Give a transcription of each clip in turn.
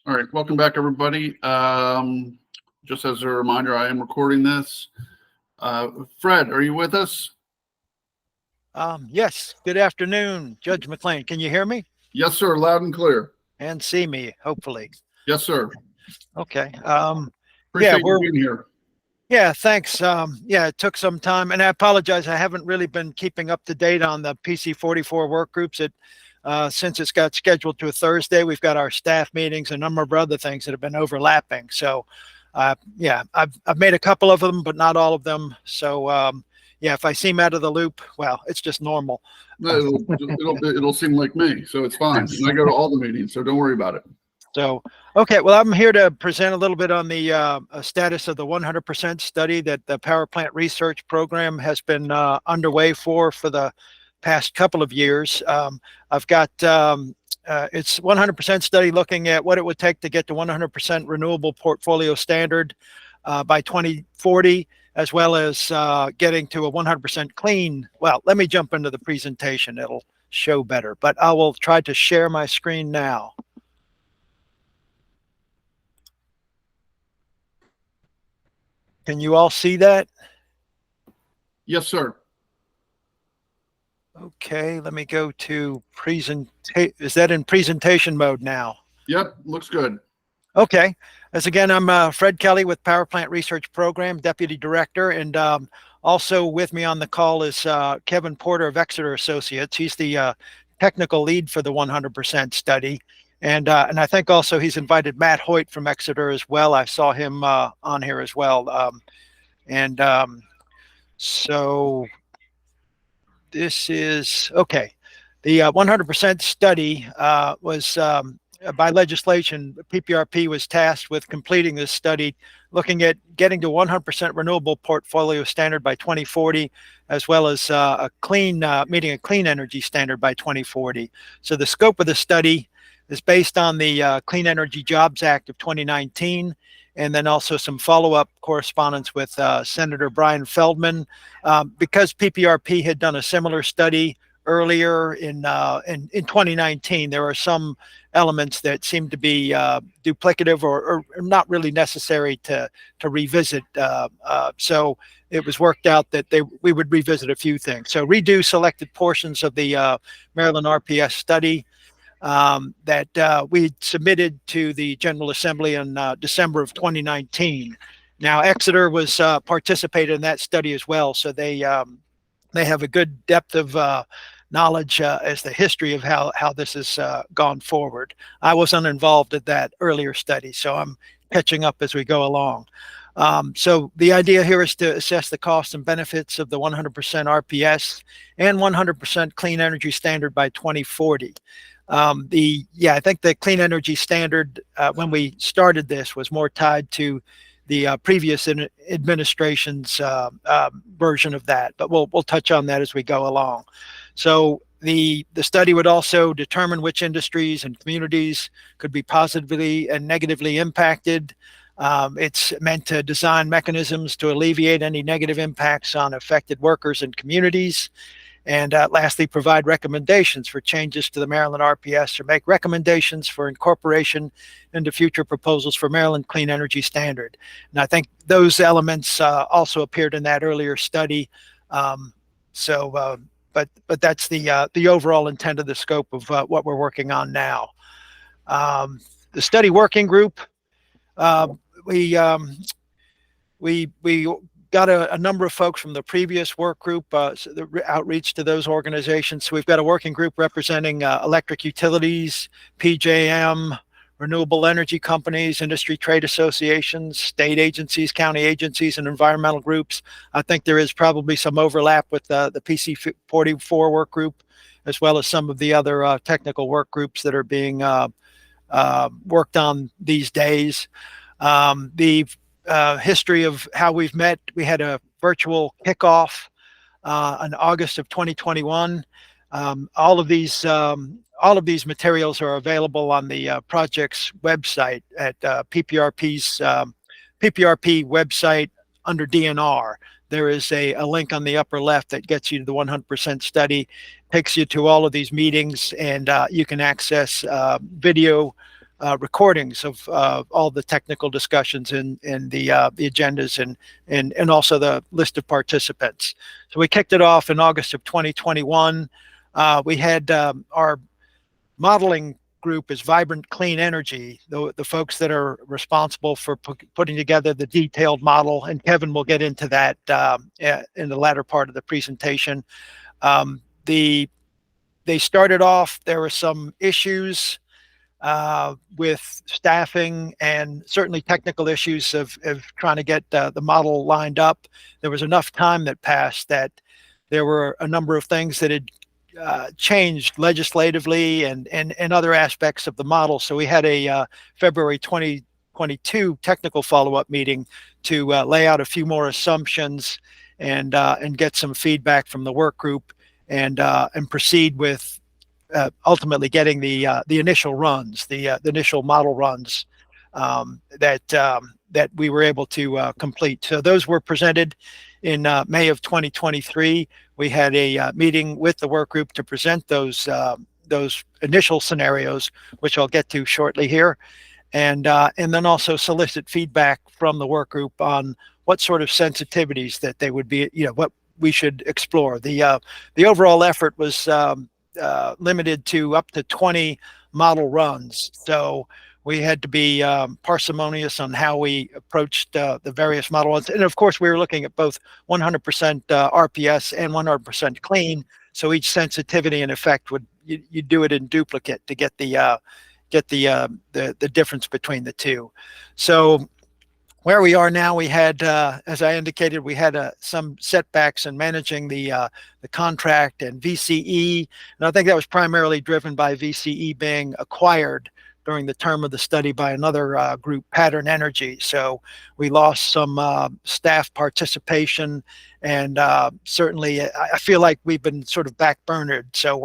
All right, welcome back, everybody. Just as a reminder, I am recording this. Fred, are you with us? Yes. Good afternoon, Judge McLean. Can you hear me? Yes, sir. Loud and clear. And see me, hopefully. Yes, sir. Okay. Appreciate you being here. Yeah, thanks. Yeah, it took some time, and I apologize. I haven't really been keeping up to date on the PC44 work groups. Since it's got scheduled to a Thursday, we've got our staff meetings, a number of other things that have been overlapping. So, yeah, I've made a couple of them, but not all of them. So, yeah, if I seem out of the loop, well, it's just normal. It'll seem like me, so it's fine. And I go to all the meetings, so don't worry about it. So, okay, well, I'm here to present a little bit on the status of the 100% study that the Power Plant Research Program has been underway for the past couple of years. I've got it's 100% study looking at what it would take to get to 100% renewable portfolio standard by 2040, as well as getting to a 100% clean. Well, let me jump into the presentation. It'll show better, but I will try to share my screen now. Can you all see that? Yes, sir. Okay, let me go to presentation. Is that in presentation mode now? Yep, looks good. Okay. As again, I'm Fred Kelly with Power Plant Research Program, Deputy Director, and also with me on the call is Kevin Porter of Exeter Associates. He's the technical lead for the 100% study. And I think also he's invited Matt Hoyt from Exeter as well. I saw him on here as well. So this is, okay. The 100% study was by legislation, PPRP was tasked with completing this study, looking at getting to 100% renewable portfolio standard by 2040, as well as meeting a clean energy standard by 2040. So the scope of the study is based on the Clean Energy Jobs Act of 2019, and then also some follow-up correspondence with Senator Brian Feldman. Because PPRP had done a similar study earlier in 2019, there are some elements that seem to be duplicative or not really necessary to revisit. So it was worked out that we would revisit a few things. So redo selected portions of the Maryland RPS study that we submitted to the General Assembly in December of 2019. Now, Exeter was participated in that study as well, so they have a good depth of knowledge as the history of how this has gone forward. I wasn't involved in that earlier study, so I'm catching up as we go along. So the idea here is to assess the costs and benefits of the 100% RPS and 100% clean energy standard by 2040. I think the clean energy standard, when we started this, was more tied to the previous administration's version of that, but we'll touch on that as we go along. So the study would also determine which industries and communities could be positively and negatively impacted. It's meant to design mechanisms to alleviate any negative impacts on affected workers and communities. And lastly, provide recommendations for changes to the Maryland RPS or make recommendations for incorporation into future proposals for Maryland Clean Energy Standard. And I think those elements also appeared in that earlier study. But that's the overall intent of the scope of what we're working on now. The study working group, we got a number of folks from the previous work group, so the outreach to those organizations. So we've got a working group representing electric utilities, PJM, renewable energy companies, industry trade associations, state agencies, county agencies, and environmental groups. I think there is probably some overlap with the PC44 work group, as well as some of the other technical work groups that are being worked on these days. The history of how we've met. We had a virtual kickoff in August of 2021. All of these materials are available on the project's website at PPRP's PPRP website under DNR. There is a link on the upper left that gets you to the 100% study, takes you to all of these meetings, and you can access video recordings of all the technical discussions and the agendas and also the list of participants. So we kicked it off in August of 2021. We had our modeling group is Vibrant Clean Energy, the folks that are responsible for putting together the detailed model, and Kevin will get into that in the latter part of the presentation. They started off, there were some issues with staffing and certainly technical issues of trying to get the model lined up. There was enough time that passed that there were a number of things that had changed legislatively and other aspects of the model. So we had a February 2022 technical follow-up meeting to lay out a few more assumptions and get some feedback from the work group and proceed with ultimately getting the initial runs, the initial model runs that we were able to complete. So those were presented in May of 2023. We had a meeting with the work group to present those initial scenarios, which I'll get to shortly here, and then also solicit feedback from the work group on what sort of sensitivities that they would be, what we should explore. The overall effort was limited to up to 20 model runs. So we had to be parsimonious on how we approached the various model runs. And of course, we were looking at both 100% RPS and 100% clean. So each sensitivity and effect would, you do it in duplicate to get the difference between the two. So where we are now, we had, as I indicated, we had some setbacks in managing the contract and VCE, and I think that was primarily driven by VCE being acquired during the term of the study by another group, Pattern Energy. So we lost some staff participation, and certainly I feel like we've been sort of backburnered. So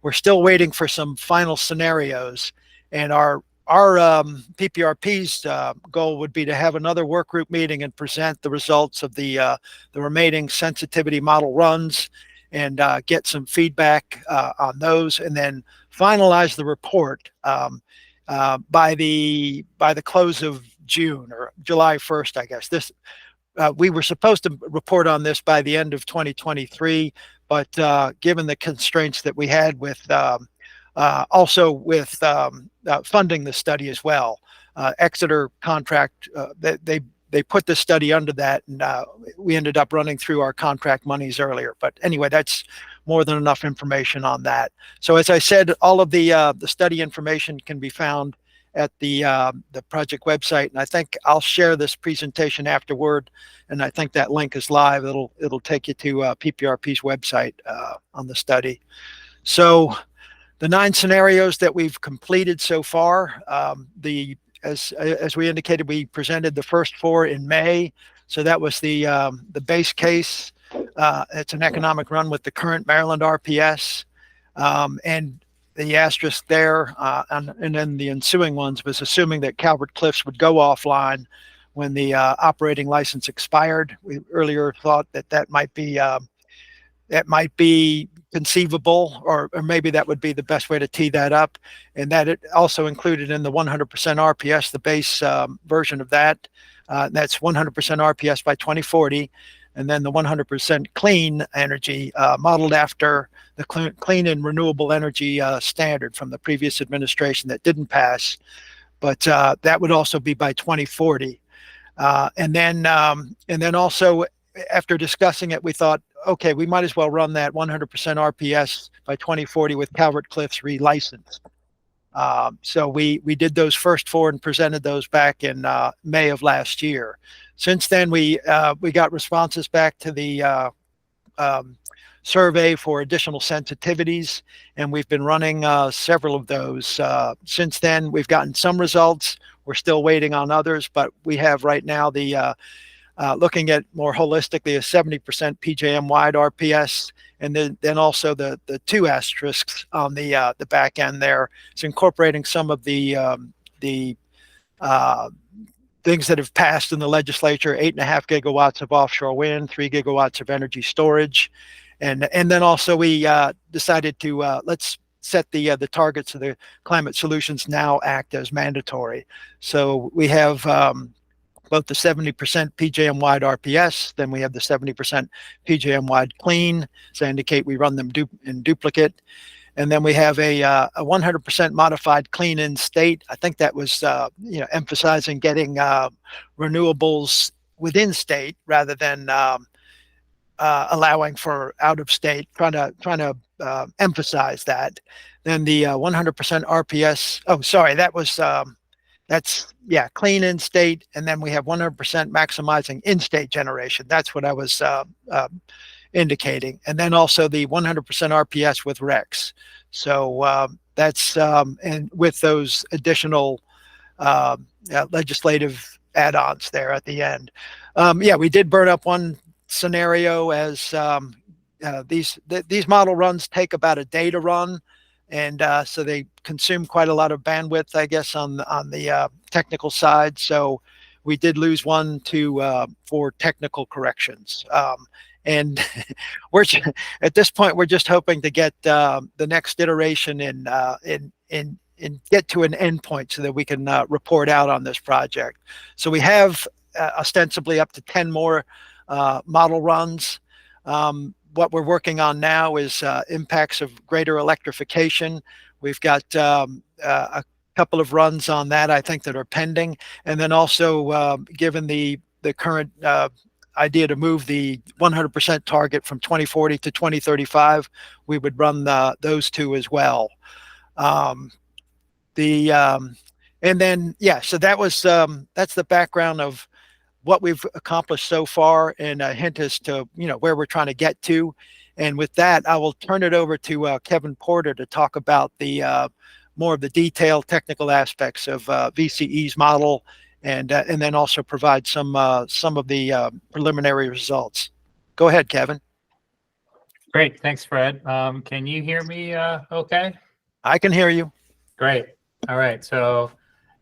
we're still waiting for some final scenarios, and our PPRP's goal would be to have another work group meeting and present the results of the remaining sensitivity model runs and get some feedback on those, and then finalize the report by the close of June or July 1st, I guess. This we were supposed to report on this by the end of 2023, but given the constraints that we had with also with funding the study as well. Exeter contract, they put the study under that, and we ended up running through our contract monies earlier. But anyway, that's more than enough information on that. So as I said, all of the study information can be found at the project website, and I think I'll share this presentation afterward, and I think that link is live. It'll take you to PPRP's website on the study. So the 9 scenarios that we've completed so far, as we indicated, we presented the first 4 in May. So that was the base case. It's an economic run with the current Maryland RPS, and the asterisk there, and then the ensuing ones was assuming that Calvert Cliffs would go offline when the operating license expired. We earlier thought that might be conceivable, or maybe that would be the best way to tee that up, and that it also included in the 100% RPS, the base version of that. That's 100% RPS by 2040, and then the 100% clean energy modeled after the clean and renewable energy standard from the previous administration that didn't pass, but that would also be by 2040. And then also, after discussing it, we thought, okay, we might as well run that 100% RPS by 2040 with Calvert Cliffs relicensed. So we did those first 4 and presented those back in May of last year. Since then, we got responses back to the survey for additional sensitivities, and we've been running several of those. Since then, we've gotten some results. We're still waiting on others, but we have right now the looking at more holistically a 70% PJM wide RPS, and then also the 2 asterisks on the back end there. It's incorporating some of the things that have passed in the legislature: 8.5 gigawatts of offshore wind, 3 gigawatts of energy storage, and then also we decided to let's set the targets of the climate solutions now act as mandatory. So we have both the 70% PJM-wide RPS, then we have the 70% PJM-wide clean, to indicate we run them in duplicate. And then we have a 100% modified clean in state. I think that was emphasizing getting renewables within state rather than allowing for out of state. Trying to emphasize that. Then the 100% RPS. Oh, sorry, that was that's clean in state, and then we have 100% maximizing in state generation. That's what I was indicating, and then also the 100% RPS with RECs. So that's and with those additional legislative add-ons there at the end. We did burn up one scenario as these model runs take about a day to run, and so they consume quite a lot of bandwidth, I guess, on the technical side. So we did lose one for technical corrections. And we're at this point we're just hoping to get the next iteration in get to an endpoint so that we can report out on this project. So we have ostensibly up to 10 more model runs. What we're working on now is impacts of greater electrification. We've got a couple of runs on that, I think, that are pending. And then also, given the current idea to move the 100% target from 2040 to 2035, we would run those two as well. And then, so that was that's the background of what we've accomplished so far, and a hint as to where we're trying to get to. And with that, I will turn it over to Kevin Porter to talk about the more of the detailed technical aspects of VCE's model, and then also provide some of the preliminary results. Go ahead, Kevin. Great, thanks, Fred. Can you hear me okay? I can hear you. Great. All right. So,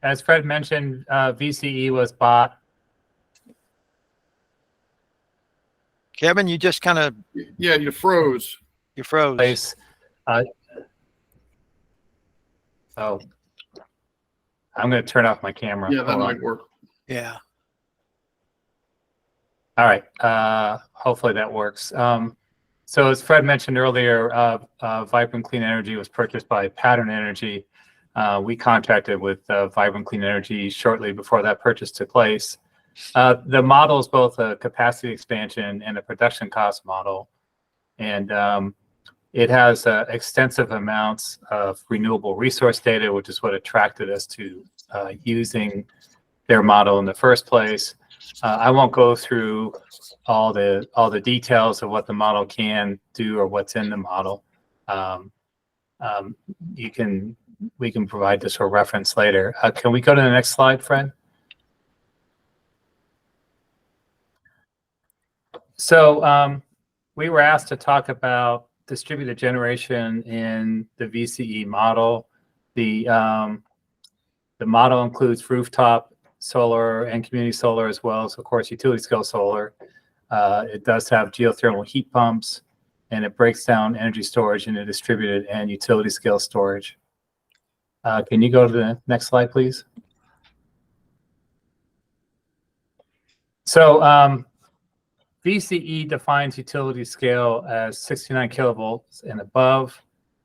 as Fred mentioned, VCE was bought. Kevin, you just kind of... Yeah, you froze. You froze. Place. Oh, I'm going to turn off my camera. Yeah, that might work. Yeah. All right. Hopefully that works. So as Fred mentioned earlier, Vibrant Clean Energy was purchased by Pattern Energy. We contracted with Vibrant Clean Energy shortly before that purchase took place. The model is both a capacity expansion and a production cost model. And it has extensive amounts of renewable resource data, which is what attracted us to using their model in the first place. I won't go through all the details of what the model can do or what's in the model. We can provide this for reference later. Can we go to the next slide, Fred? So we were asked to talk about distributed generation in the VCE model. The model includes rooftop solar and community solar, as well as, of course, utility scale solar. It does have geothermal heat pumps, and it breaks down energy storage into distributed and utility scale storage. Can you go to the next slide, please? So VCE defines utility scale as 69 kilovolts and above.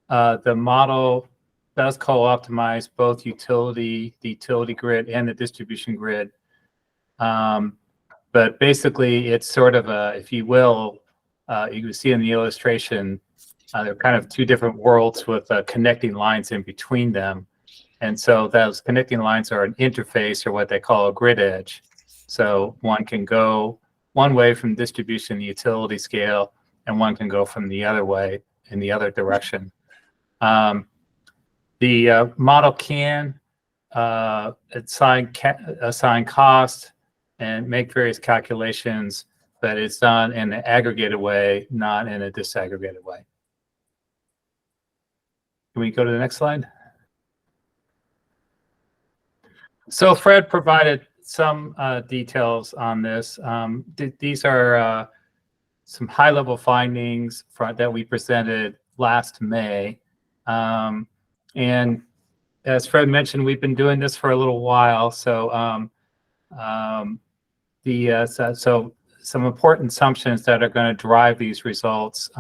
The model does co-optimize both the utility grid and the distribution grid. But basically, it's sort of a, if you will, you can see in the illustration, they're kind of two different worlds with connecting lines in between them. And so those connecting lines are an interface, or what they call a grid edge. So one can go one way from distribution to utility scale, and one can go from the other way in the other direction. The model can assign cost and make various calculations, but it's done in an aggregated way, not in a disaggregated way. Can we go to the next slide? So Fred provided some details on this. These are some high-level findings that we presented last May. And as Fred mentioned, we've been doing this for a little while. So so some important assumptions that are going to drive these results.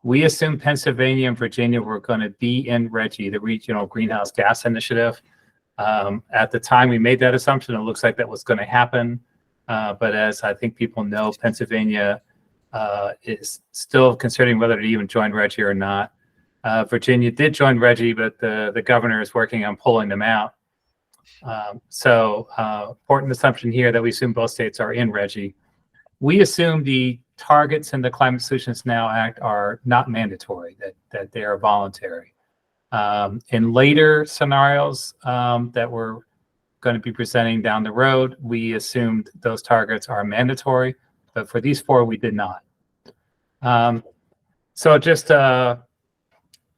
We assumed Pennsylvania and Virginia were going to be in RGGI, the Regional Greenhouse Gas Initiative. At the time we made that assumption, it looks like that was going to happen. But as I think people know, Pennsylvania is still considering whether to even join RGGI or not. Virginia did join RGGI, but the governor is working on pulling them out. Important assumption here that we assume both states are in RGGI. We assume the targets in the Climate Solutions Now Act are not mandatory, that they are voluntary. In later scenarios that we're going to be presenting down the road, we assumed those targets are mandatory, but for these 4, we did not. So just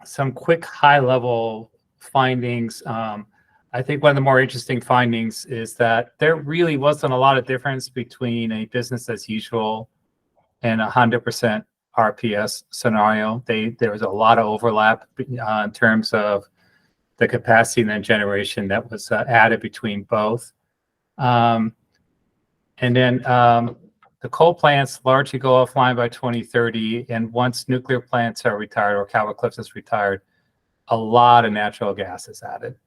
some quick high-level findings. I think one of the more interesting findings is that there really wasn't a lot of difference between a business as usual and 100% RPS scenario. There was a lot of overlap in terms of the capacity and then generation that was added between both. And then the coal plants largely go offline by 2030. And once nuclear plants are retired or Calvert Cliffs is retired, a lot of natural gas is added.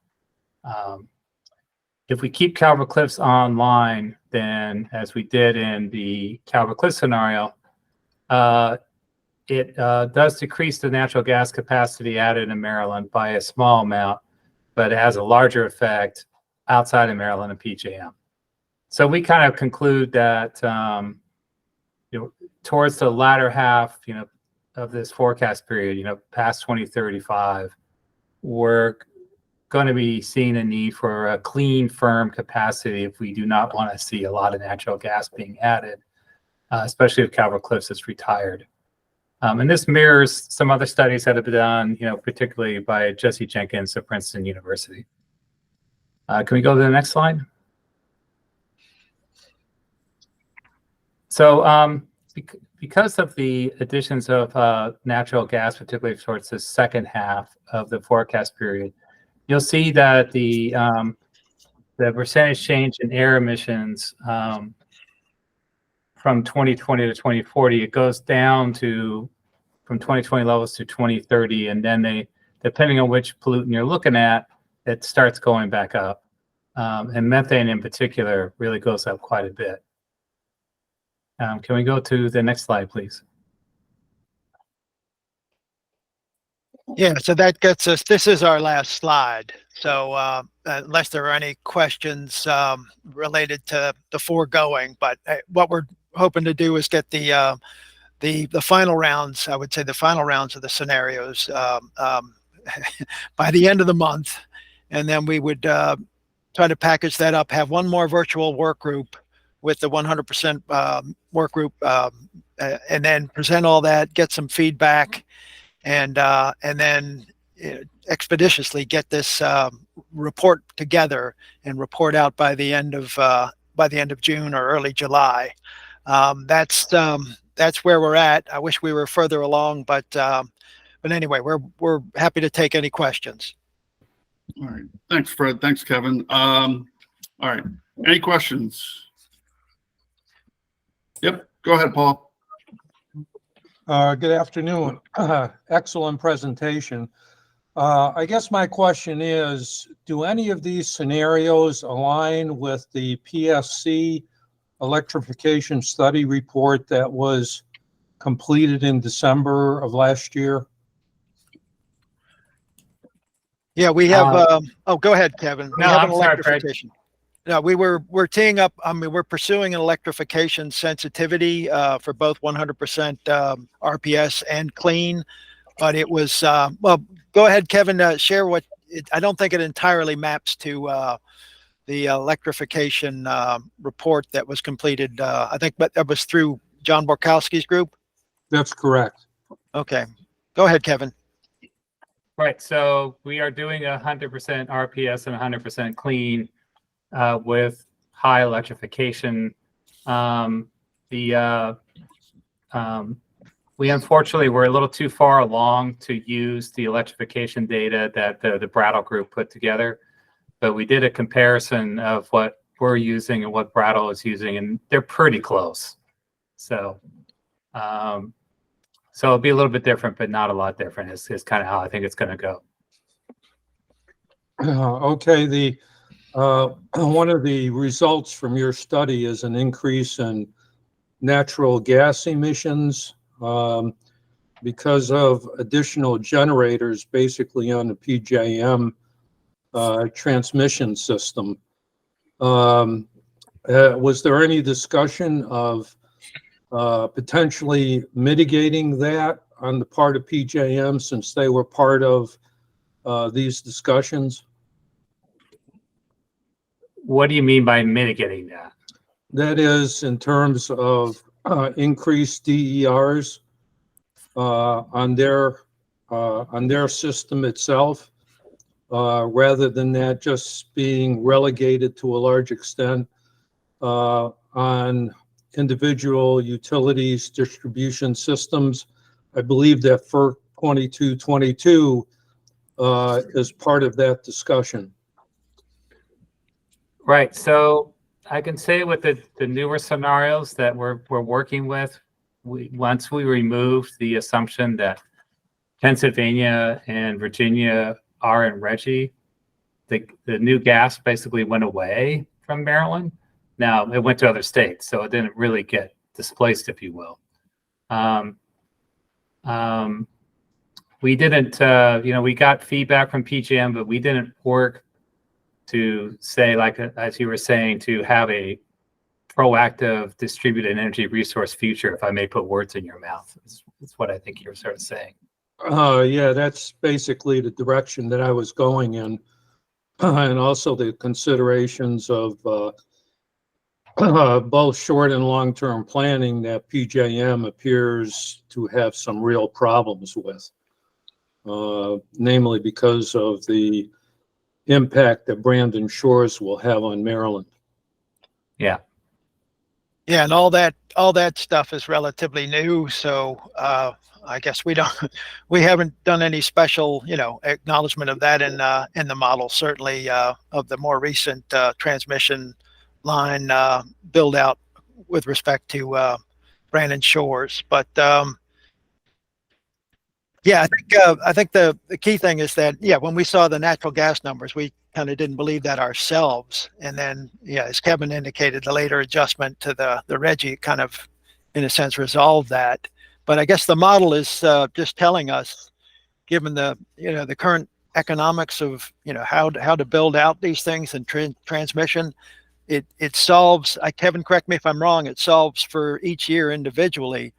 If we keep Calvert Cliffs online, then as we did in the Calvert Cliffs scenario, it does decrease the natural gas capacity added in Maryland by a small amount, but it has a larger effect outside of Maryland and PJM. So we kind of conclude that towards the latter half, of this forecast period, past 2035, we're going to be seeing a need for a clean, firm capacity if we do not want to see a lot of natural gas being added, especially if Calvert Cliffs is retired. And this mirrors some other studies that have been done, particularly by Jesse Jenkins of Princeton University. Can we go to the next slide? So because of the additions of natural gas, particularly towards the second half of the forecast period, you'll see that the percentage change in air emissions from 2020 to 2040, it goes down from 2020 levels to 2030, and then depending on which pollutant you're looking at, it starts going back up. And methane in particular really goes up quite a bit. Can we go to the next slide, please? Yeah, so that gets us, this is our last slide. So unless there are any questions related to the foregoing, but what we're hoping to do is get the final rounds, I would say the final rounds of the scenarios by the end of the month. And then we would try to package that up, have one more virtual work group with the 100% work group, and then present all that, get some feedback, and then expeditiously get this report together and report out by the end of June or early July. That's where we're at. I wish we were further along, but anyway, we're happy to take any questions. All right. Thanks, Fred. Thanks, Kevin. All right. Any questions? Yep. Go ahead, Paul. Good afternoon. Excellent presentation. I guess my question is, do any of these scenarios align with the PSC electrification study report that was completed in December of last year? Yeah, we have. Oh, go ahead, Kevin. We have an electrification. No, we're teeing up. I mean, we're pursuing an electrification sensitivity for both 100% RPS and clean. But it was well. Go ahead, Kevin. Share what. I don't think it entirely maps to the electrification report that was completed. I think, but that was through John Borkowski's group. That's correct. Okay, go ahead, Kevin. Right. So we are doing 100% RPS and 100% clean. With high electrification, We unfortunately were a little too far along to use the electrification data that the Brattle group put together, but we did a comparison of what we're using and what Brattle is using, and they're pretty close. So, so it'll be a little bit different, but not a lot different. Is kind of how I think it's going to go. Okay, one of the results from your study is an increase in natural gas emissions because of additional generators basically on the PJM transmission system. Was there any discussion of potentially mitigating that on the part of PJM since they were part of these discussions? What do you mean by mitigating that? That is in terms of increased DERs on their system itself, rather than that just being relegated to a large extent on individual utilities distribution systems. I believe that FERC 2222 is part of that discussion. Right. So I can say with the newer scenarios that we're working with, once we removed the assumption that Pennsylvania and Virginia are in RGGI, the new gas basically went away from Maryland. Now it went to other states, so it didn't really get displaced, if you will. We didn't, we got feedback from PJM, but we didn't work to say, like, as you were saying, to have a proactive distributed energy resource future, if I may put words in your mouth. That's what I think you're sort of saying. Yeah, that's basically the direction that I was going in. And also the considerations of both short and long-term planning that PJM appears to have some real problems with, namely because of the impact that Brandon Shores will have on Maryland. Yeah. Yeah, and all that stuff is relatively new. So I guess we haven't done any special, acknowledgement of that in the model. Certainly of the more recent transmission line build out with respect to Brandon Shores, but yeah, I think the key thing is that, when we saw the natural gas numbers, we kind of didn't believe that ourselves. And then, as Kevin indicated, the later adjustment to the RGGI kind of, in a sense, resolved that. But I guess the model is just telling us, given the, the current economics of, how to build out these things and transmission, it solves, Kevin, correct me if I'm wrong, it solves for each year individually.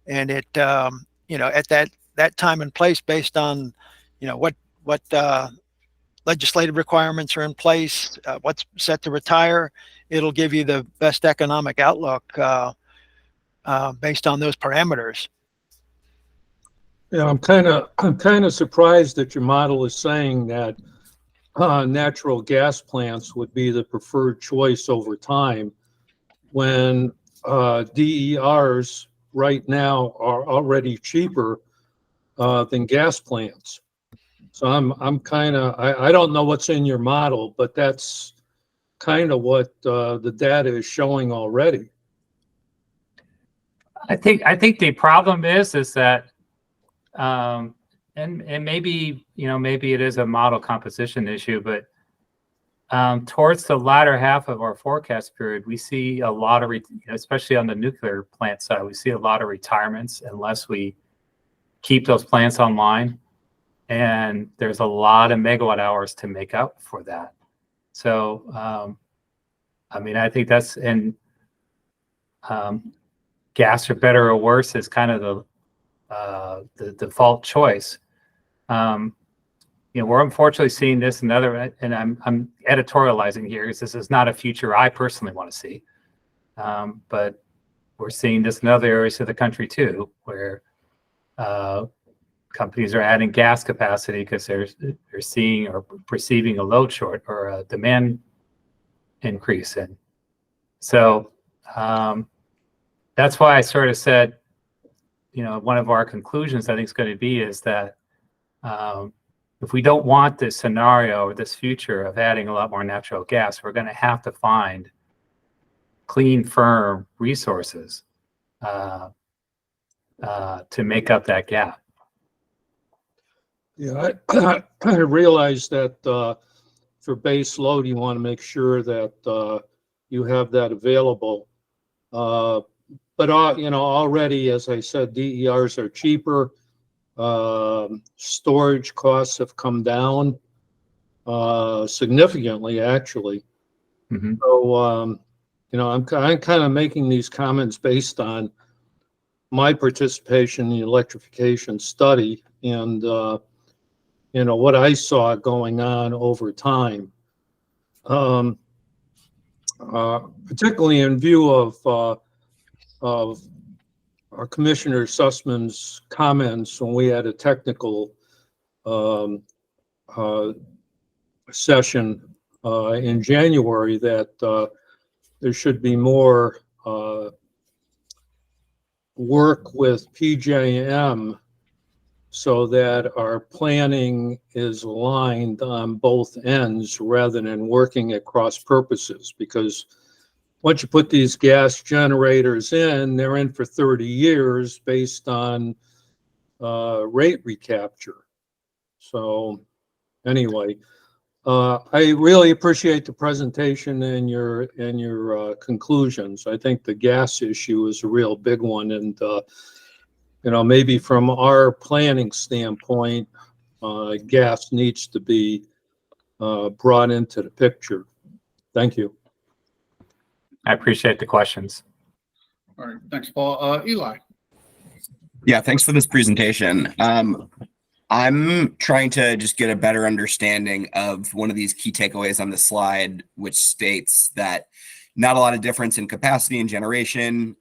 And it, at that time and place based on, what legislative requirements are in place, what's set to retire, it'll give you the best economic outlook based on those parameters. Yeah, I'm kind of surprised that your model is saying that natural gas plants would be the preferred choice over time, when DERs right now are already cheaper than gas plants. So I'm kind of, I don't know what's in your model, but that's kind of what the data is showing already. I think the problem is that, and maybe, maybe it is a model composition issue, but towards the latter half of our forecast period, we see a lot of, especially on the nuclear plant side, we see a lot of retirements unless we keep those plants online. And there's a lot of megawatt hours to make up for that. So, I think that's, and gas for better or worse is kind of the default choice. We're unfortunately seeing this and I'm editorializing here because this is not a future I personally want to see. But we're seeing this in other areas of the country too, where companies are adding gas capacity because they're seeing or perceiving a load short or a demand increase. And so that's why I sort of said, one of our conclusions I think is going to be is that if we don't want this scenario or this future of adding a lot more natural gas, we're going to have to find clean, firm resources to make up that gap. Yeah, I realize that for base load, you want to make sure that you have that available. But already, as I said, DERs are cheaper. Storage costs have come down significantly, actually. Mm-hmm. So, I'm kind of making these comments based on my participation in the electrification study and, what I saw going on over time. Particularly in view of our Commissioner Sussman's comments when we had a technical session in January that there should be more work with PJM so that our planning is aligned on both ends rather than working at cross purposes, because once you put these gas generators in, they're in for 30 years based on rate recapture. So anyway, I really appreciate the presentation and your conclusions. I think the gas issue is a real big one, and maybe from our planning standpoint, gas needs to be brought into the picture. Thank you. I appreciate the questions. All right, thanks, Paul. Eli. Yeah, thanks for this presentation. I'm trying to just get a better understanding of one of these key takeaways on the slide, which states that not a lot of difference in capacity and generation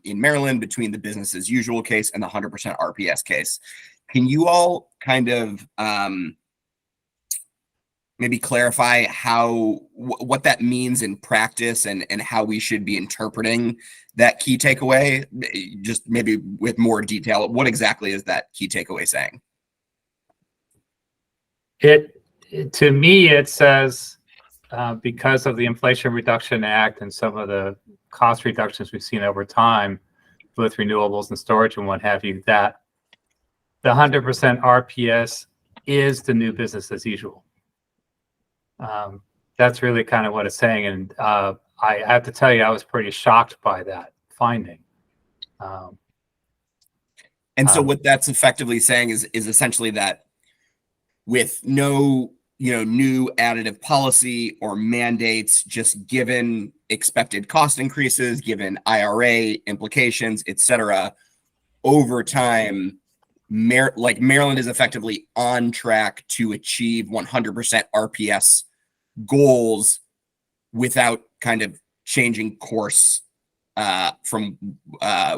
in Maryland between the business as usual case and the 100% RPS case. Can you all kind of maybe clarify what that means in practice and how we should be interpreting that key takeaway? Just maybe with more detail, what exactly is that key takeaway saying? To me, it says because of the Inflation Reduction Act and some of the cost reductions we've seen over time with renewables and storage and what have you, that the 100% RPS is the new business as usual. That's really kind of what it's saying. And I have to tell you, I was pretty shocked by that finding. And so what that's effectively saying is essentially that with no new additive policy or mandates, just given expected cost increases, given IRA implications, et cetera, over time, Maryland is effectively on track to achieve 100% RPS goals without kind of changing course from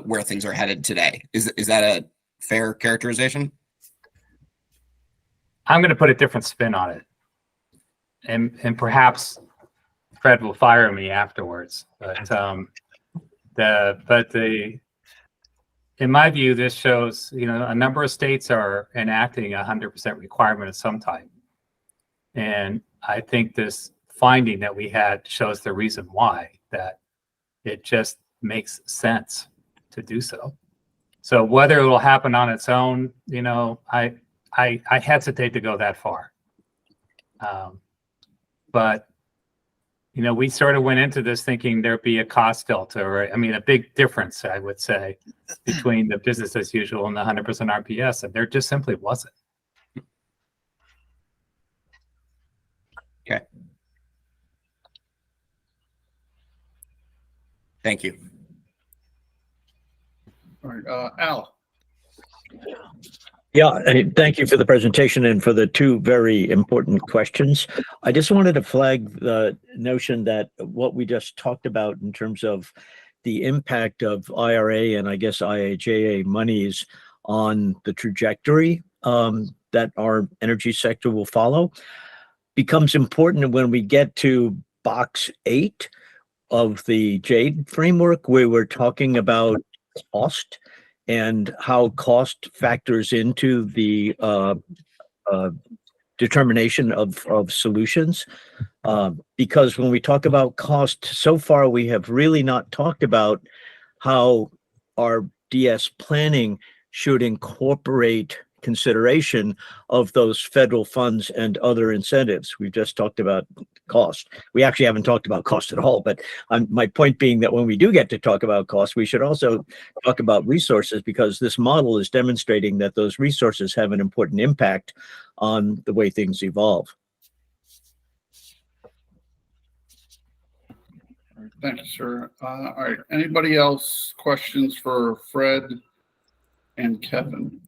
where things are headed today. Is that a fair characterization? I'm going to put a different spin on it, and perhaps Fred will fire me afterwards. But in my view, this shows a number of states are enacting a 100% requirement of some type, and I think this finding that we had shows the reason why, that it just makes sense to do so. So whether it will happen on its own, I hesitate to go that far. But we sort of went into this thinking there'd be a cost delta, right? I mean, a big difference, I would say, between the business as usual and the 100% RPS, and there just simply wasn't. Okay. Thank you. All right, Al. Yeah, thank you for the presentation and for the two very important questions. I just wanted to flag the notion that what we just talked about in terms of the impact of IRA and I guess IIJA monies on the trajectory that our energy sector will follow becomes important when we get to box 8 of the JADE framework, where we're talking about cost and how cost factors into the determination of solutions. Because when we talk about cost, so far we have really not talked about how our DS planning should incorporate consideration of those federal funds and other incentives. We've just talked about cost. We actually haven't talked about cost at all, but my point being that when we do get to talk about cost, we should also talk about resources, because this model is demonstrating that those resources have an important impact on the way things evolve. Thank you, sir. All right. Anybody else questions for Fred and Kevin?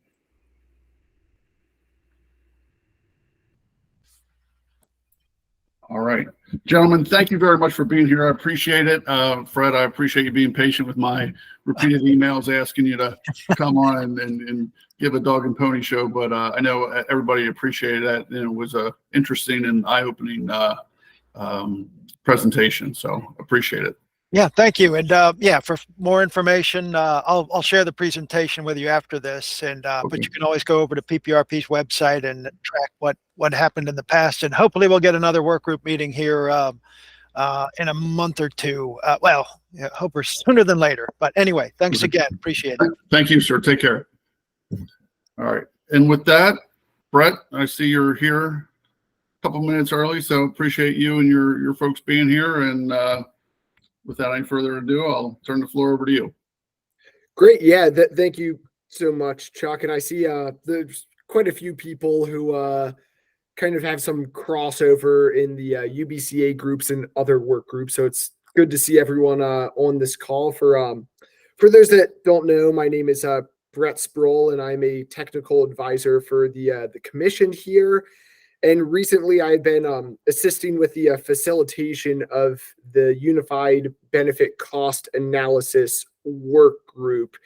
All right, gentlemen, thank you very much for being here. I appreciate it. Fred, I appreciate you being patient with my repeated emails asking you to come on and give a dog and pony show. But I know everybody appreciated that. And it was a interesting and eye-opening presentation. So appreciate it. Yeah, thank you. And yeah, for more information, I'll share the presentation with you after this. And but you can always go over to PPRP's website and track what happened in the past. And hopefully we'll get another work group meeting here in a month or two. Well, yeah, hope we're sooner than later. But anyway, thanks again. Appreciate it. Thank you, sir. Take care. All right. And with that, Brett, I see you're here a couple minutes early, so appreciate you and your folks being here. And without any further ado, I'll turn the floor over to you. Great. Yeah. Thank you so much, Chuck. And I see there's quite a few people who kind of have some crossover in the UBCA groups and other work groups. So it's good to see everyone on this call. For those that don't know, my name is Brett Sproul, and I'm a technical advisor for the commission here. And recently I've been assisting with the facilitation of the Unified Benefit Cost Analysis Work Group.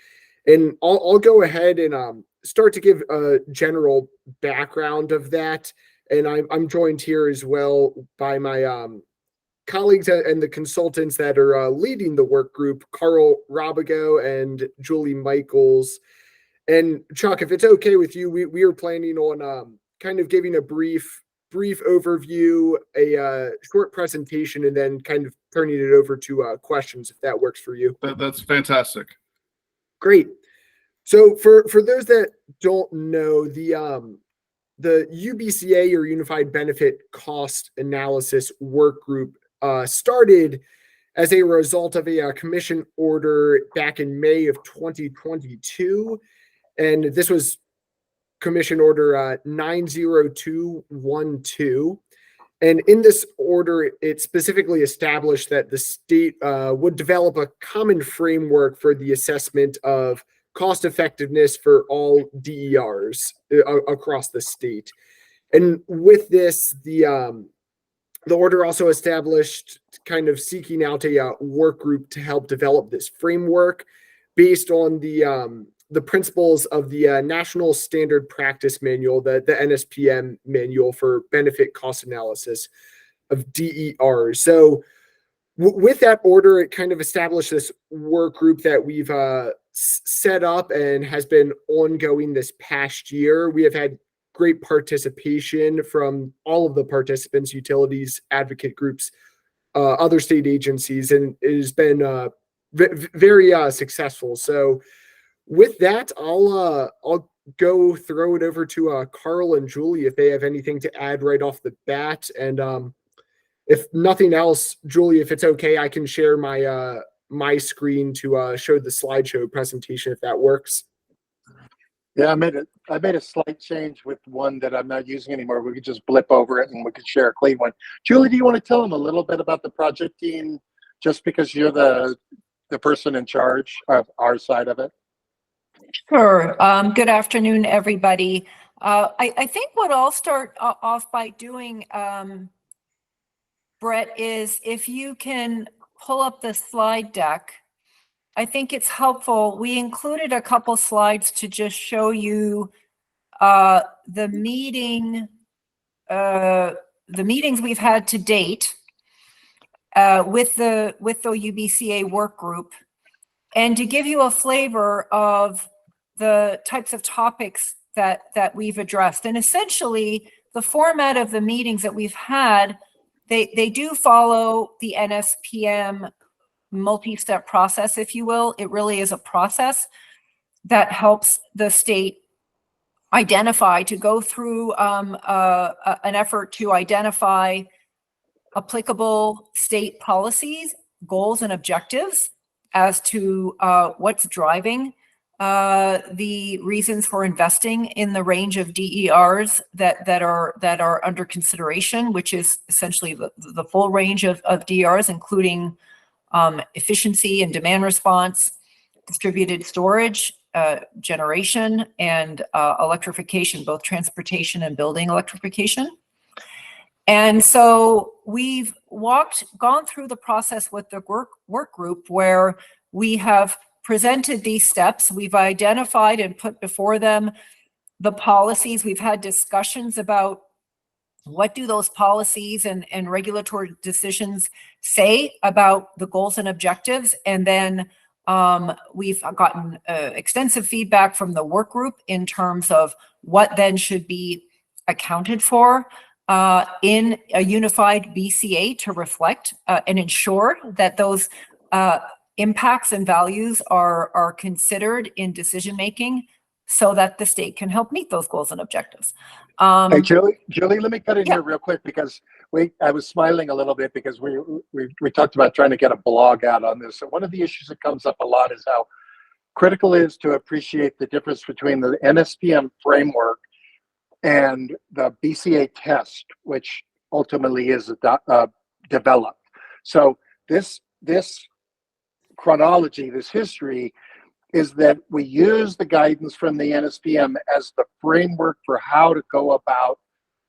And I'll go ahead and start to give a general background of that. And I'm joined here as well by my colleagues and the consultants that are leading the work group, Carl Robigo and Julie Michaels. And Chuck, if it's okay with you, we are planning on kind of giving a brief overview, a short presentation, and then kind of turning it over to questions, if that works for you. That's fantastic. Great. So for those that don't know, the UBCA, or Unified Benefit Cost Analysis Work Group, started as a result of a commission order back in May of 2022. And this was Commission Order 90212. And in this order, it specifically established that the state would develop a common framework for the assessment of cost effectiveness for all DERs across the state. And with this, the order also established kind of seeking out a work group to help develop this framework based on the principles of the National Standard Practice Manual, the NSPM manual for benefit cost analysis of DER. So with that order, it kind of established this work group that we've set up and has been ongoing this past year. We have had great participation from all of the participants, utilities, advocate groups, other state agencies, and it has been very successful. So with that, I'll go throw it over to Carl and Julie if they have anything to add right off the bat. And if nothing else, Julie, if it's okay, I can share my my screen to show the slideshow presentation if that works. Yeah, I made a slight change with one that I'm not using anymore. We could just blip over it and we could share a clean one. Julie, do you want to tell them a little bit about the project team, just because you're the person in charge of our side of it? Sure. Good afternoon, everybody. I think what I'll start off by doing, Brett, is if you can pull up the slide deck, I think it's helpful. We included a couple slides to just show you the meetings we've had to date with the UBCA work group, and to give you a flavor of the types of topics that we've addressed. And essentially, the format of the meetings that we've had, they do follow the NSPM multi-step process, if you will. It really is a process that helps the state identify, to go through an effort to identify applicable state policies, goals, and objectives as to what's driving the reasons for investing in the range of DERs that are under consideration, which is essentially the full range of DERs, including efficiency and demand response, distributed storage, generation, and electrification, both transportation and building electrification. And so we've gone through the process with the work group where we have presented these steps. We've identified and put before them the policies. We've had discussions about what do those policies and regulatory decisions say about the goals and objectives. And then we've gotten extensive feedback from the work group in terms of what then should be accounted for in a unified BCA to reflect and ensure that those impacts and values are considered in decision making so that the state can help meet those goals and objectives. Hey, Julie, let me cut in Yeah. here real quick because I was smiling a little bit because we talked about trying to get a blog out on this. So one of the issues that comes up a lot is how critical it is to appreciate the difference between the NSPM framework and the BCA test, which ultimately is developed. So this chronology, this history, is that we use the guidance from the NSPM as the framework for how to go about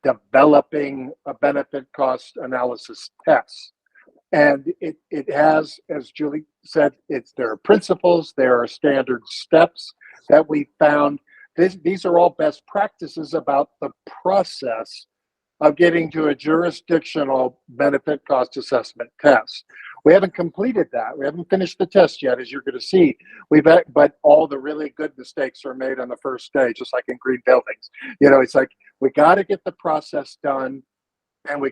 developing a benefit cost analysis test. And it has, as Julie said, there are principles, there are standard steps that we found. These are all best practices about the process of getting to a jurisdictional benefit cost assessment test. We haven't completed that. We haven't finished the test yet, as you're going to see. But all the really good mistakes are made on the first day, just like in green buildings. You know, it's like we got to get the process done, and we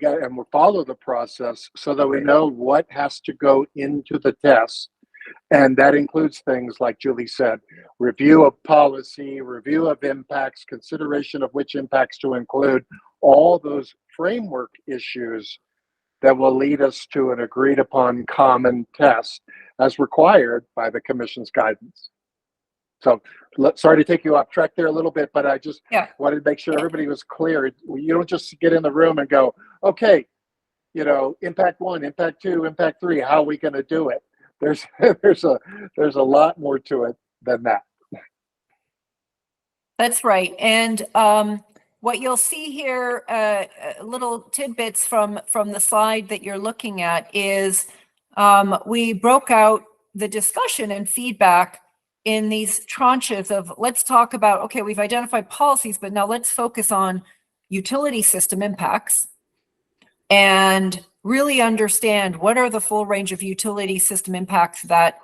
follow the process so that we know what has to go into the test. And that includes things like Julie said, review of policy, review of impacts, consideration of which impacts to include, all those framework issues that will lead us to an agreed upon common test as required by the Commission's guidance. So sorry to take you off track there a little bit, but I just wanted to make sure everybody was clear. You don't just get in the room and go, okay, you know, impact 1, impact 2, impact 3, how are we going to do it? There's a lot more to it than that. That's right. And what you'll see here, little tidbits from the slide that you're looking at is we broke out the discussion and feedback in these tranches of, let's talk about, okay, we've identified policies, but now let's focus on utility system impacts and really understand what are the full range of utility system impacts that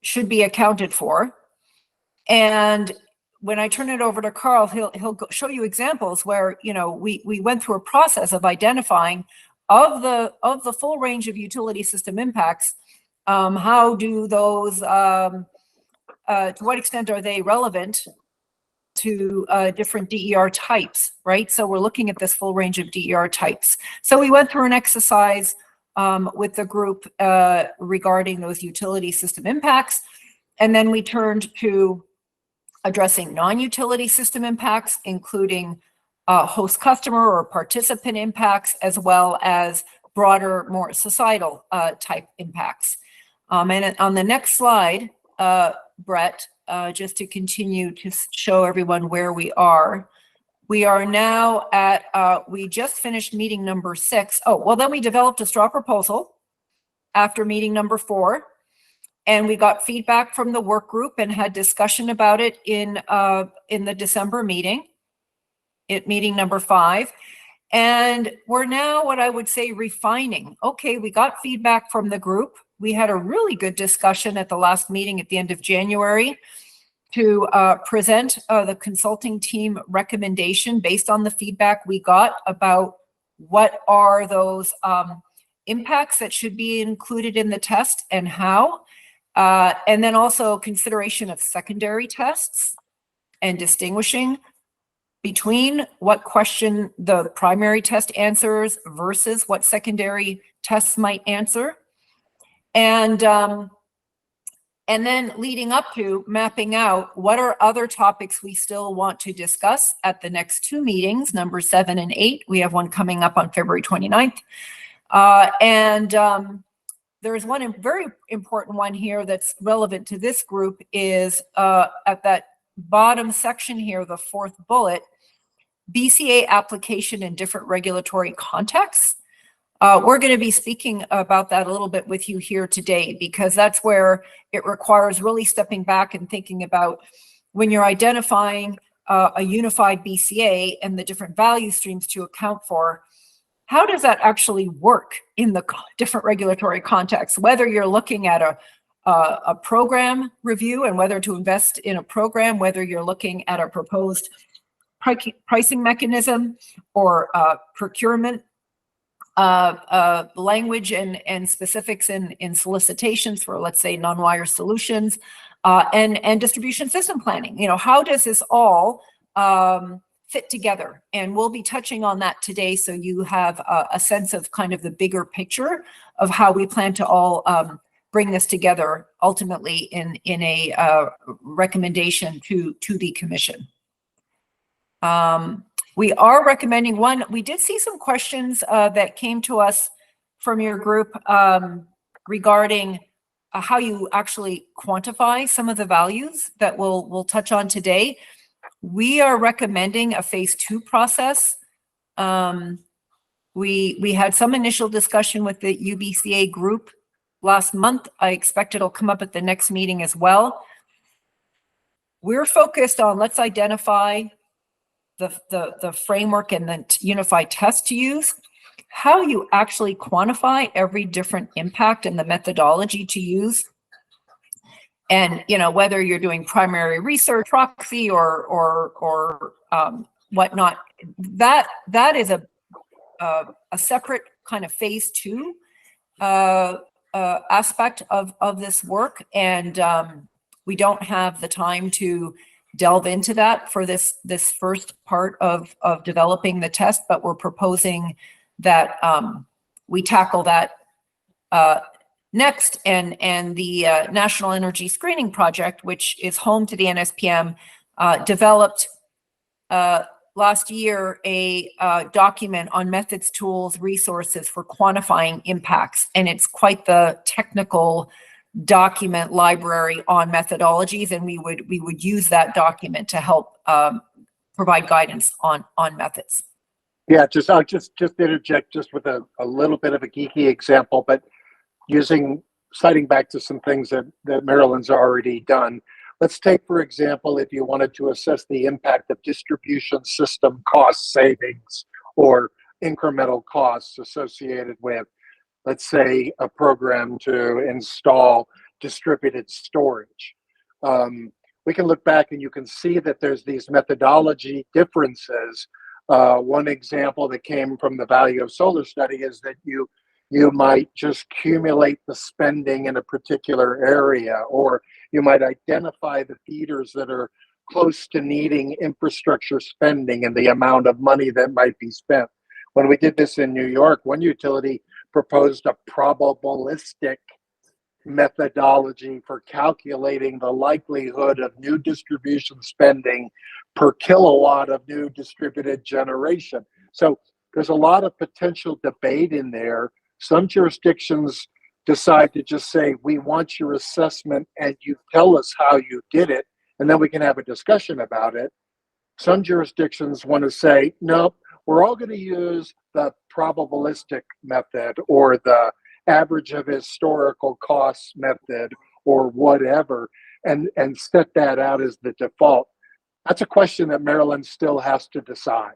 should be accounted for. And when I turn it over to Carl, he'll show you examples where, you know, we went through a process of identifying of the full range of utility system impacts. How do those, to what extent are they relevant to different DER types, right? So we're looking at this full range of DER types. So we went through an exercise with the group regarding those utility system impacts. And then we turned to addressing non-utility system impacts, including host customer or participant impacts, as well as broader, more societal type impacts. And on the next slide, Brett, just to continue to show everyone where we are now at, we just finished meeting number 6. Oh, well, then we developed a straw proposal after meeting number 4. And we got feedback from the work group and had discussion about it in the December meeting, meeting number 5. And we're now, what I would say, refining. Okay, we got feedback from the group. We had a really good discussion at the last meeting at the end of January. to present the consulting team recommendation based on the feedback we got about what are those impacts that should be included in the test and how. And then also consideration of secondary tests and distinguishing between what question the primary test answers versus what secondary tests might answer. And then leading up to mapping out what are other topics we still want to discuss at the next two meetings, number 7 and 8. We have one coming up on February 29th. There's one very important one here that's relevant to this group is at that bottom section here, the 4th bullet, BCA application in different regulatory contexts. We're going to be speaking about that a little bit with you here today, because that's where it requires really stepping back and thinking about when you're identifying a unified BCA and the different value streams to account for, how does that actually work in the different regulatory contexts, whether you're looking at a program review and whether to invest in a program, whether you're looking at a proposed pricing mechanism or procurement language and specifics in solicitations for, let's say, non-wire solutions and distribution system planning. You know, how does this all fit together? And we'll be touching on that today, so you have a sense of kind of the bigger picture of how we plan to all bring this together ultimately in a recommendation to the commission. We are recommending one. We did see some questions that came to us from your group regarding how you actually quantify some of the values that we'll touch on today. We are recommending a phase 2 process. We had some initial discussion with the UBCA group last month. I expect it'll come up at the next meeting as well. We're focused on, let's identify the framework and the unified test to use. How you actually quantify every different impact and the methodology to use. And, you know, whether you're doing primary research, proxy, or whatnot, that is a separate kind of phase 2 aspect of this work. And we don't have the time to delve into that for this first part of developing the test, but we're proposing that we tackle that next. And the National Energy Screening Project, which is home to the NSPM, developed last year a document on methods, tools, resources for quantifying impacts. And it's quite the technical document library on methodologies, and we would use that document to help provide guidance on methods. Yeah, I'll just interject just with a little bit of a geeky example, but citing back to some things that Maryland's already done. Let's take, for example, if you wanted to assess the impact of distribution system cost savings or incremental costs associated with, let's say, a program to install distributed storage. We can look back and you can see that there's these methodology differences. One example that came from the value of solar study is that you might just accumulate the spending in a particular area, or you might identify the feeders that are close to needing infrastructure spending and the amount of money that might be spent. When we did this in New York, one utility proposed a probabilistic methodology for calculating the likelihood of new distribution spending per kilowatt of new distributed generation. So there's a lot of potential debate in there. Some jurisdictions decide to just say, we want your assessment and you tell us how you did it, and then we can have a discussion about it. Some jurisdictions want to say, nope, we're all going to use the probabilistic method or the average of historical costs method or whatever, and set that out as the default. That's a question that Maryland still has to decide,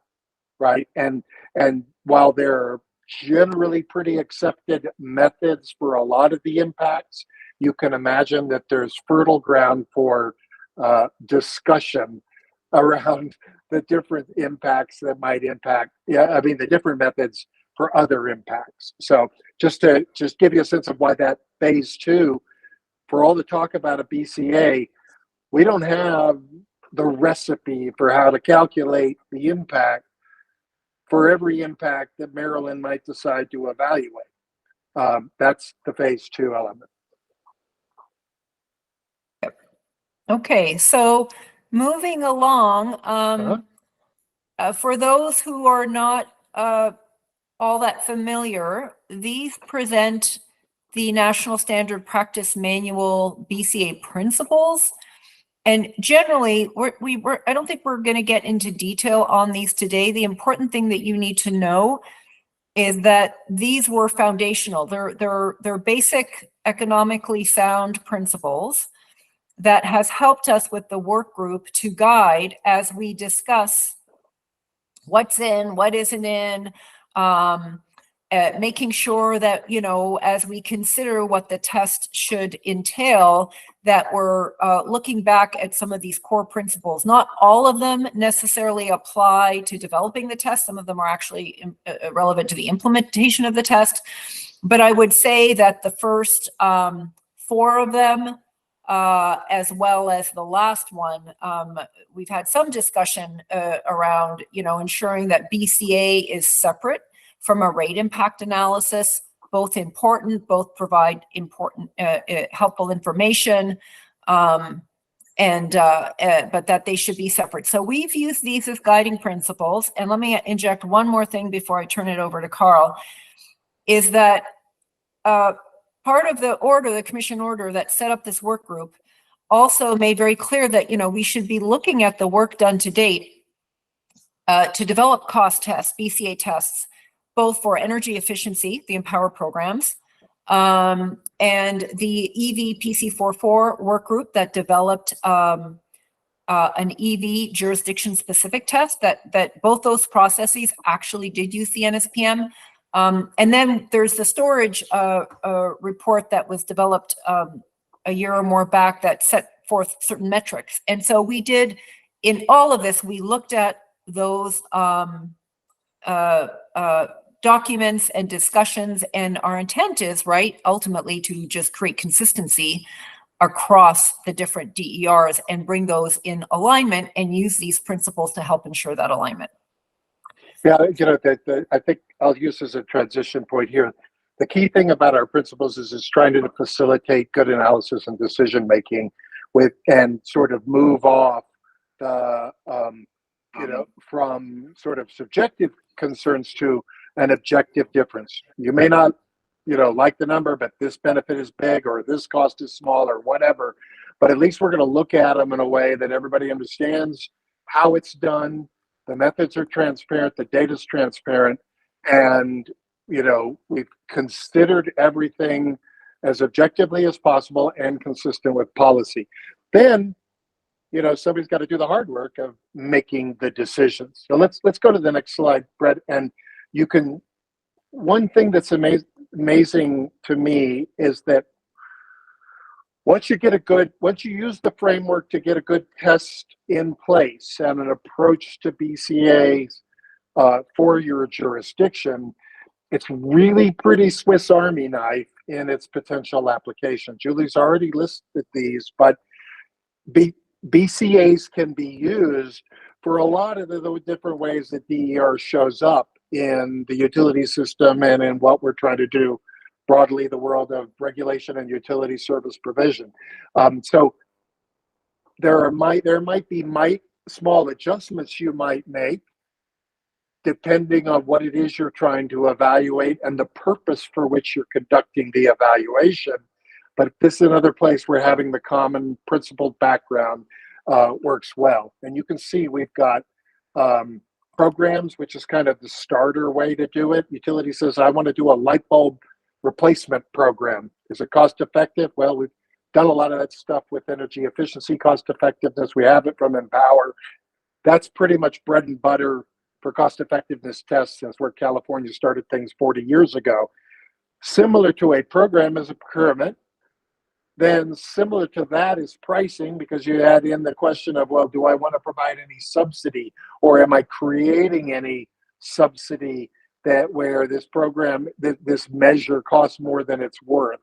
right? And while there are generally pretty accepted methods for a lot of the impacts, you can imagine that there's fertile ground for discussion around the different impacts that might impact, the different methods for other impacts. So just to give you a sense of why that phase two, for all the talk about a BCA, we don't have the recipe for how to calculate the impact for every impact that Maryland might decide to evaluate. That's the phase two element. Okay, so moving along, for those who are not all that familiar, these present the National Standard Practice Manual BCA principles. And generally, I don't think we're going to get into detail on these today. The important thing that you need to know is that these were foundational. They're basic, economically sound principles that has helped us with the work group to guide as we discuss what's in, what isn't in, making sure that, as we consider what the test should entail, that we're looking back at some of these core principles. Not all of them necessarily apply to developing the test. Some of them are actually relevant to the implementation of the test. But I would say that the first 4 of them, as well as the last one, we've had some discussion around, ensuring that BCA is separate from a rate impact analysis. Both important, both provide important, helpful information, but that they should be separate. So we've used these as guiding principles. And let me inject one more thing before I turn it over to Carl, is that part of the order, the commission order that set up this work group, also made very clear that, we should be looking at the work done to date to develop cost tests, BCA tests, both for energy efficiency, the Empower programs, and the EV PC44 work group that developed an EV jurisdiction-specific test, that both those processes actually did use the NSPM. And then there's the storage report that was developed a year or more back that set forth certain metrics. And so we did, in all of this, we looked at those documents and discussions, and our intent is, ultimately to just create consistency across the different DERs and bring those in alignment and use these principles to help ensure that alignment. Yeah, I think I'll use this as a transition point here. The key thing about our principles is it's trying to facilitate good analysis and decision making and sort of move off the from sort of subjective concerns to an objective difference. You may not, like the number, but this benefit is big, or this cost is small, or whatever. But at least we're going to look at them in a way that everybody understands how it's done. The methods are transparent, the data is transparent, and we've considered everything as objectively as possible and consistent with policy. Then, somebody's got to do the hard work of making the decisions. So let's go to the next slide, Brett. And one thing that's amazing to me is that once you use the framework to get a good test in place and an approach to BCA for your jurisdiction, it's really pretty Swiss Army knife in its potential application. Julie's already listed these, but BCAs can be used for a lot of the different ways that DER shows up in the utility system and in what we're trying to do broadly, the world of regulation and utility service provision. So there might be small adjustments you might make depending on what it is you're trying to evaluate and the purpose for which you're conducting the evaluation. But this is another place where having the common principled background works well. And you can see we've got programs, which is kind of the starter way to do it. Utility says, I want to do a light bulb replacement program. Is it cost effective? Well, we've done a lot of that stuff with energy efficiency, cost effectiveness. We have it from Empower. That's pretty much bread and butter for cost effectiveness tests since where California started things 40 years ago. Similar to a program as a procurement, Then similar to that is pricing, because you add in the question of, well, do I want to provide any subsidy, or am I creating any subsidy that where this program, this measure costs more than it's worth,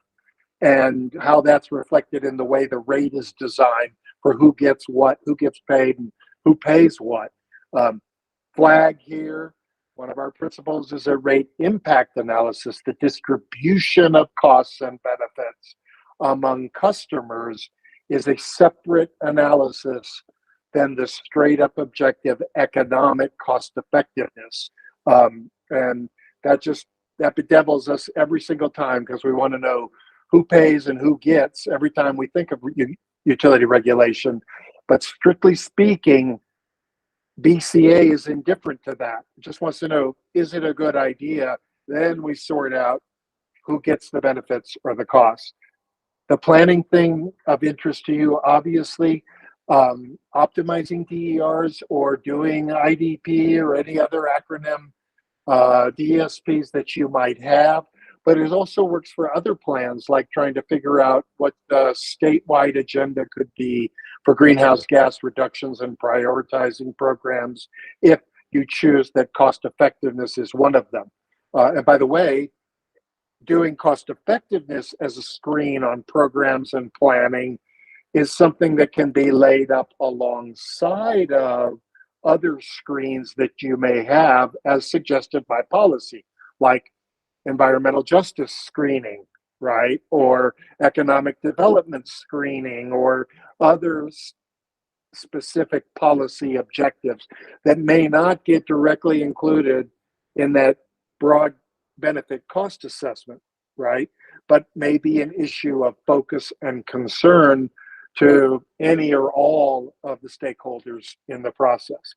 and how that's reflected in the way the rate is designed for who gets what, who gets paid, and who pays what. Flag here, one of our principles is a rate impact analysis. The distribution of costs and benefits among customers is a separate analysis than the straight up objective economic cost effectiveness. And that bedevils us every single time, because we want to know who pays and who gets every time we think of utility regulation. But strictly speaking, BCA is indifferent to that. It just wants to know, is it a good idea? Then we sort out who gets the benefits or the costs. The planning thing of interest to you, obviously, optimizing DERs or doing IDP or any other acronym DSPs that you might have. But it also works for other plans, like trying to figure out what the statewide agenda could be for greenhouse gas reductions and prioritizing programs, if you choose that cost effectiveness is one of them. And by the way, doing cost effectiveness as a screen on programs and planning is something that can be laid up alongside of other screens that you may have as suggested by policy, like environmental justice screening, right? Or economic development screening, or other specific policy objectives that may not get directly included in that broad benefit cost assessment, right? But may be an issue of focus and concern to any or all of the stakeholders in the process.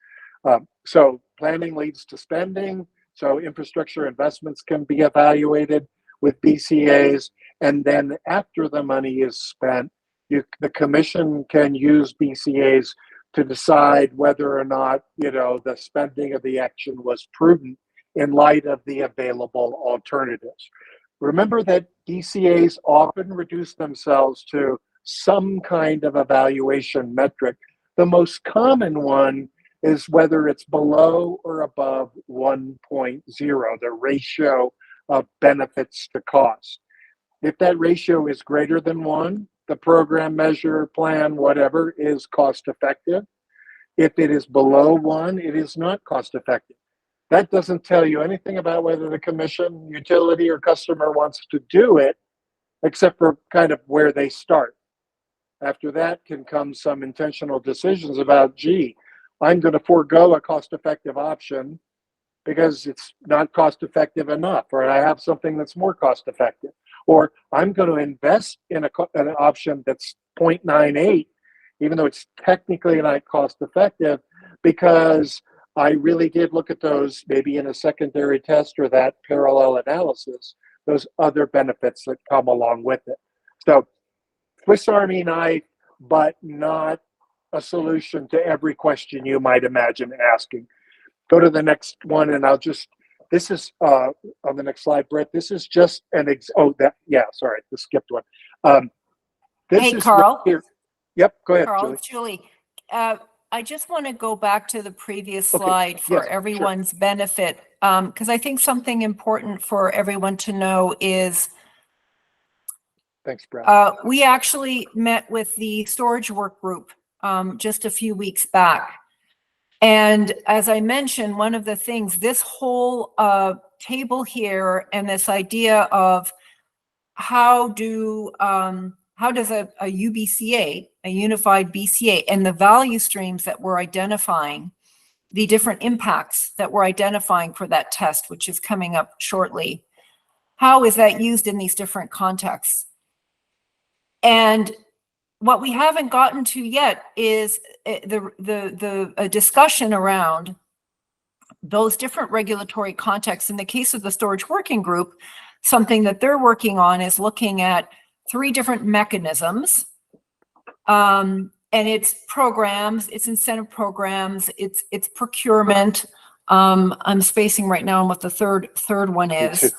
So planning leads to spending. So infrastructure investments can be evaluated with BCAs. And then after the money is spent, the commission can use BCAs to decide whether or not, the spending of the action was prudent in light of the available alternatives. Remember that BCAs often reduce themselves to some kind of evaluation metric. The most common one is whether it's below or above 1.0, the ratio of benefits to cost. If that ratio is greater than 1, the program, measure, plan, whatever, is cost effective. If it is below 1, it is not cost effective. That doesn't tell you anything about whether the commission, utility, or customer wants to do it, except for kind of where they start. After that can come some intentional decisions about, gee, I'm going to forego a cost-effective option because it's not cost-effective enough, or I have something that's more cost-effective. Or I'm going to invest in an option that's 0.98, even though it's technically not cost-effective, because I really did look at those, maybe in a secondary test or that parallel analysis, those other benefits that come along with it. So Swiss Army knife, but not a solution to every question you might imagine asking. Go to the next one, and this is on the next slide, Brett. This is just this skipped one. Hey, Carl. Here. Yep, go ahead, Carl, Julie. Julie, I just want to go back to the previous slide for everyone's benefit, because I think something important for everyone to know is thanks, Brett. we actually met with the storage work group just a few weeks back. And as I mentioned, one of the things, this whole table here and this idea of how does a UBCA, a unified BCA, and the value streams that we're identifying, the different impacts that we're identifying for that test, which is coming up shortly, how is that used in these different contexts? And what we haven't gotten to yet is the discussion around those different regulatory contexts. In the case of the storage working group, something that they're working on is looking at 3 different mechanisms, and it's programs, it's incentive programs, it's procurement. I'm spacing right now on what the third one is.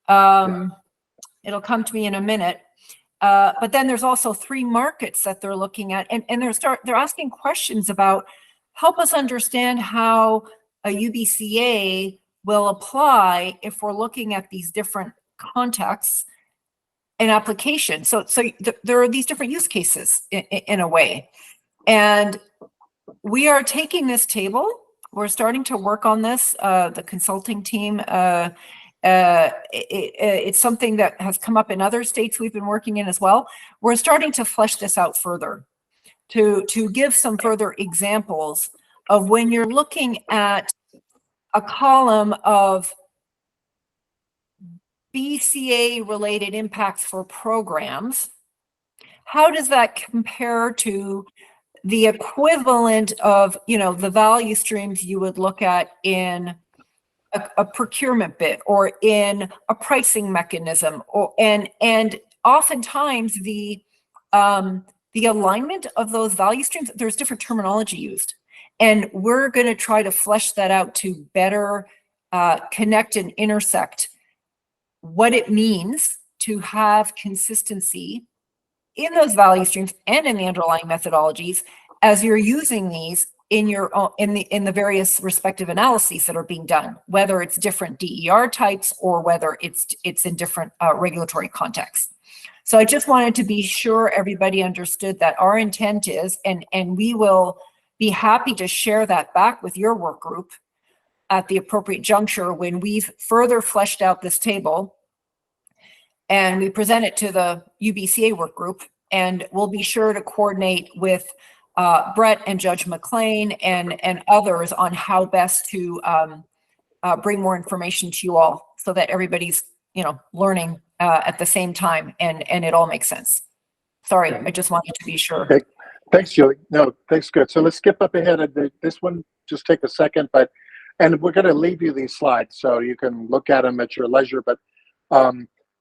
It'll come to me in a minute. But then there's also 3 markets that they're looking at, and they're asking questions about, help us understand how a UBCA will apply if we're looking at these different contexts and applications. So there are these different use cases in a way. And we are taking this table. We're starting to work on this. The consulting team, it's something that has come up in other states we've been working in as well. We're starting to flesh this out further to give some further examples of when you're looking at a column of BCA related impacts for programs, how does that compare to the equivalent of, the value streams you would look at in a procurement bid or in a pricing mechanism, and oftentimes the alignment of those value streams, there's different terminology used, and we're going to try to flesh that out to better connect and intersect what it means to have consistency in those value streams and in the underlying methodologies as you're using these in your own, in the various respective analyses that are being done, whether it's different DER types or whether it's in different regulatory contexts. So I just wanted to be sure everybody understood that our intent is, and we will be happy to share that back with your work group at the appropriate juncture when we've further fleshed out this table and we present it to the UBCA work group, and we'll be sure to coordinate with Brett and Judge McLean and others on how best to bring more information to you all so that everybody's learning at the same time and it all makes sense. Sorry, I just wanted to be sure. Okay. Thanks, Julie. No, thanks. Good. So let's skip up ahead of this one. Just take a second, and we're going to leave you these slides so you can look at them at your leisure. But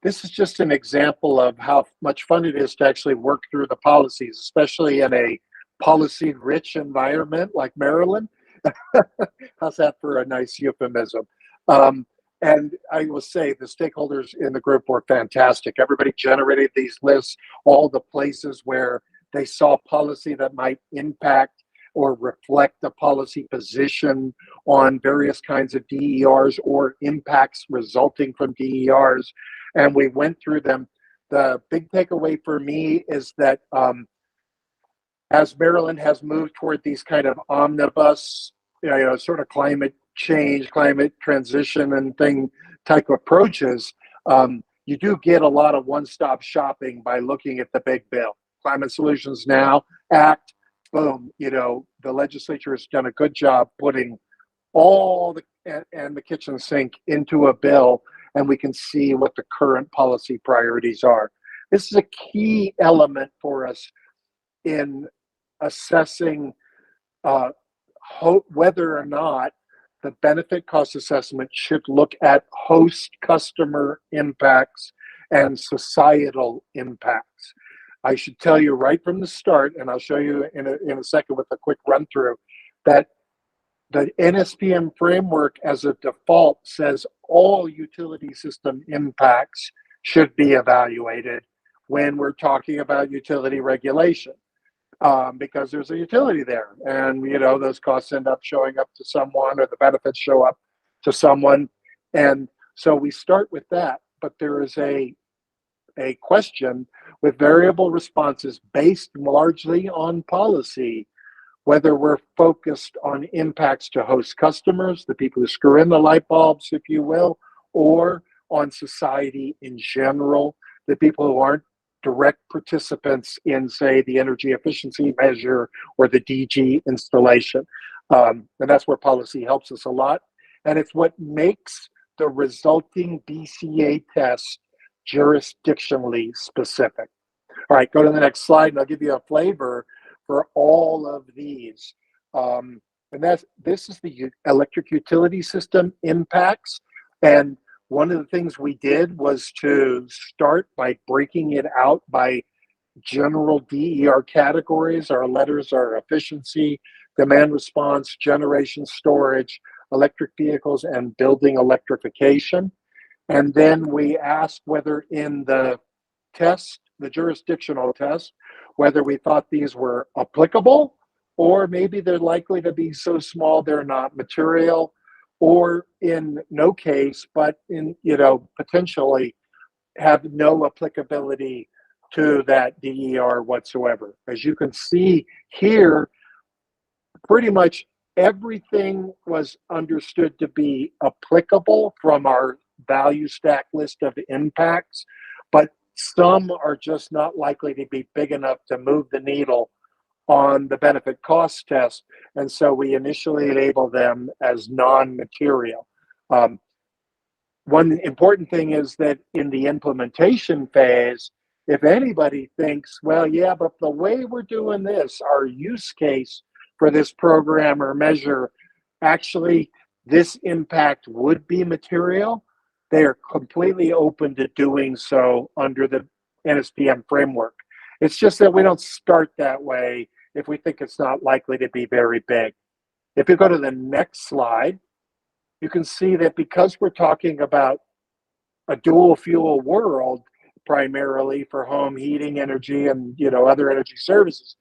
this is just an example of how much fun it is to actually work through the policies, especially in a policy-rich environment like Maryland. How's that for a nice euphemism? And I will say the stakeholders in the group were fantastic. Everybody generated these lists, all the places where they saw policy that might impact or reflect the policy position on various kinds of DERs or impacts resulting from DERs. And we went through them. The big takeaway for me is that as Maryland has moved toward these kind of omnibus, sort of climate change, climate transition and thing type approaches, you do get a lot of one-stop shopping by looking at the big bill. Climate Solutions Now Act, boom, the legislature has done a good job putting all the kitchen sink into a bill, and we can see what the current policy priorities are. This is a key element for us in assessing whether or not the benefit cost assessment should look at host customer impacts and societal impacts. I should tell you right from the start, and I'll show you in a second with a quick run through, that the NSPM framework as a default says all utility system impacts should be evaluated when we're talking about utility regulation, because there's a utility there, and those costs end up showing up to someone, or the benefits show up to someone, and so we start with that. But there is a question with variable responses based largely on policy, whether we're focused on impacts to host customers, the people who screw in the light bulbs, if you will, or on society in general, the people who aren't direct participants in, say, the energy efficiency measure or the DG installation. And that's where policy helps us a lot. And it's what makes the resulting BCA test jurisdictionally specific. All right, go to the next slide, and I'll give you a flavor for all of these. And this is the electric utility system impacts. And one of the things we did was to start by breaking it out by general DER categories. Our letters are efficiency, demand response, generation storage, electric vehicles, and building electrification. And then we asked whether in the test the jurisdictional test, whether we thought these were applicable, or maybe they're likely to be so small they're not material, or in no case, but in, potentially have no applicability to that DER whatsoever. As you can see here, pretty much everything was understood to be applicable from our value stack list of impacts, but some are just not likely to be big enough to move the needle on the benefit cost test. And so we initially label them as non-material. One important thing is that in the implementation phase, if anybody thinks, well, yeah, but the way we're doing this, our use case for this program or measure, actually this impact would be material, they are completely open to doing so under the NSPM framework. It's just that we don't start that way if we think it's not likely to be very big. If you go to the next slide, you can see that because we're talking about a dual fuel world, primarily for home heating energy and other energy services,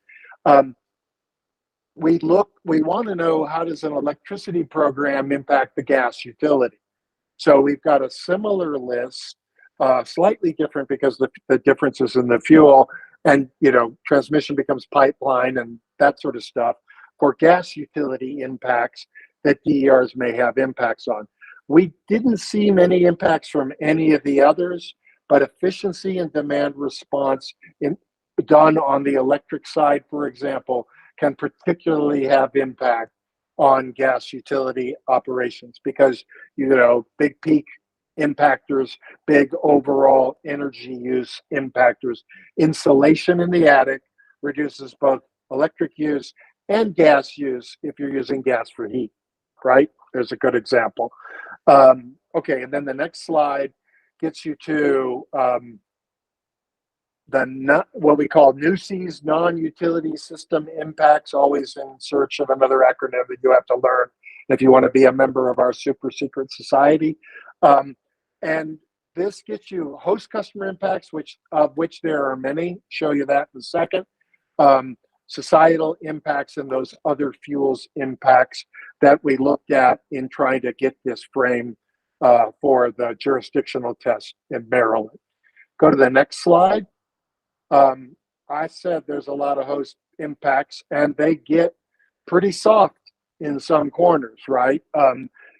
we want to know, how does an electricity program impact the gas utility? So we've got a similar list, slightly different because the differences in the fuel and transmission becomes pipeline and that sort of stuff for gas utility impacts that DERs may have impacts on. We didn't see many impacts from any of the others, but efficiency and demand response done on the electric side, for example, can particularly have impact on gas utility operations because, big peak impactors, big overall energy use impactors. Insulation in the attic reduces both electric use and gas use if you're using gas for heat, right? There's a good example. Okay, and then the next slide gets you to what we call NUSIs, non-utility system impacts, always in search of another acronym that you have to learn if you want to be a member of our super secret society. And this gets you host customer impacts, of which there are many. Show you that in a second. Societal impacts and those other fuels impacts that we looked at in trying to get this frame for the jurisdictional test in Maryland. Go to the next slide. I said there's a lot of host impacts and they get pretty soft in some corners, right?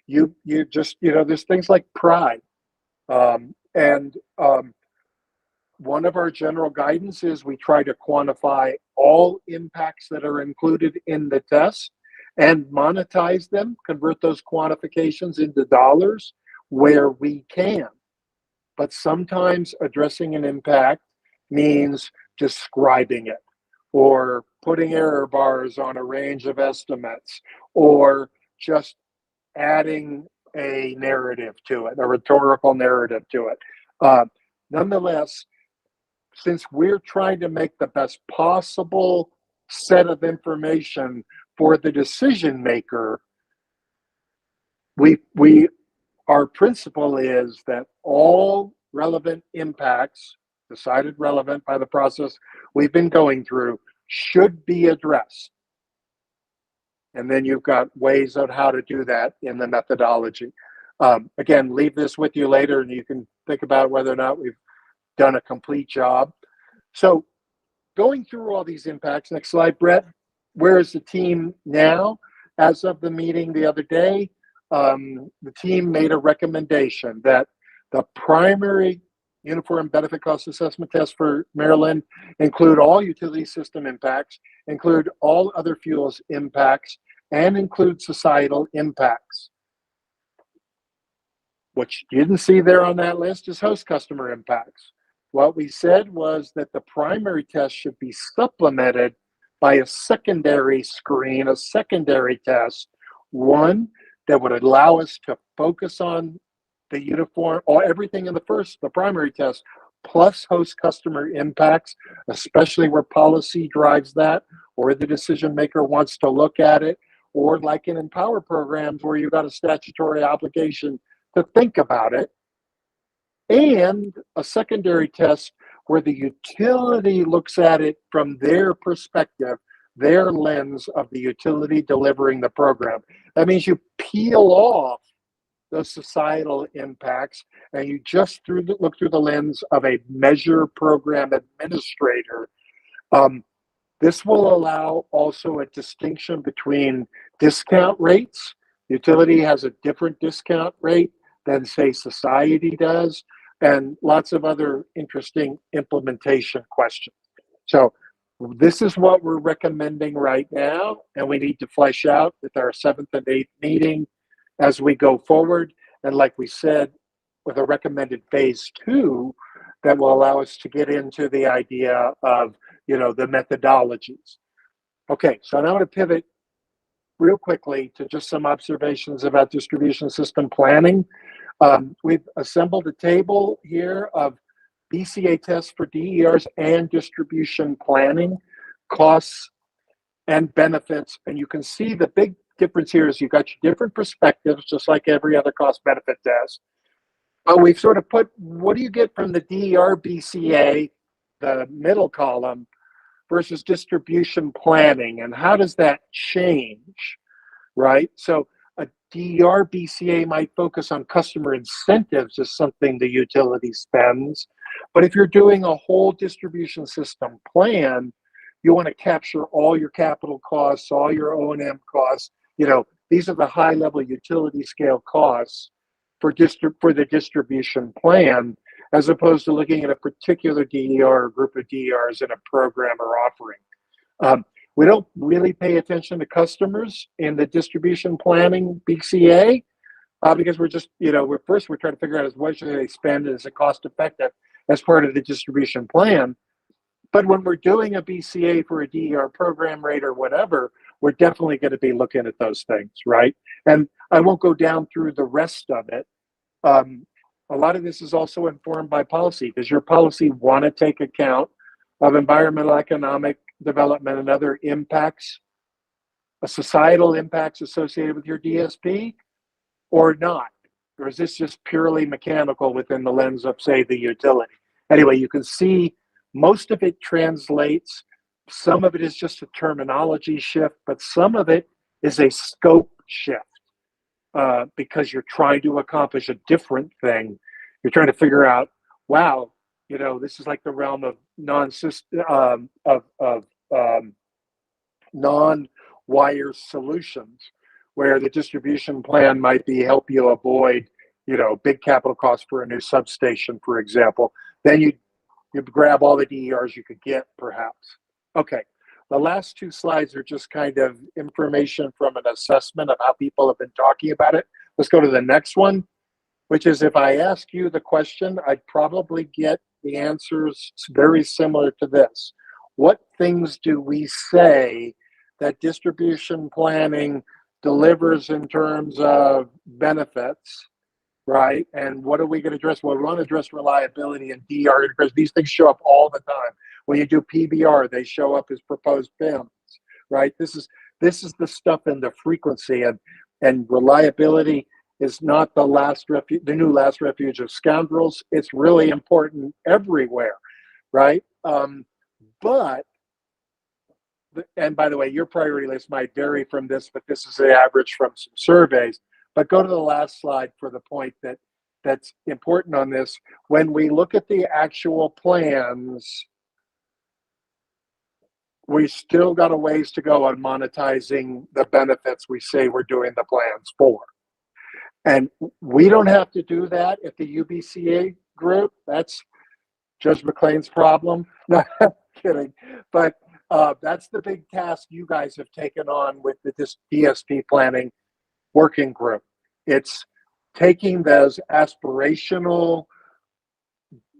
You just, there's things like pride. One of our general guidance is we try to quantify all impacts that are included in the test and monetize them, convert those quantifications into dollars where we can. But sometimes addressing an impact means describing it or putting error bars on a range of estimates or just adding a narrative to it, a rhetorical narrative to it. Nonetheless, since we're trying to make the best possible set of information for the decision maker, our principle is that all relevant impacts decided relevant by the process we've been going through should be addressed. And then you've got ways of how to do that in the methodology. Again, leave this with you later and you can think about whether or not we've done a complete job. So going through all these impacts, next slide, Brett, where is the team now? As of the meeting the other day, the team made a recommendation that the primary uniform benefit cost assessment test for Maryland include all utility system impacts, include all other fuels impacts, and include societal impacts. What you didn't see there on that list is host customer impacts. What we said was that the primary test should be supplemented by a secondary screen, a secondary test, one that would allow us to focus on the uniform or everything in the primary test, plus host customer impacts, especially where policy drives that, or the decision maker wants to look at it, or like in Empower programs where you've got a statutory obligation to think about it, and a secondary test where the utility looks at it from their perspective, their lens of the utility delivering the program. That means you peel off those societal impacts and you just look through the lens of a measure program administrator. This will allow also a distinction between discount rates. Utility has a different discount rate than, say, society does, and lots of other interesting implementation questions. So this is what we're recommending right now, and we need to flesh out with our 7th and 8th meeting as we go forward. And like we said, with a recommended phase 2 that will allow us to get into the idea of, the methodologies. Okay, so now I'm going to pivot real quickly to just some observations about distribution system planning. We've assembled a table here of BCA tests for DERs and distribution planning, costs and benefits. And you can see the big difference here is you've got your different perspectives, just like every other cost benefit test. But we've sort of put, what do you get from the DER BCA, the middle column, versus distribution planning, and how does that change, right? So a DER BCA might focus on customer incentives as something the utility spends, but if you're doing a whole distribution system plan, you want to capture all your capital costs, all your O&M costs. These are the high-level utility scale costs for the distribution plan, as opposed to looking at a particular DER or group of DERs in a program or offering. We don't really pay attention to customers in the distribution planning BCA because we're just, we're trying to figure out what should they spend and is it cost effective as part of the distribution plan. But when we're doing a BCA for a DER program rate or whatever, we're definitely going to be looking at those things, right? And I won't go down through the rest of it. A lot of this is also informed by policy. Does your policy want to take account of environmental, economic development and other impacts, societal impacts associated with your DSP, or not? Or is this just purely mechanical within the lens of, say, the utility? Anyway, you can see most of it translates. Some of it is just a terminology shift, but some of it is a scope shift. Because you're trying to accomplish a different thing. You're trying to figure out, wow, this is like the realm of non-wire solutions, where the distribution plan might be help you avoid, big capital costs for a new substation, for example. Then you grab all the DERs you could get, perhaps. Okay. The last 2 slides are just kind of information from an assessment of how people have been talking about it. Let's go to the next one, which is if I ask you the question, I'd probably get the answers very similar to this. What things do we say that distribution planning delivers in terms of benefits, right? And what are we going to address? Well, we want to address reliability and DER because these things show up all the time. When you do PBR, they show up as proposed PIMs, right? This is the stuff in the frequency, and reliability is not the new last refuge of scoundrels. It's really important everywhere, right? And by the way, your priority list might vary from this, but this is the average from some surveys. But go to the last slide for the point that's important on this. When we look at the actual plans, we still got a ways to go on monetizing the benefits we say we're doing the plans for. And we don't have to do that at the UBCA group. That's Judge McLean's problem. No, I'm kidding. But that's the big task you guys have taken on with this DSP planning working group. It's taking those aspirational,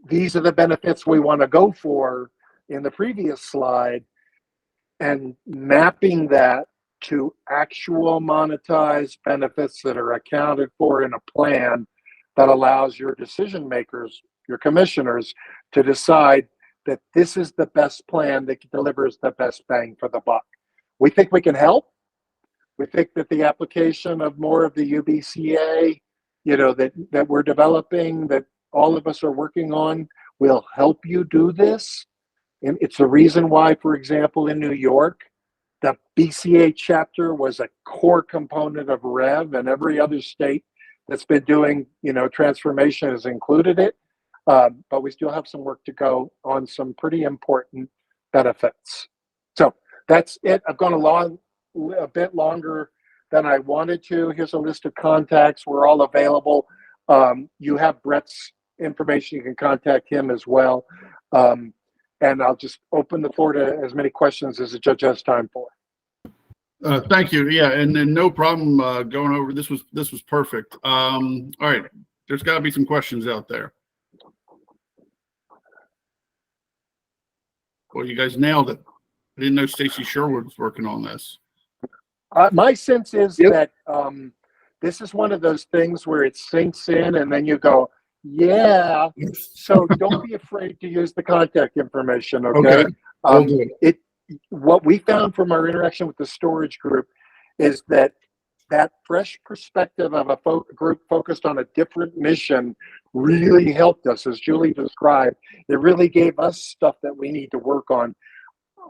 these are the benefits we want to go for in the previous slide, and mapping that to actual monetized benefits that are accounted for in a plan that allows your decision makers, your commissioners, to decide that this is the best plan that delivers the best bang for the buck. We think we can help. We think that the application of more of the UBCA, that we're developing, that all of us are working on, will help you do this. And it's the reason why, for example, in New York, the BCA chapter was a core component of REV, and every other state that's been doing, transformation has included it. But we still have some work to go on some pretty important benefits. So that's it. I've gone a bit longer than I wanted to. Here's a list of contacts. We're all available. You have Brett's information. You can contact him as well. And I'll just open the floor to as many questions as the judge has time for. Thank you. Yeah, and then no problem going over. This was perfect. All right, there's got to be some questions out there. Well, you guys nailed it. I didn't know Stacy Sherwood was working on this. My sense is that this is one of those things where it sinks in and then you go, yeah. So don't be afraid to use the contact information, okay? What we found from our interaction with the storage group is that fresh perspective of a group focused on a different mission really helped us, as Julie described. It really gave us stuff that we need to work on.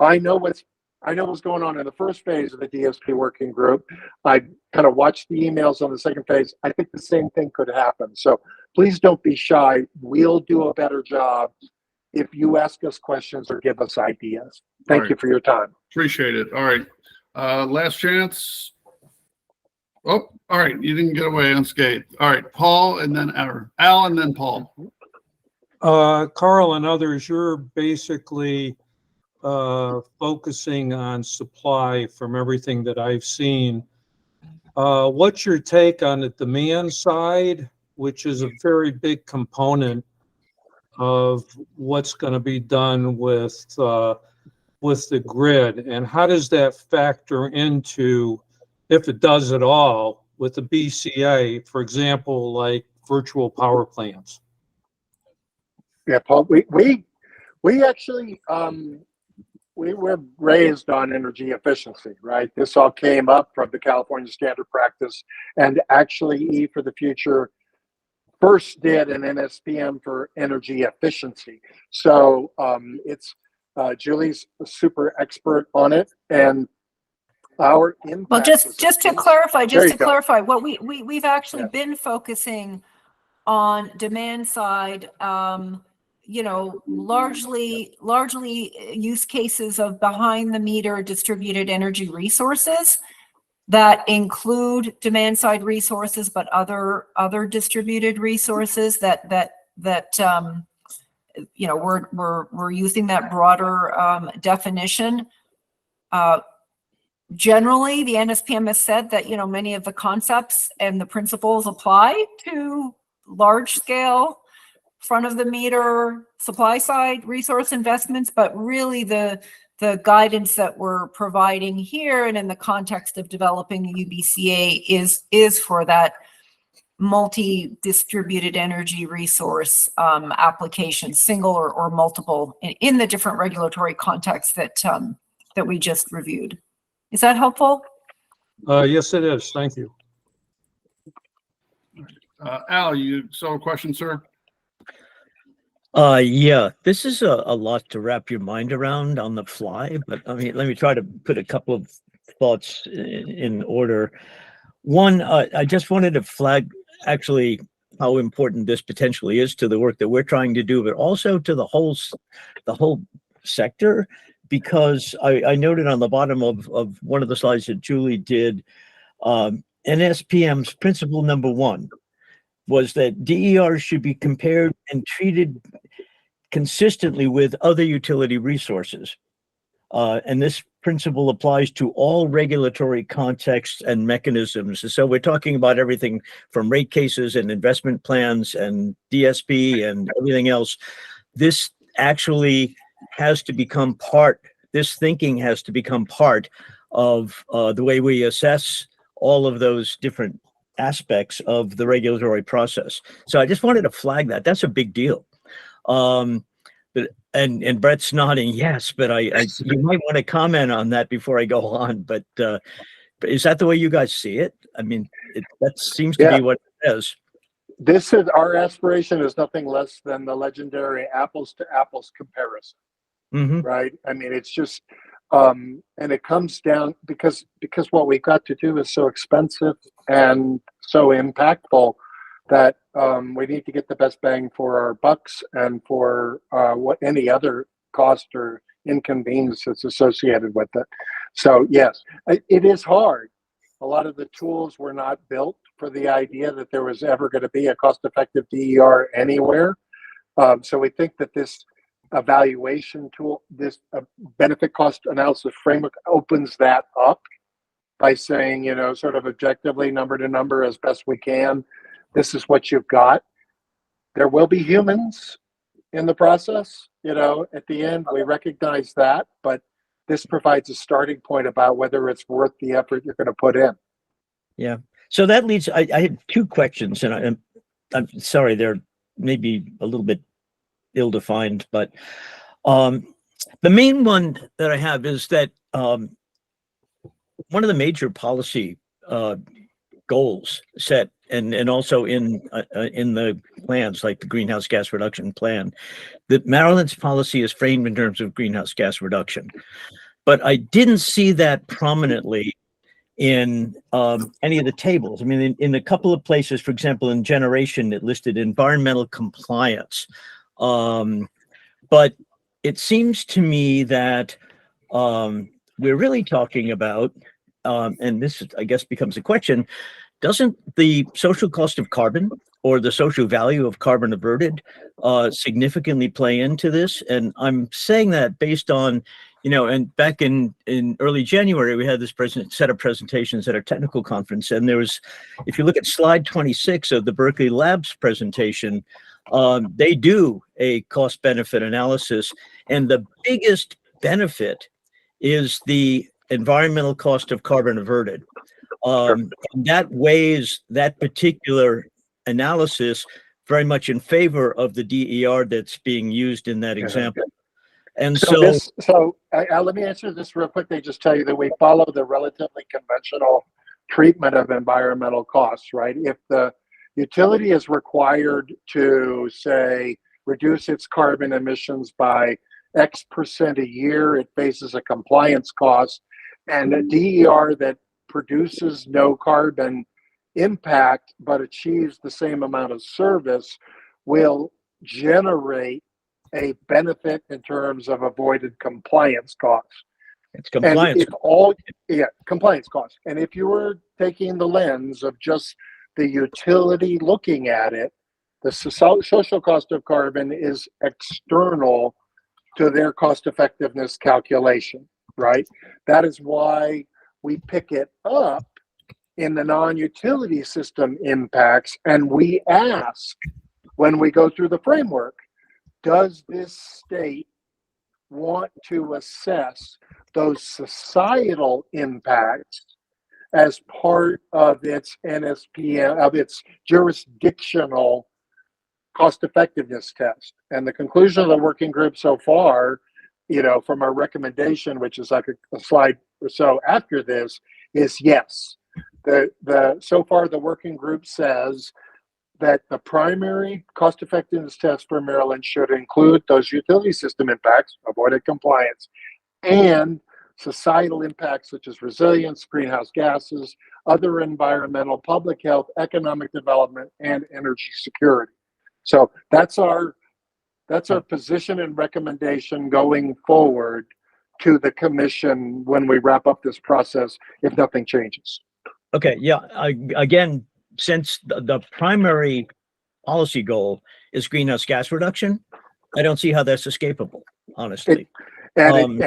I know what's going on in the first phase of the DSP working group. I kind of watched the emails on the second phase. I think the same thing could happen. So please don't be shy. We'll do a better job if you ask us questions or give us ideas. Thank you for your time. Appreciate it. All right. Last chance. Oh, all right. You didn't get away unscathed. All right. Paul and then Al and then Paul. Carl and others, you're basically focusing on supply from everything that I've seen. What's your take on the demand side, which is a very big component of what's going to be done with the grid, and how does that factor into, if it does at all, with the BCA, for example, like virtual power plants? Yeah, Paul, we actually we were raised on energy efficiency, right? This all came up from the California standard practice, and actually E for the Future first did an NSPM for energy efficiency. So it's Julie's a super expert on it, and our impact. Well, just to clarify, what we've actually been focusing on demand side, largely use cases of behind the meter distributed energy resources that include demand side resources, but other distributed resources that we're using that broader definition. Generally, the NSPM has said that many of the concepts and the principles apply to large scale front of the meter supply side resource investments, but really the guidance that we're providing here and in the context of developing the UBCA is for that multi-distributed energy resource application, single or multiple, in the different regulatory contexts that we just reviewed. Is that helpful? Yes, it is. Thank you. Al, you saw a question, sir? Yeah, this is a lot to wrap your mind around on the fly, but I mean, let me try to put a couple of thoughts in order. One, I just wanted to flag actually how important this potentially is to the work that we're trying to do, but also to the whole sector, because I noted on the bottom of one of the slides that Julie did, NSPM's principle number one was that DER should be compared and treated consistently with other utility resources. And this principle applies to all regulatory contexts and mechanisms. So we're talking about everything from rate cases and investment plans and DSP and everything else. This actually has to become this thinking has to become part of the way we assess all of those different aspects of the regulatory process. So I just wanted to flag that. That's a big deal. But Brett's nodding yes, but you might want to comment on that before I go on. But is that the way you guys see it? I mean, that seems to be what it is. this is our aspiration is nothing less than the legendary apples to apples comparison, Mhm. right? I mean, it's just, and it comes down because what we got to do is so expensive and so impactful that we need to get the best bang for our bucks and for what any other cost or inconvenience that's associated with it. So yes, it is hard. A lot of the tools were not built for the idea that there was ever going to be a cost-effective DER anywhere. So we think that this evaluation tool, this benefit cost analysis framework opens that up by saying, you know, sort of objectively, number to number as best we can, this is what you've got. There will be humans in the process, you know, at the end, we recognize that, but this provides a starting point about whether it's worth the effort you're going to put in. Yeah. So that leads, I had two questions, and I'm sorry, they're maybe a little bit ill-defined, but the main one that I have is that one of the major policy goals set, and also in the plans, like the greenhouse gas reduction plan, that Maryland's policy is framed in terms of greenhouse gas reduction. But I didn't see that prominently in any of the tables. I mean, in a couple of places, for example, in generation, it listed environmental compliance. But it seems to me that we're really talking about, and this, I guess, becomes a question, doesn't the social cost of carbon or the social value of carbon averted significantly play into this? And I'm saying that based on, you know, and back in early January, we had this set of presentations at our technical conference. And there was, if you look at slide 26 of the Berkeley Labs presentation, they do a cost benefit analysis. And the biggest benefit is the environmental cost of carbon averted. And that weighs that particular analysis very much in favor of the DER that's being used in that example. And so let me answer this real quick. They just tell you that we follow the relatively conventional treatment of environmental costs, right? If the utility is required to, say, reduce its carbon emissions by X% a year, it faces a compliance cost, and a DER that produces no carbon impact but achieves the same amount of service will generate a benefit in terms of avoided compliance costs. it's compliance. Compliance costs. And if you were taking the lens of just the utility looking at it, the social cost of carbon is external to their cost effectiveness calculation, right? That is why we pick it up in the non-utility system impacts, and we ask when we go through the framework, does this state want to assess those societal impacts as part of its NSPM, of its jurisdictional cost effectiveness test? And the conclusion of the working group so far, you know, from our recommendation, which is like a slide or so after this, is yes. So far the working group says that the primary cost effectiveness test for Maryland should include those utility system impacts, avoided compliance, and societal impacts such as resilience, greenhouse gases, other environmental, public health, economic development, and energy security. So that's our position and recommendation going forward to the commission when we wrap up this process, if nothing changes. Okay, yeah, again, since the primary policy goal is greenhouse gas reduction, I don't see how that's escapable, honestly. And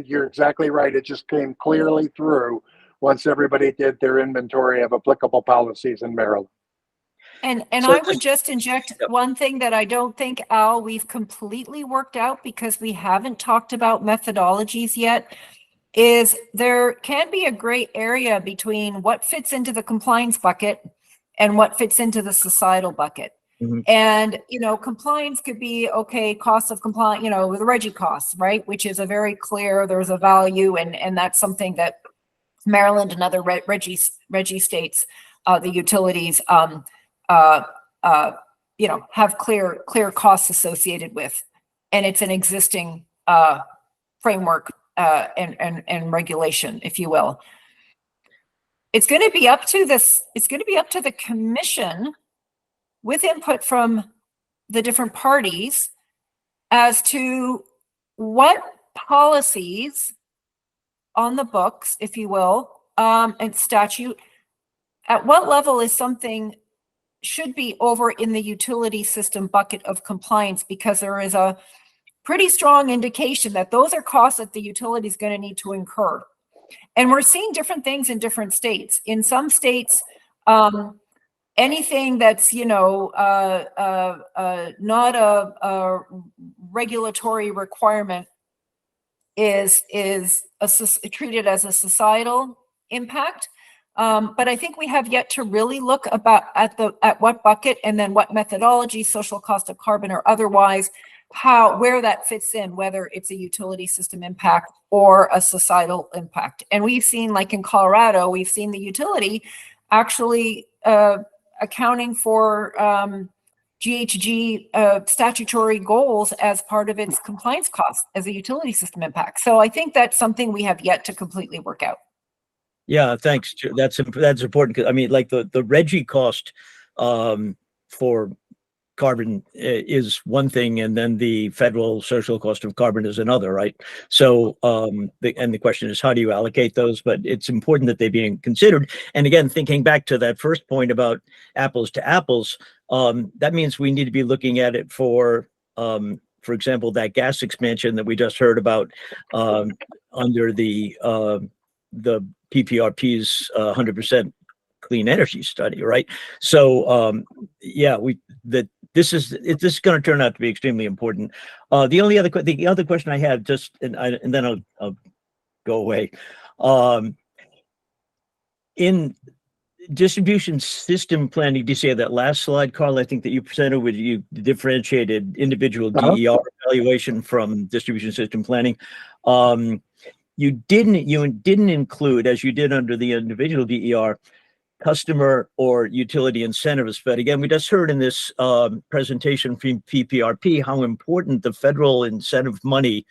you're exactly right. It just came clearly through once everybody did their inventory of applicable policies in Maryland. And So I would just inject one thing that I don't think, Al, we've completely worked out because we haven't talked about methodologies yet, is there can be a gray area between what fits into the compliance bucket and what fits into the societal bucket. Mhm. And, you know, compliance could be, okay, cost of compliance, you know, the RGGI costs, right? Which is a very clear, there's a value, and that's something that Maryland and other RGGI states, the utilities, have clear costs associated with, and it's an existing framework and regulation, if you will. It's going to be up to the commission, with input from the different parties, as to what policies on the books, if you will, and statute, at what level is something should be over in the utility system bucket of compliance, because there is a pretty strong indication that those are costs that the utility is going to need to incur. And we're seeing different things in different states. In some states, anything that's, not a regulatory requirement is treated as a societal impact. But I think we have yet to really look at what bucket, and then what methodology, social cost of carbon or otherwise, where that fits in, whether it's a utility system impact or a societal impact. And we've seen, like in Colorado, we've seen the utility actually accounting for GHG statutory goals as part of its compliance costs as a utility system impact. So I think that's something we have yet to completely work out. Yeah, thanks. That's important. 'Cause, I mean, like the RGGI cost for carbon is one thing, and then the federal social cost of carbon is another, right? So, the question is, how do you allocate those? But it's important that they're being considered. And again, thinking back to that first point about apples to apples, that means we need to be looking at it for example, that gas expansion that we just heard about under the PPRP's 100% clean energy study, right? So, this is going to turn out to be extremely important. The other question I had, and then I'll go away. In distribution system planning, do you see that last slide, Carl? I think that you presented with, you differentiated individual DER evaluation from distribution system planning. You didn't include, as you did under the individual DER, customer or utility incentives. But again, we just heard in this presentation from PPRP how important the federal incentive money,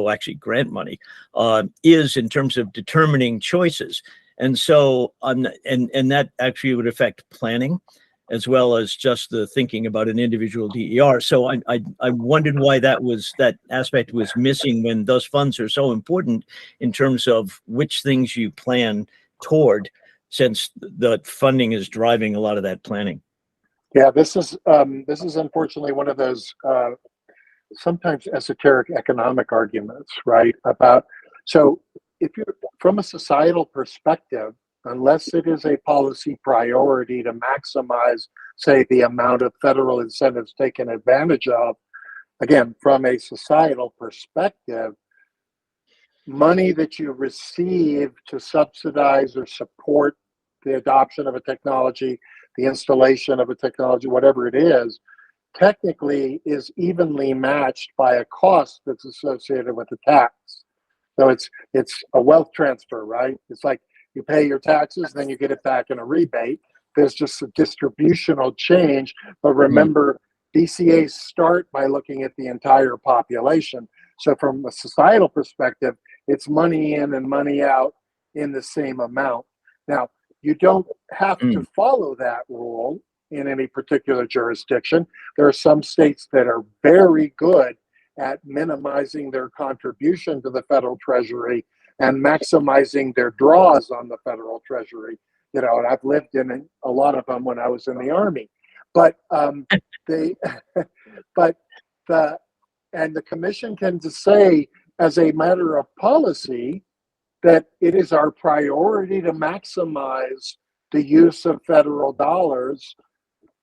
actually grant money, is in terms of determining choices. And so, and that actually would affect planning as well as just the thinking about an individual DER. So I wondered why that aspect was missing, when those funds are so important in terms of which things you plan toward, since the funding is driving a lot of that planning. Yeah, this is unfortunately one of those sometimes esoteric economic arguments, right? So if you're from a societal perspective, unless it is a policy priority to maximize, say, the amount of federal incentives taken advantage of, again, from a societal perspective, money that you receive to subsidize or support the adoption of a technology, the installation of a technology, whatever it is, technically is evenly matched by a cost that's associated with the tax. So it's a wealth transfer, right? It's like you pay your taxes, then you get it back in a rebate. There's just a distributional change. But remember, DCAs start by looking at the entire population. So from a societal perspective, it's money in and money out in the same amount. Now, you don't have to follow that rule in any particular jurisdiction. There are some states that are very good at minimizing their contribution to the federal treasury and maximizing their draws on the federal treasury. You know, and I've lived in a lot of them when I was in the Army. But the commission can just say, as a matter of policy, that it is our priority to maximize the use of federal dollars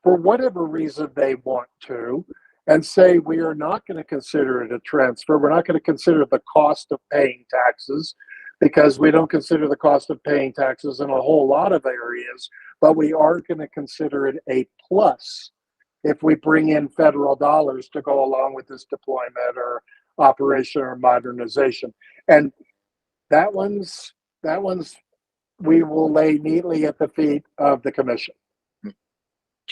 for whatever reason they want to, and say we are not going to consider it a transfer. We're not going to consider the cost of paying taxes, because we don't consider the cost of paying taxes in a whole lot of areas, but we are going to consider it a plus if we bring in federal dollars to go along with this deployment or operation or modernization. And that one's we will lay neatly at the feet of the commission.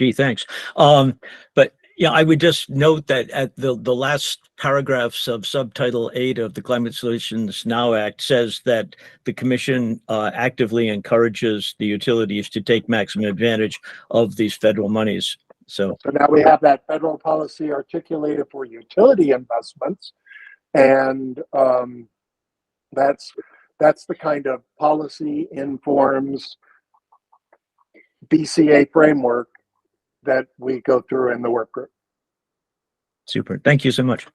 Gee, thanks. But yeah, I would just note that at the last paragraphs of subtitle 8 of the Climate Solutions Now Act says that the commission actively encourages the utilities to take maximum advantage of these federal monies. So now we have that federal policy articulated for utility investments, and that's the kind of policy informs BCA framework that we go through in the work group. super. Thank you so much.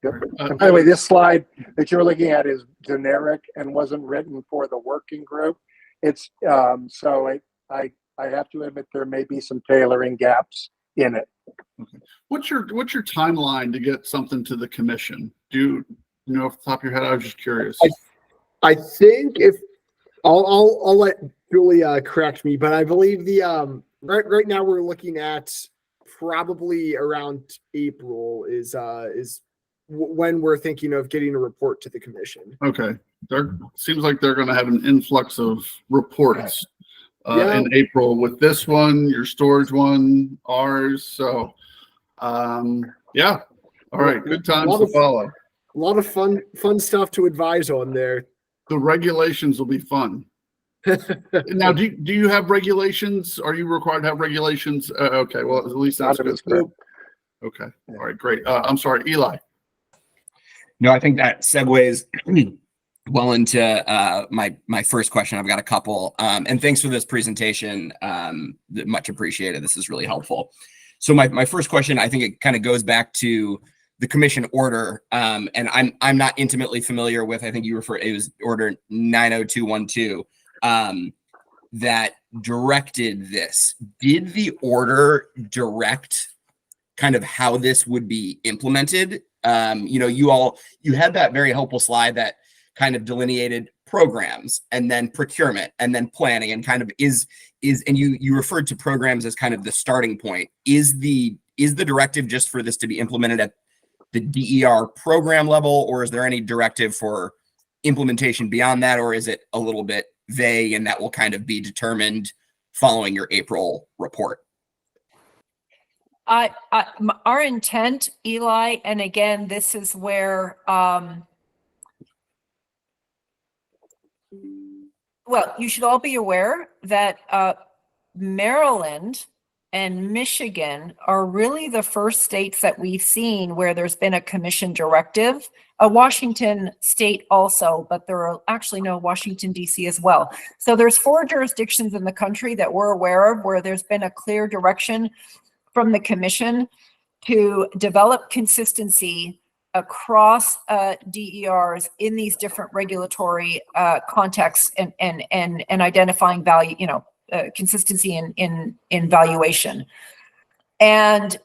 Yep. And by the way, this slide that you're looking at is generic and wasn't written for the working group. It's so I have to admit there may be some tailoring gaps in it. Okay. What's your timeline to get something to the commission? Do you know off the top of your head? I was just curious. I think if I'll let Julie correct me, but I believe the right now we're looking at probably around April is when we're thinking of getting a report to the commission. Okay, there seems like they're going to have an influx of reports in April with this one, your storage one, ours. So, yeah. All right, good times to follow. A lot of fun stuff to advise on there. The regulations will be fun. Now, do you have regulations? Are you required to have regulations? Okay, well, at least that's good. Okay, all right, great. I'm sorry, Eli. No, I think that segues well into my first question. I've got a couple, and thanks for this presentation. Much appreciated. This is really helpful. So my first question, I think it kind of goes back to the commission order, and I'm not intimately familiar with. I think you refer it was order 90212 that directed this. Did the order direct kind of how this would be implemented? You had that very helpful slide that kind of delineated programs and then procurement and then planning and kind of and you referred to programs as kind of the starting point. Is the directive just for this to be implemented at the DER program level, or is there any directive for implementation beyond that, or is it a little bit vague and that will kind of be determined following your April report? Our intent, Eli, and again, this is where, well, you should all be aware that Maryland and Michigan are really the first states that we've seen where there's been a commission directive. Washington state also, but there are actually no Washington, D.C. as well. So there's 4 jurisdictions in the country that we're aware of where there's been a clear direction from the commission to develop consistency across DERs in these different regulatory contexts and identifying value, consistency in valuation. And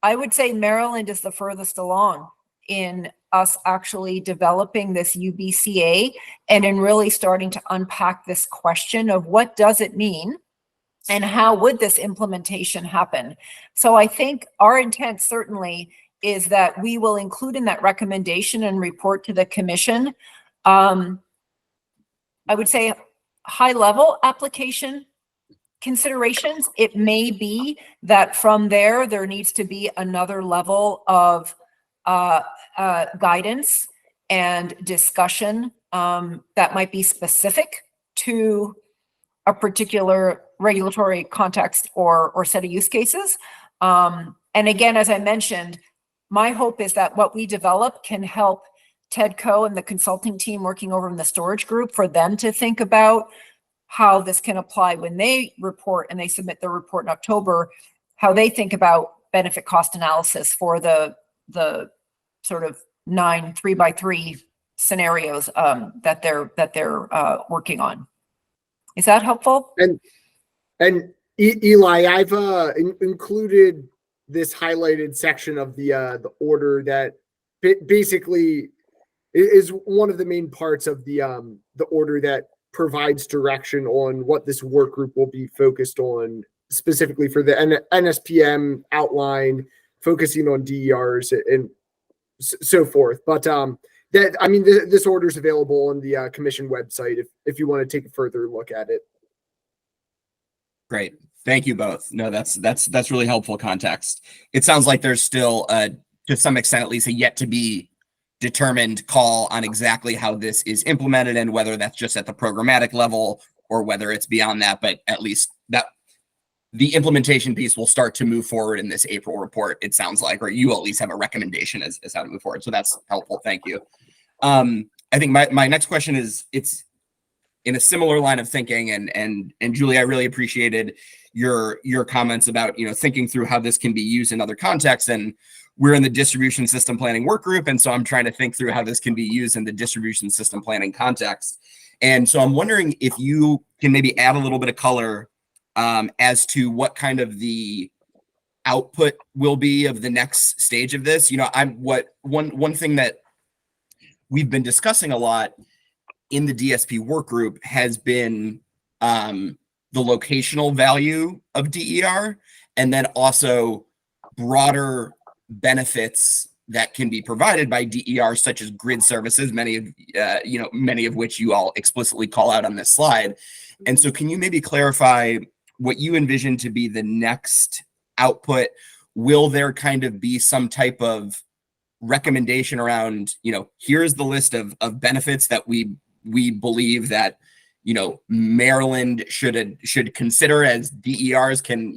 I would say Maryland is the furthest along in us actually developing this UBCA and in really starting to unpack this question of what does it mean and how would this implementation happen? So I think our intent certainly is that we will include in that recommendation and report to the commission, I would say high level application considerations. It may be that from there needs to be another level of guidance and discussion that might be specific to a particular regulatory context or set of use cases. And again, as I mentioned, my hope is that what we develop can help TEDCO and the consulting team working over in the storage group for them to think about how this can apply when they report and they submit their report in October, how they think about benefit cost analysis for the sort of 9 3x3 scenarios that they're working on. Is that helpful? And Eli, I've included this highlighted section of the order that basically is one of the main parts of the order that provides direction on what this work group will be focused on, specifically for the NSPM outline, focusing on DERs and so forth. But this order is available on the commission website if you want to take a further look at it. Great. Thank you both. No, that's really helpful context. It sounds like there's still, to some extent, at least a yet to be determined call on exactly how this is implemented and whether that's just at the programmatic level or whether it's beyond that. But at least that the implementation piece will start to move forward in this April report, it sounds like, or you at least have a recommendation as how to move forward. So that's helpful. Thank you. I think my next question is, it's in a similar line of thinking, and Julie, I really appreciated your comments about, thinking through how this can be used in other contexts. And we're in the distribution system planning work group, and so I'm trying to think through how this can be used in the distribution system planning context. And so I'm wondering if you can maybe add a little bit of color as to what kind of the output will be of the next stage of this. One thing that we've been discussing a lot in the DSP work group has been the locational value of DER, and then also broader benefits that can be provided by DER, such as grid services, many of which you all explicitly call out on this slide. And so can you maybe clarify what you envision to be the next output? Will there kind of be some type of recommendation around, here's the list of benefits that we believe that, Maryland should consider as DERs can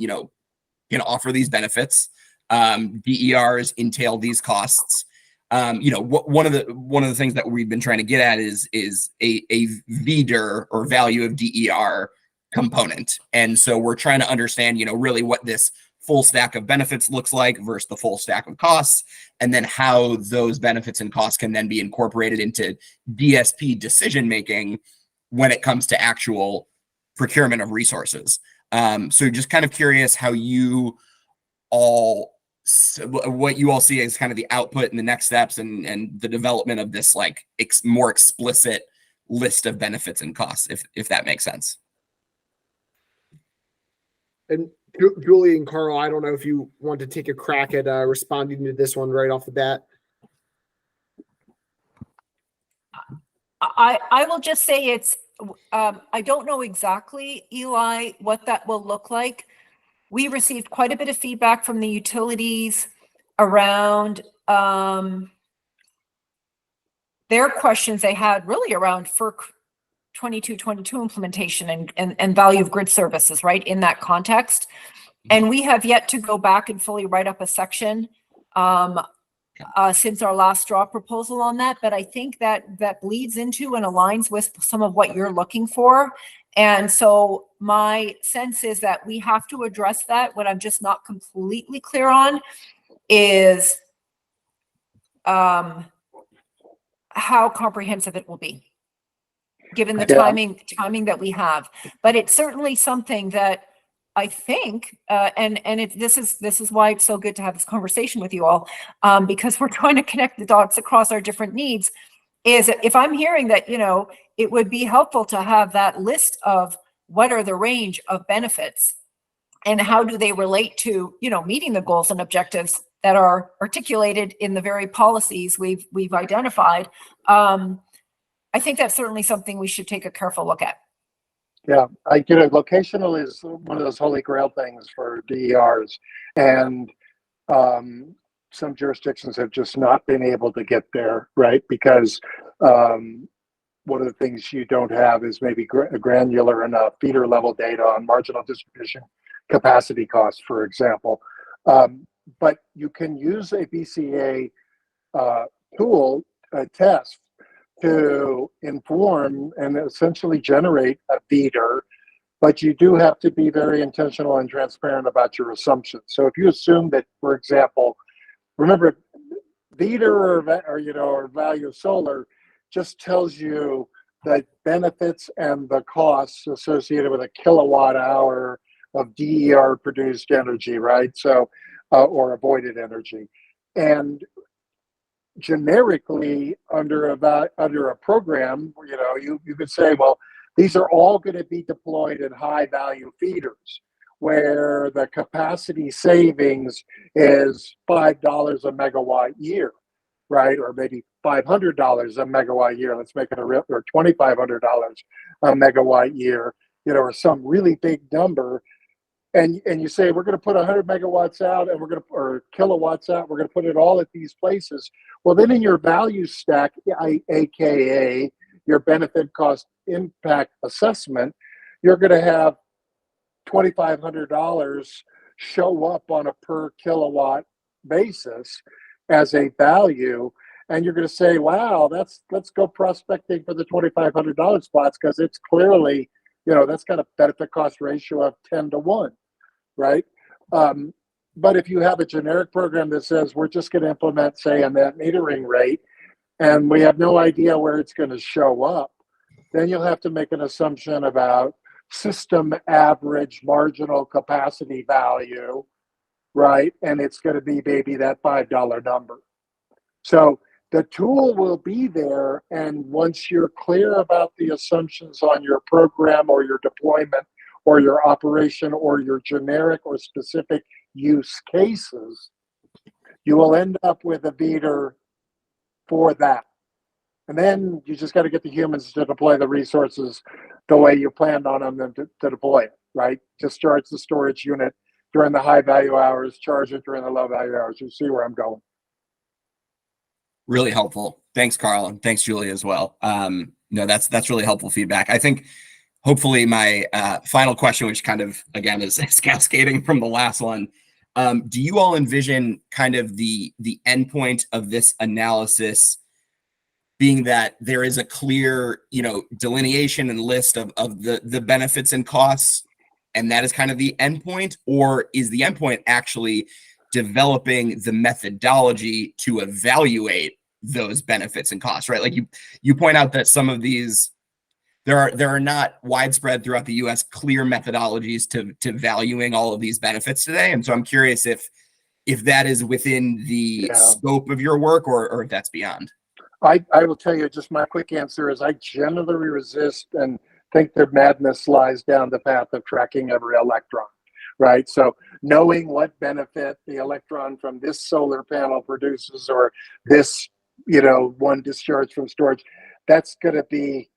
offer these benefits. DERs entail these costs. One of the things that we've been trying to get at is a VDER, or value of DER, component. And so we're trying to understand, really what this full stack of benefits looks like versus the full stack of costs, and then how those benefits and costs can then be incorporated into DSP decision making when it comes to actual procurement of resources. So just kind of curious how what you all see as kind of the output and the next steps and the development of this more explicit list of benefits and costs, if that makes sense. And Julie and Carl, I don't know if you want to take a crack at responding to this one right off the bat. I will just say it's, I don't know exactly, Eli, what that will look like. We received quite a bit of feedback from the utilities around their questions they had really around FERC 2222 implementation and value of grid services, right, in that context. And we have yet to go back and fully write up a section since our last draw proposal on that. But I think that bleeds into and aligns with some of what you're looking for. And so my sense is that we have to address that. What I'm just not completely clear on is how comprehensive it will be, given the timing that we have. But it's certainly something that I think, this is why it's so good to have this conversation with you all, because we're trying to connect the dots across our different needs. Is if I'm hearing that, it would be helpful to have that list of what are the range of benefits and how do they relate to, meeting the goals and objectives that are articulated in the very policies we've identified. I think that's certainly something we should take a careful look at. Yeah, locational is one of those holy grail things for DERs, and some jurisdictions have just not been able to get there, right? Because one of the things you don't have is maybe granular enough feeder level data on marginal distribution capacity costs, for example. But you can use a BCA tool, a test, to inform and essentially generate a feeder, but you do have to be very intentional and transparent about your assumptions. So if you assume that, for example, remember, feeder or value of solar just tells you the benefits and the costs associated with a kilowatt hour of DER produced energy, right? So, or avoided energy. And generically under a program, you could say, well, these are all going to be deployed in high value feeders where the capacity savings is $5 a megawatt year, right? Or maybe $500 a megawatt year. Let's make it or $2,500 a megawatt year, or some really big number. and you say we're going to put 100 megawatts out, and we're going to, or kilowatts out, we're going to put it all at these places. Well, then in your value stack, aka your benefit cost impact assessment, you're going to have $2,500 show up on a per kilowatt basis as a value, and you're going to say, wow, let's go prospecting for the $2,500 spots, because it's clearly, that's got a benefit cost ratio of 10 to 1, right? But if you have a generic program that says we're just going to implement, say, a net metering rate, and we have no idea where it's going to show up, then you'll have to make an assumption about system average marginal capacity value, right? And it's going to be maybe that $5 number. So the tool will be there, and once you're clear about the assumptions on your program or your deployment or your operation or your generic or specific use cases, you will end up with a meter for that. And then you just got to get the humans to deploy the resources the way you planned on them to deploy it, right? Just charge the storage unit during the high value hours, charge it during the low value hours. You see where I'm going. Really helpful. Thanks, Carl, and thanks, Julie, as well. No, that's really helpful feedback. I think hopefully my final question, which kind of, again, is cascading from the last one. Do you all envision kind of the endpoint of this analysis being that there is a clear, delineation and list of the benefits and costs, and that is kind of the endpoint? Or is the endpoint actually developing the methodology to evaluate those benefits and costs, right? Like you point out that some of these, there are not widespread throughout the US clear methodologies to valuing all of these benefits today. And so I'm curious if that is within the scope of your work, or if that's beyond. I will tell you, just my quick answer is I generally resist and think that madness lies down the path of tracking every electron, right? So knowing what benefit the electron from this solar panel produces, or this, one discharge from storage, that's going to be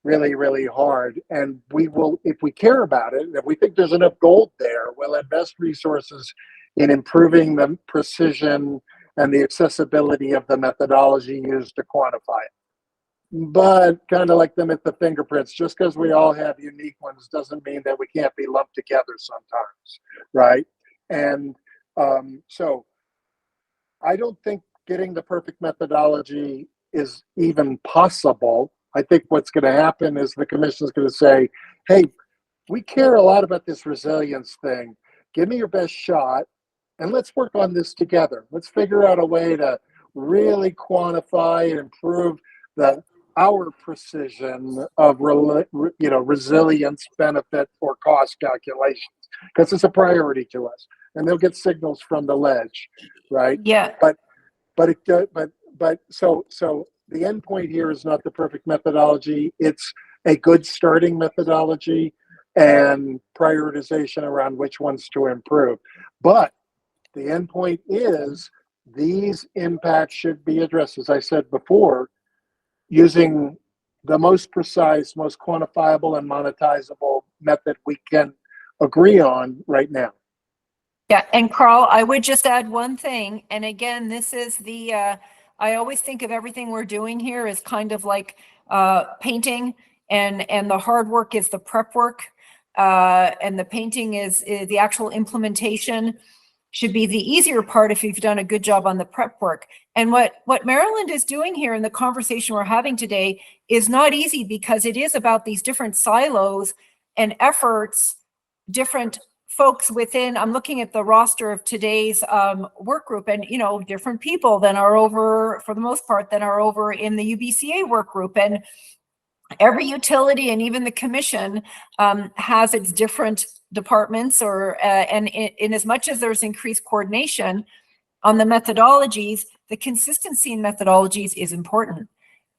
really, really hard. And we will, if we care about it, if we think there's enough gold there, we'll invest resources in improving the precision and the accessibility of the methodology used to quantify it. But kind of like them at the fingerprints, just because we all have unique ones doesn't mean that we can't be lumped together sometimes, right? And so I don't think getting the perfect methodology is even possible. I think what's going to happen is the commission is going to say, hey, we care a lot about this resilience thing. Give me your best shot, and let's work on this together. Let's figure out a way to really quantify and improve our precision of resilience, benefit, or cost calculations, because it's a priority to us. And they'll get signals from the ledge, right? Yeah. But so the endpoint here is not the perfect methodology. It's a good starting methodology and prioritization around which ones to improve. But the endpoint is these impacts should be addressed, as I said before, using the most precise, most quantifiable and monetizable method we can agree on right now. Yeah, and Carl, I would just add one thing. And again, this is I always think of everything we're doing here as kind of like painting, and the hard work is the prep work, and the painting is the actual implementation. Should be the easier part if you've done a good job on the prep work. And what Maryland is doing here in the conversation we're having today is not easy, because it is about these different silos and efforts, different folks within. I'm looking at the roster of today's work group, and different people that are over, for the most part, that are over in the UBCA work group. And every utility and even the commission has its different departments, and in as much as there's increased coordination on the methodologies, the consistency in methodologies is important.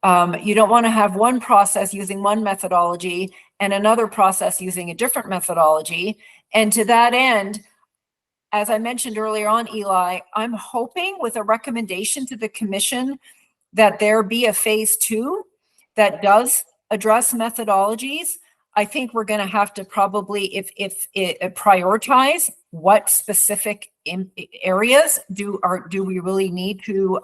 You don't want to have one process using one methodology and another process using a different methodology. And to that end, as I mentioned earlier on, Eli, I'm hoping with a recommendation to the commission that there be a phase 2 that does address methodologies. I think we're going to have to probably, if prioritize what specific areas do we really need to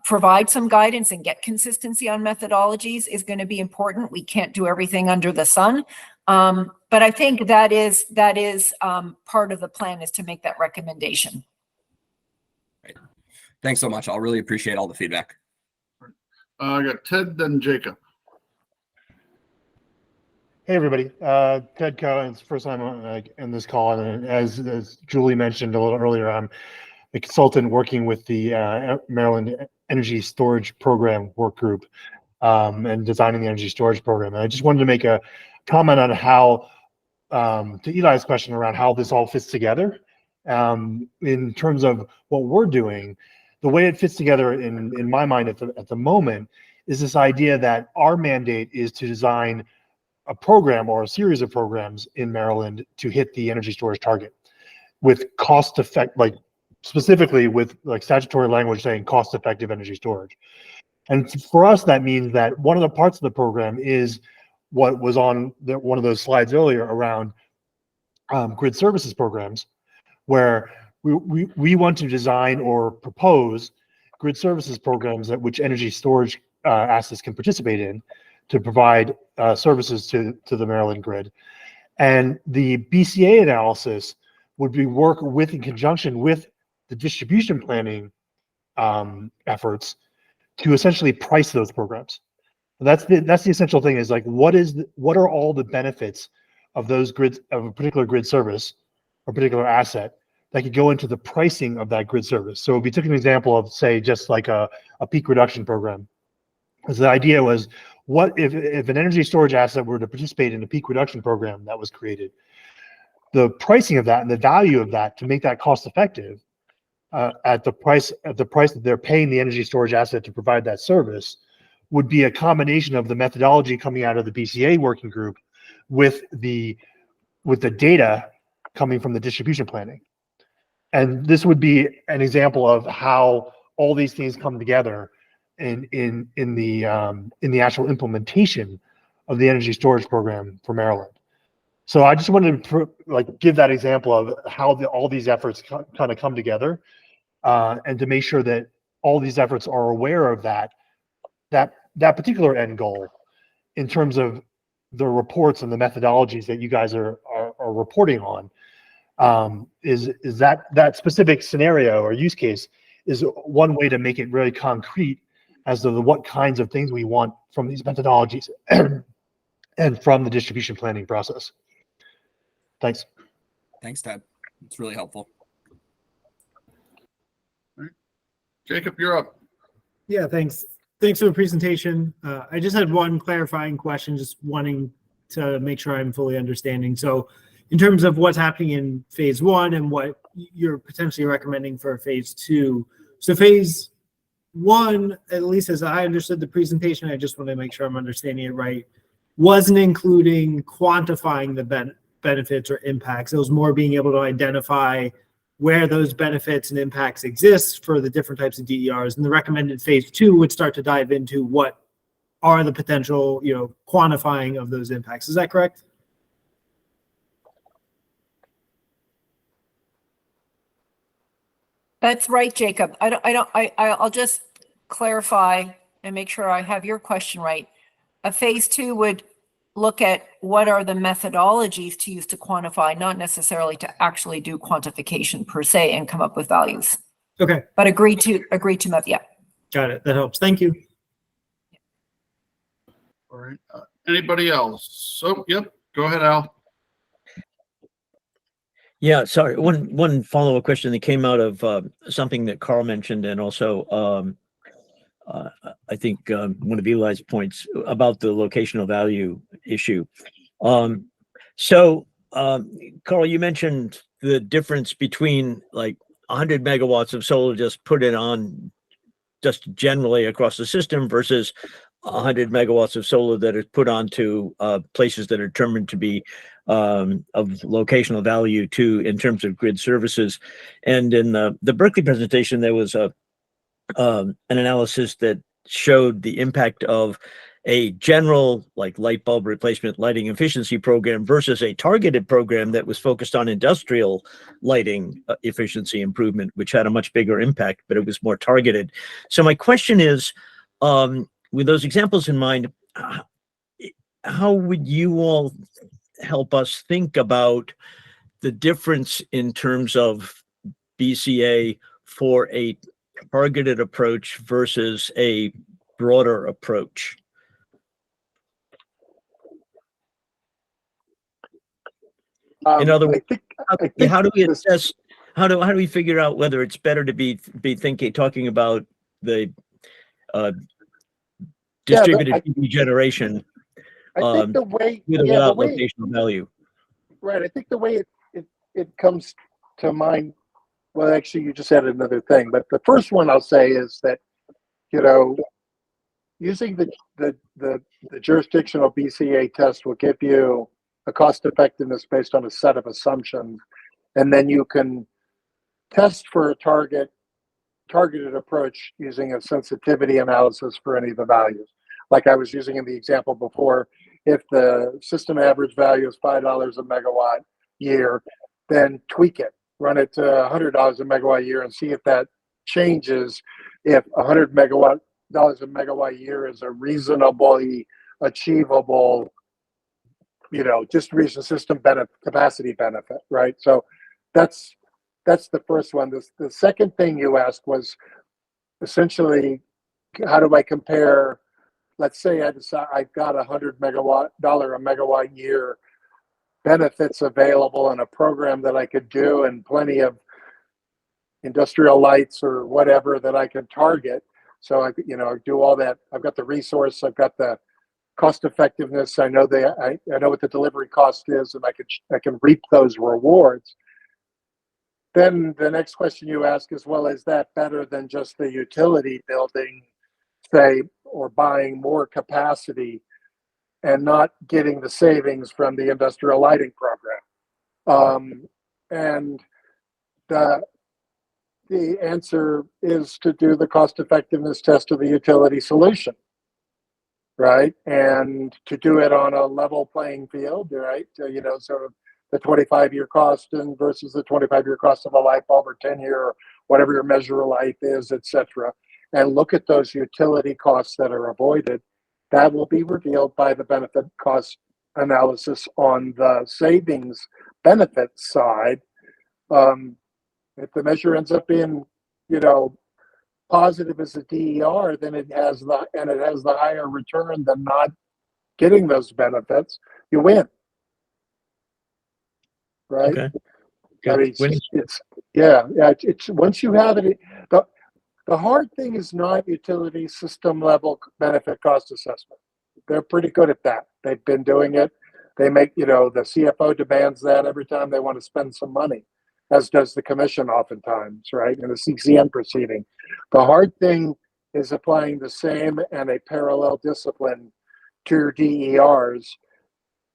provide some guidance and get consistency on methodologies is going to be important. We can't do everything under the sun. But I think that is part of the plan, is to make that recommendation. Right. Thanks so much. I'll really appreciate all the feedback. I got Ted, then Jacob. Hey everybody, Ted Cohen. It's the first time in this call, and as Julie mentioned a little earlier, I'm a consultant working with the Maryland Energy Storage Program work group and designing the energy storage program. And I just wanted to make a comment on how, to Eli's question around how this all fits together in terms of what we're doing. The way it fits together in my mind at the moment is this idea that our mandate is to design a program or a series of programs in Maryland to hit the energy storage target with cost effect, like specifically with like statutory language saying cost effective energy storage. And for us, that means that one of the parts of the program is what was on one of those slides earlier around grid services programs, where we want to design or propose grid services programs that which energy storage assets can participate in to provide services to the Maryland grid. And the BCA analysis would be work with in conjunction with the distribution planning efforts to essentially price those programs. And that's the essential thing, is like what are all the benefits of those grids, of a particular grid service or particular asset that could go into the pricing of that grid service. So if we took an example of, say, just like a peak reduction program, because the idea was, what if an energy storage asset were to participate in a peak reduction program that was created, the pricing of that and the value of that to make that cost effective at the price that they're paying the energy storage asset to provide that service would be a combination of the methodology coming out of the BCA working group with the data coming from the distribution planning. And this would be an example of how all these things come together in the actual implementation of the energy storage program for Maryland. So I just wanted to give that example of how all these efforts kind of come together, and to make sure that all these efforts are aware of that particular end goal in terms of the reports and the methodologies that you guys are reporting on. Is that specific scenario or use case is one way to make it really concrete as to what kinds of things we want from these methodologies and from the distribution planning process. Thanks. Thanks, Ted. It's really helpful. All right. Jacob, you're up. Yeah, thanks. Thanks for the presentation. I just had one clarifying question, just wanting to make sure I'm fully understanding. So in terms of what's happening in phase 1 and what you're potentially recommending for phase 2. So phase 1, at least as I understood the presentation, I just want to make sure I'm understanding it right, wasn't including quantifying the benefits or impacts. It was more being able to identify where those benefits and impacts exist for the different types of DERs. And the recommended phase 2 would start to dive into what are the potential, quantifying of those impacts. Is that correct? That's right, Jacob. I'll just clarify and make sure I have your question right. A phase 2 would look at what are the methodologies to use to quantify, not necessarily to actually do quantification per se and come up with values. Okay. But agree to yeah. Got it. That helps. Thank you. All right. Anybody else? So, yep. Go ahead, Al. Yeah, sorry. One follow-up question that came out of something that Carl mentioned, and also I think one of Eli's points about the locational value issue. So, Carl, you mentioned the difference between like 100 megawatts of solar just put it on just generally across the system versus 100 megawatts of solar that is put onto places that are determined to be of locational value too in terms of grid services. And in the Berkeley presentation, there was an analysis that showed the impact of a general like light bulb replacement lighting efficiency program versus a targeted program that was focused on industrial lighting efficiency improvement, which had a much bigger impact, but it was more targeted. So my question is, with those examples in mind, how would you all help us think about the difference in terms of BCA for a targeted approach versus a broader approach? In other words, how do we assess? How do we figure out whether it's better to be talking about the distributed PV generation I think the way, with or without locational value? right. I think the way it comes to mind. Well, actually, you just added another thing, but the first one I'll say is that, you know, using the jurisdictional BCA test will give you a cost effectiveness based on a set of assumptions, and then you can test for a targeted approach using a sensitivity analysis for any of the values. Like I was using in the example before, if the system average value is $5 a megawatt year, then tweak it, run it to $100 a megawatt year, and see if that changes. If $100 a megawatt year is a reasonably achievable, you know, distribution system capacity benefit, right? So that's the first one. The second thing you asked was essentially, how do I compare? Let's say I've got $100 a megawatt year benefits available in a program that I could do, and plenty of industrial lights or whatever that I could target. So I, you know, do all that. I've got the resource, I've got the cost effectiveness. I know I know what the delivery cost is, and I can reap those rewards. Then the next question you ask is, well, is that better than just the utility building, say, or buying more capacity and not getting the savings from the industrial lighting program? And the answer is to do the cost effectiveness test of the utility solution, right? And to do it on a level playing field, right? You know, sort of the 25-year cost and versus the 25-year cost of a light bulb, or 10-year, or whatever your measure of life is, etc. And look at those utility costs that are avoided. That will be revealed by the benefit cost analysis on the savings benefit side. If the measure ends up being, you know, positive as a DER, then it has the higher return than not getting those benefits, you win. Right? Okay. I mean, it's once you have it, the hard thing is not utility system level benefit cost assessment. They're pretty good at that. They've been doing it. They make, you know, the CFO demands that every time they want to spend some money, as does the commission oftentimes, right? In a CCM proceeding. The hard thing is applying the same and a parallel discipline to your DERs,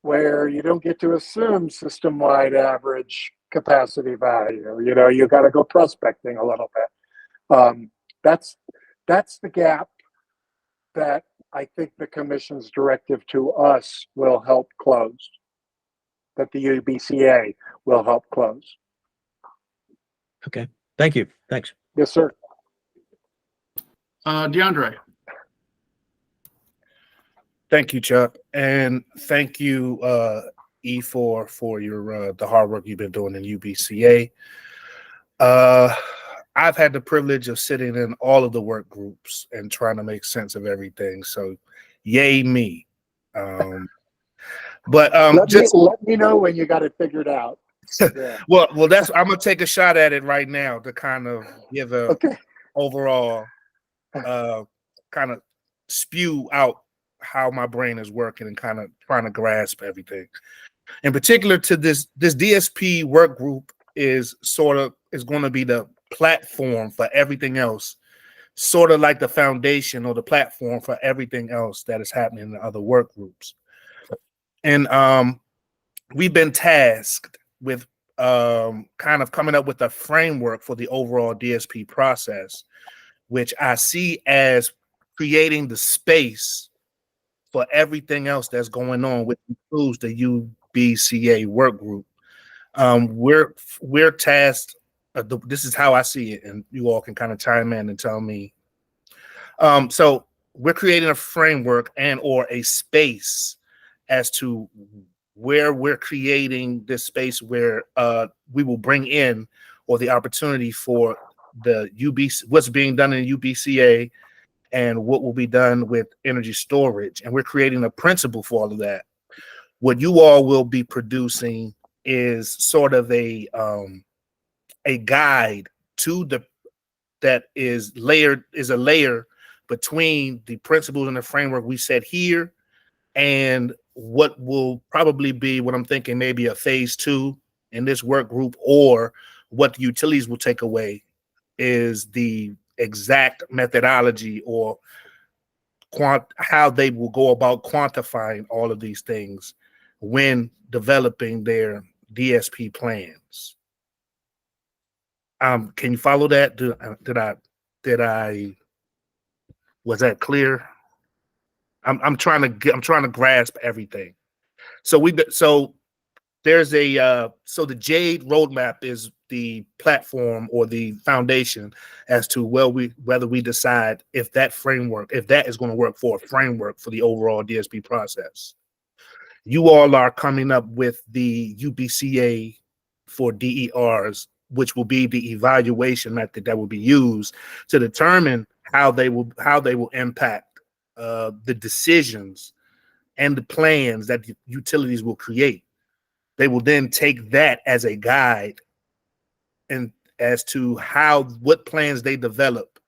where you don't get to assume system-wide average capacity value. You know, you got to go prospecting a little bit. That's the gap that I think the commission's directive to us will help close, that the UBCA will help close. Okay. Thank you. Thanks. Yes, sir. DeAndre. Thank you, Chuck, and thank you, E4, for your the hard work you've been doing in UBCA. I've had the privilege of sitting in all of the work groups and trying to make sense of everything. So, yay me. But let me know when you got it figured out. Yeah. well, I'm gonna take a shot at it right now to kind of give a overall kind of spew out how my brain is working and kind of trying to grasp everything. In particular, to this DSP work group is going to be the platform for everything else, sort of like the foundation or the platform for everything else that is happening in the other work groups. And we've been tasked with kind of coming up with a framework for the overall DSP process, which I see as creating the space for everything else that's going on, which includes the UBCA work group. We're tasked. This is how I see it, and you all can kind of chime in and tell me. So we're creating a framework and or a space as to where we're creating this space where we will bring in, or the opportunity for the UBC, what's being done in UBCA and what will be done with energy storage. And we're creating a principle for all of that. What you all will be producing is sort of a guide to the that is a layer between the principles and the framework we set here and what will probably be, what I'm thinking, maybe a phase 2 in this work group, or what the utilities will take away is the exact methodology or how they will go about quantifying all of these things when developing their DSP plans. Can you follow that? Did I was that clear? I'm trying to grasp everything. So there's so the Jade roadmap is the platform or the foundation as to whether we decide if that is going to work for a framework for the overall DSP process. You all are coming up with the UBCA for DERs, which will be the evaluation method that will be used to determine how they will impact the decisions and the plans that the utilities will create. They will then take that as a guide and as to what plans they develop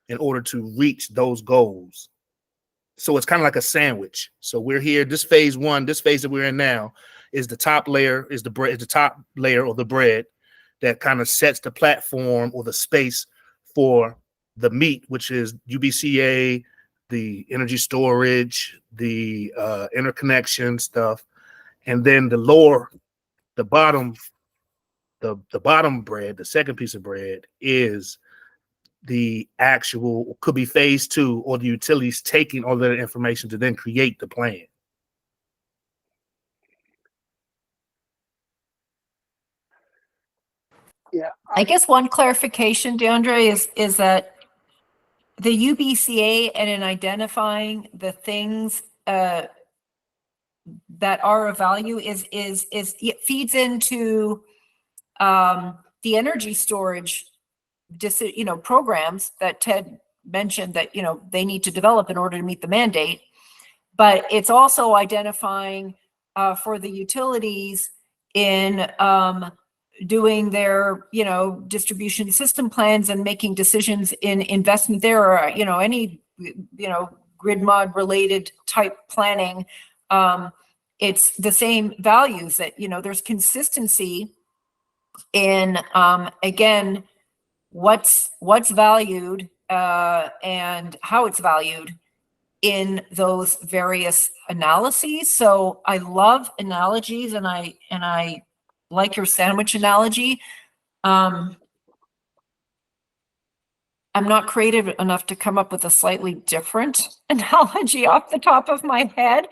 in order to reach those goals. So it's kind of like a sandwich. So we're here, this phase 1, this phase that we're in now is the top layer, is the top layer or the bread that kind of sets the platform or the space for the meat, which is UBCA, the energy storage, the interconnection stuff, and then the bottom bread, the second piece of bread, is the actual, could be phase 2, or the utilities taking all that information to then create the plan. Yeah. I guess one clarification, DeAndre, is that the UBCA and in identifying the things that are of value it feeds into the energy storage programs that Ted mentioned that they need to develop in order to meet the mandate. But it's also identifying for the utilities in doing their distribution system plans and making decisions in investment there, or any grid mod related type planning. It's the same values that there's consistency in again what's valued and how it's valued in those various analyses. So I love analogies, and I like your sandwich analogy. I'm not creative enough to come up with a slightly different analogy off the top of my head.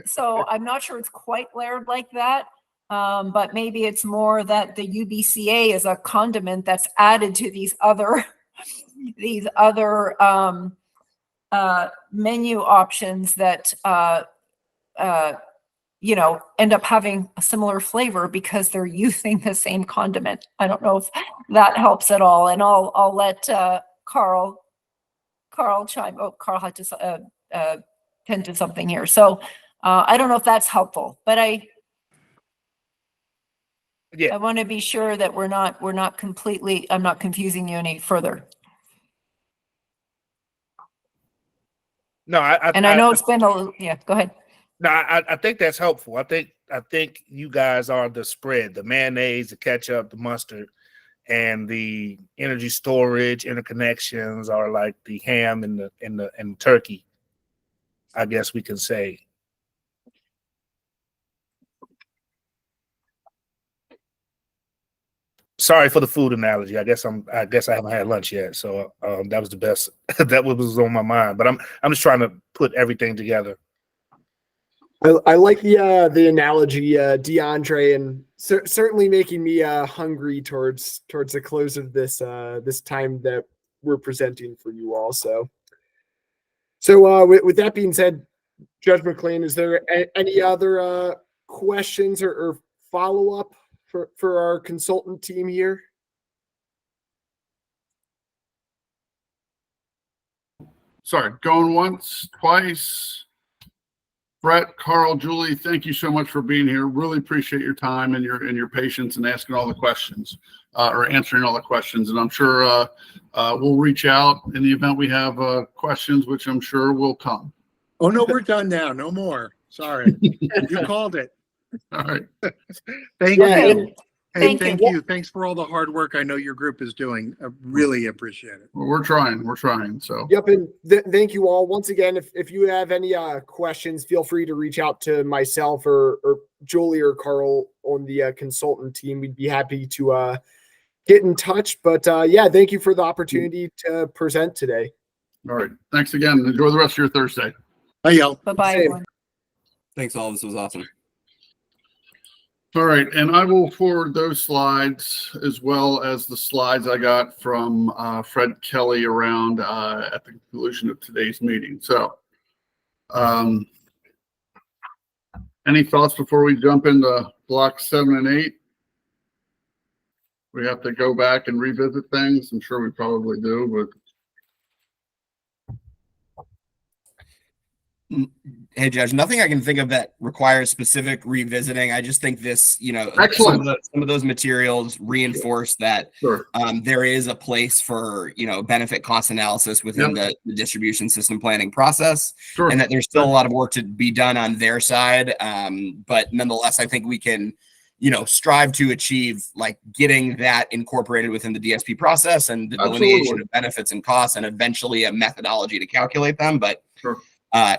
So I'm not sure it's quite layered like that. But maybe it's more that the UBCA is a condiment that's added to these other menu options that end up having a similar flavor because they're using the same condiment. I don't know if that helps at all, and I'll let Carl chime. Oh, Carl had to tend to something here, so I don't know if that's helpful, but I want to be sure that we're not completely, I'm not confusing you any further. No, I know it's been a little, go ahead. No, I think that's helpful. I think you guys are the spread, the mayonnaise, the ketchup, the mustard, and the energy storage interconnections are like the ham and the turkey, I guess we can say. sorry for the food analogy. I guess I haven't had lunch yet, so that was the best. That was on my mind. But I'm just trying to put everything together. I like the analogy, DeAndre, and certainly making me hungry towards the close of this this time that we're presenting for you all. So with that being said, Judge McLean, is there any other questions or follow up for our consultant team here? Sorry, going once, twice. Brett, Carl, Julie, thank you so much for being here. Really appreciate your time and your patience and asking all the questions or answering all the questions. And I'm sure we'll reach out in the event we have questions, which I'm sure will come. Oh, no, we're done now. No more. Sorry. You called it. All right. Thank Yeah, you. and- Hey, Thank thank you. you. Thanks for all the hard work I know your group is doing. I really appreciate it. Well, we're trying. So Yep, and thank you all once again. If you have any questions, feel free to reach out to myself or Julie or Carl on the consultant team. We'd be happy to get in touch. But yeah, thank you for the opportunity to present today. all right. Thanks again. Enjoy the rest of your Thursday. Bye, y'all. Bye-bye, Same. everyone. Thanks all. This was awesome. All right, and I will forward those slides as well as the slides I got from Fred Kelly around at the conclusion of today's meeting. So, any thoughts before we jump into blocks 7 and 8? We have to go back and revisit things. I'm sure we probably do, but Hey, Judge, nothing I can think of that requires specific revisiting. I just think this, Excellent. some of those materials reinforce that sure. there is a place for, benefit cost analysis within the distribution system planning process, Sure. and that there's still a lot of work to be done on their side. But nonetheless, I think we can, strive to achieve like getting that incorporated within the DSP process and the delineation Absolutely. of benefits and costs, and eventually a methodology to calculate them. But Sure.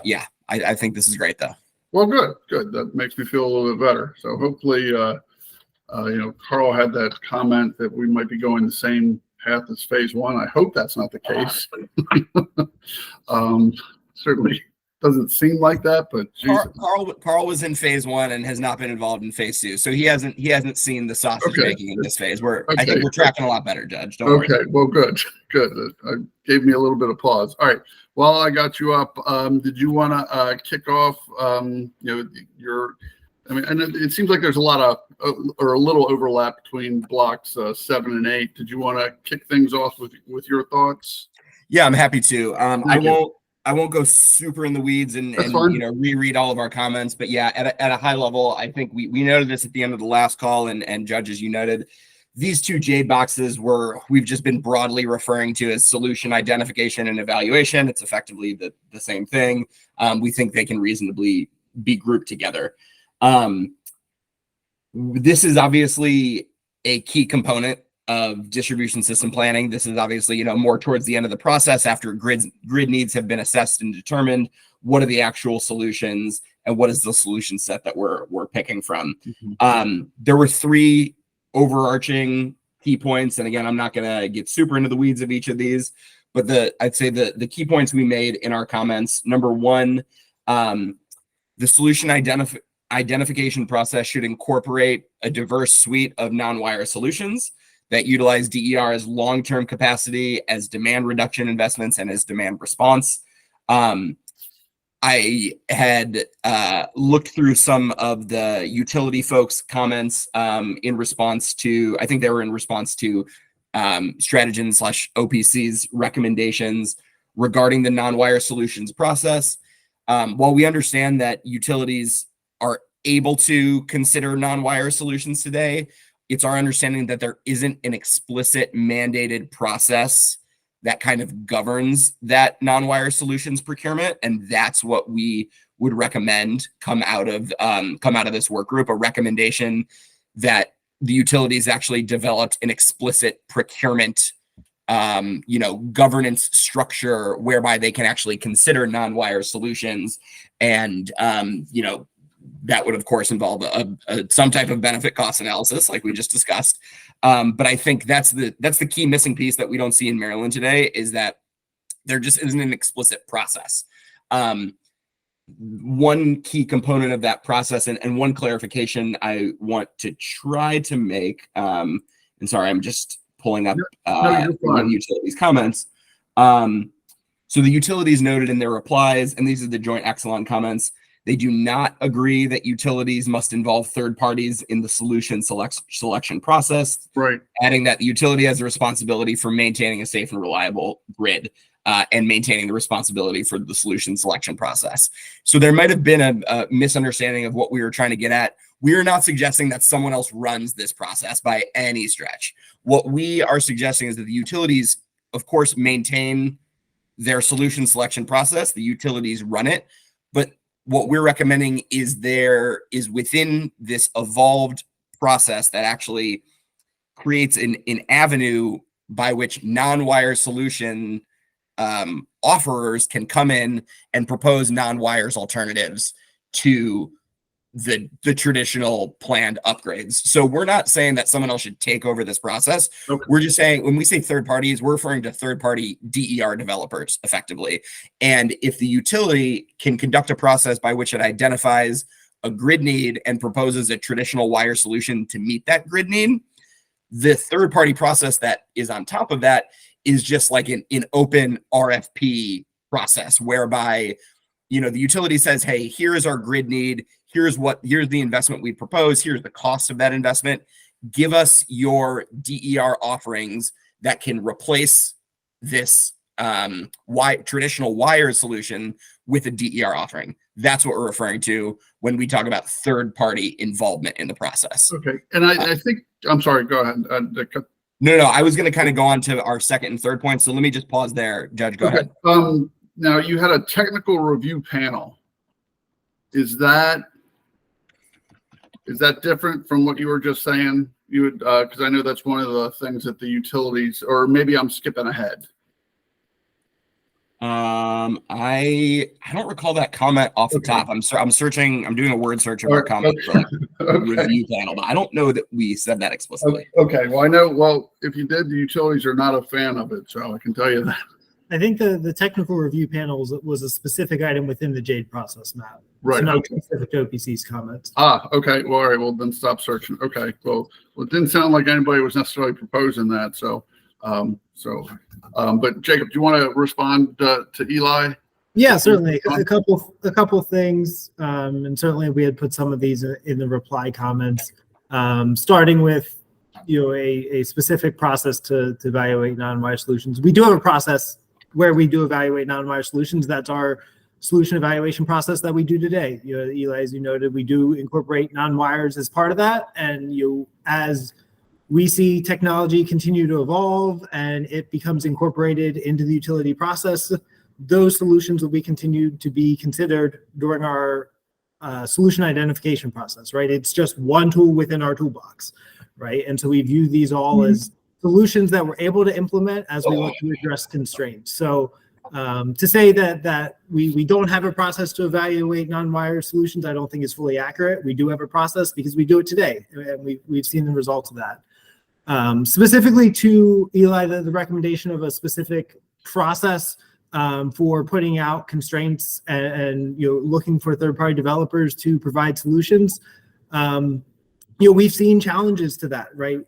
yeah, I think this is great though. Well, good. That makes me feel a little bit better. So hopefully, Carl had that comment that we might be going the same path as phase 1. I hope that's not the case. Certainly doesn't seem like that, but Jesus. Carl was in phase 1 and has not been involved in phase 2, so he hasn't seen the sausage making in this phase. I think we're tracking a lot better, Judge. Don't worry. Okay, well, good. Gave me a little bit of pause. All right. While I got you up, did you want to kick off? And it seems like there's a lot of or a little overlap between blocks 7 and 8. Did you want to kick things off with your thoughts? Yeah, I'm happy to. Thank you. I won't go super in the weeds and fine. reread all of our comments, but yeah, at a high level, I think we noted this at the end of the last call, and Judge, as you noted, these two J boxes we've just been broadly referring to as solution identification and evaluation. It's effectively the same thing. We think they can reasonably be grouped together. This is obviously a key component of distribution system planning. This is obviously, more towards the end of the process after grid needs have been assessed and determined. What are the actual solutions and what is the solution set that we're picking from? Mm-hmm. There were 3 overarching key points. And again, I'm not going to get super into the weeds of each of these, but I'd say the key points we made in our comments. Number 1, the solution identification process should incorporate a diverse suite of non-wire solutions that utilize DER as long-term capacity, as demand reduction investments, and as demand response. I had looked through some of the utility folks' comments in response to, I think they were in response to Strategen/OPC's recommendations regarding the non-wire solutions process. While we understand that utilities are able to consider non-wire solutions today, it's our understanding that there isn't an explicit mandated process that kind of governs that non-wire solutions procurement, and that's what we would recommend come out of this work group. A recommendation that the utilities actually developed an explicit procurement, governance structure whereby they can actually consider non-wire solutions and, that would of course involve some type of benefit cost analysis, like we just discussed. But I think that's the key missing piece that we don't see in Maryland today, is that there just isn't an explicit process. One key component of that process, and one clarification I want to try to make, and sorry, I'm just pulling up one of utilities comments. So the utilities noted in their replies, and these are the joint Exelon comments, they do not agree that utilities must involve third parties in the solution selection process. Right. Adding that the utility has the responsibility for maintaining a safe and reliable grid, and maintaining the responsibility for the solution selection process. So there might have been a misunderstanding of what we were trying to get at. We are not suggesting that someone else runs this process by any stretch. What we are suggesting is that the utilities, of course, maintain their solution selection process. The utilities run it, but what we're recommending is within this evolved process that actually creates an avenue by which non-wire solution offerers can come in and propose non-wires alternatives to the traditional planned upgrades. So we're not saying that someone else should take over this process. Okay. We're just saying, when we say third parties, we're referring to third party DER developers effectively. And if the utility can conduct a process by which it identifies a grid need and proposes a traditional wire solution to meet that grid need, the third party process that is on top of that is just like an open RFP process, whereby, you know, the utility says, hey, here is our grid need. Here's the investment we propose. Here's the cost of that investment. Give us your DER offerings that can replace this traditional wire solution with a DER offering. That's what we're referring to when we talk about third-party involvement in the process. Okay, and I think, I'm sorry, go ahead. No, I was going to kind of go on to our second and third point. So let me just pause there. Judge, go ahead. Now, you had a technical review panel. Is that different from what you were just saying? You would, because I know that's one of the things that the utilities, or maybe I'm skipping ahead. I don't recall that comment off the top. I'm searching. I'm doing a word search of our comment for like review panel, but I don't know that we said that explicitly. Okay. Well, I know. Well, if you did, the utilities are not a fan of it, so I can tell you that. I think the technical review panel was a specific item within the JADE process map. Right. So not specific to OPC's comments. Okay. Well, all right. Well, then stop searching. Okay. Well, it didn't sound like anybody was necessarily proposing that. So, but Jacob, do you want to respond to Eli? Yeah, certainly. A couple things, and certainly we had put some of these in the reply comments, starting with a specific process to evaluate non-wire solutions. We do have a process where we do evaluate non-wire solutions. That's our solution evaluation process that we do today. Eli, as you noted, we do incorporate non-wires as part of that, and as we see technology continue to evolve and it becomes incorporated into the utility process, those solutions will be continued to be considered during our solution identification process, right? It's just one tool within our toolbox, right? And so we view these all as solutions that we're able to implement as we look to address constraints. So to say that we don't have a process to evaluate non-wire solutions, I don't think is fully accurate. We do have a process because we do it today, and we've seen the results of that. Specifically to Eli, the recommendation of a specific process for putting out constraints and looking for third-party developers to provide solutions. We've seen challenges to that, right?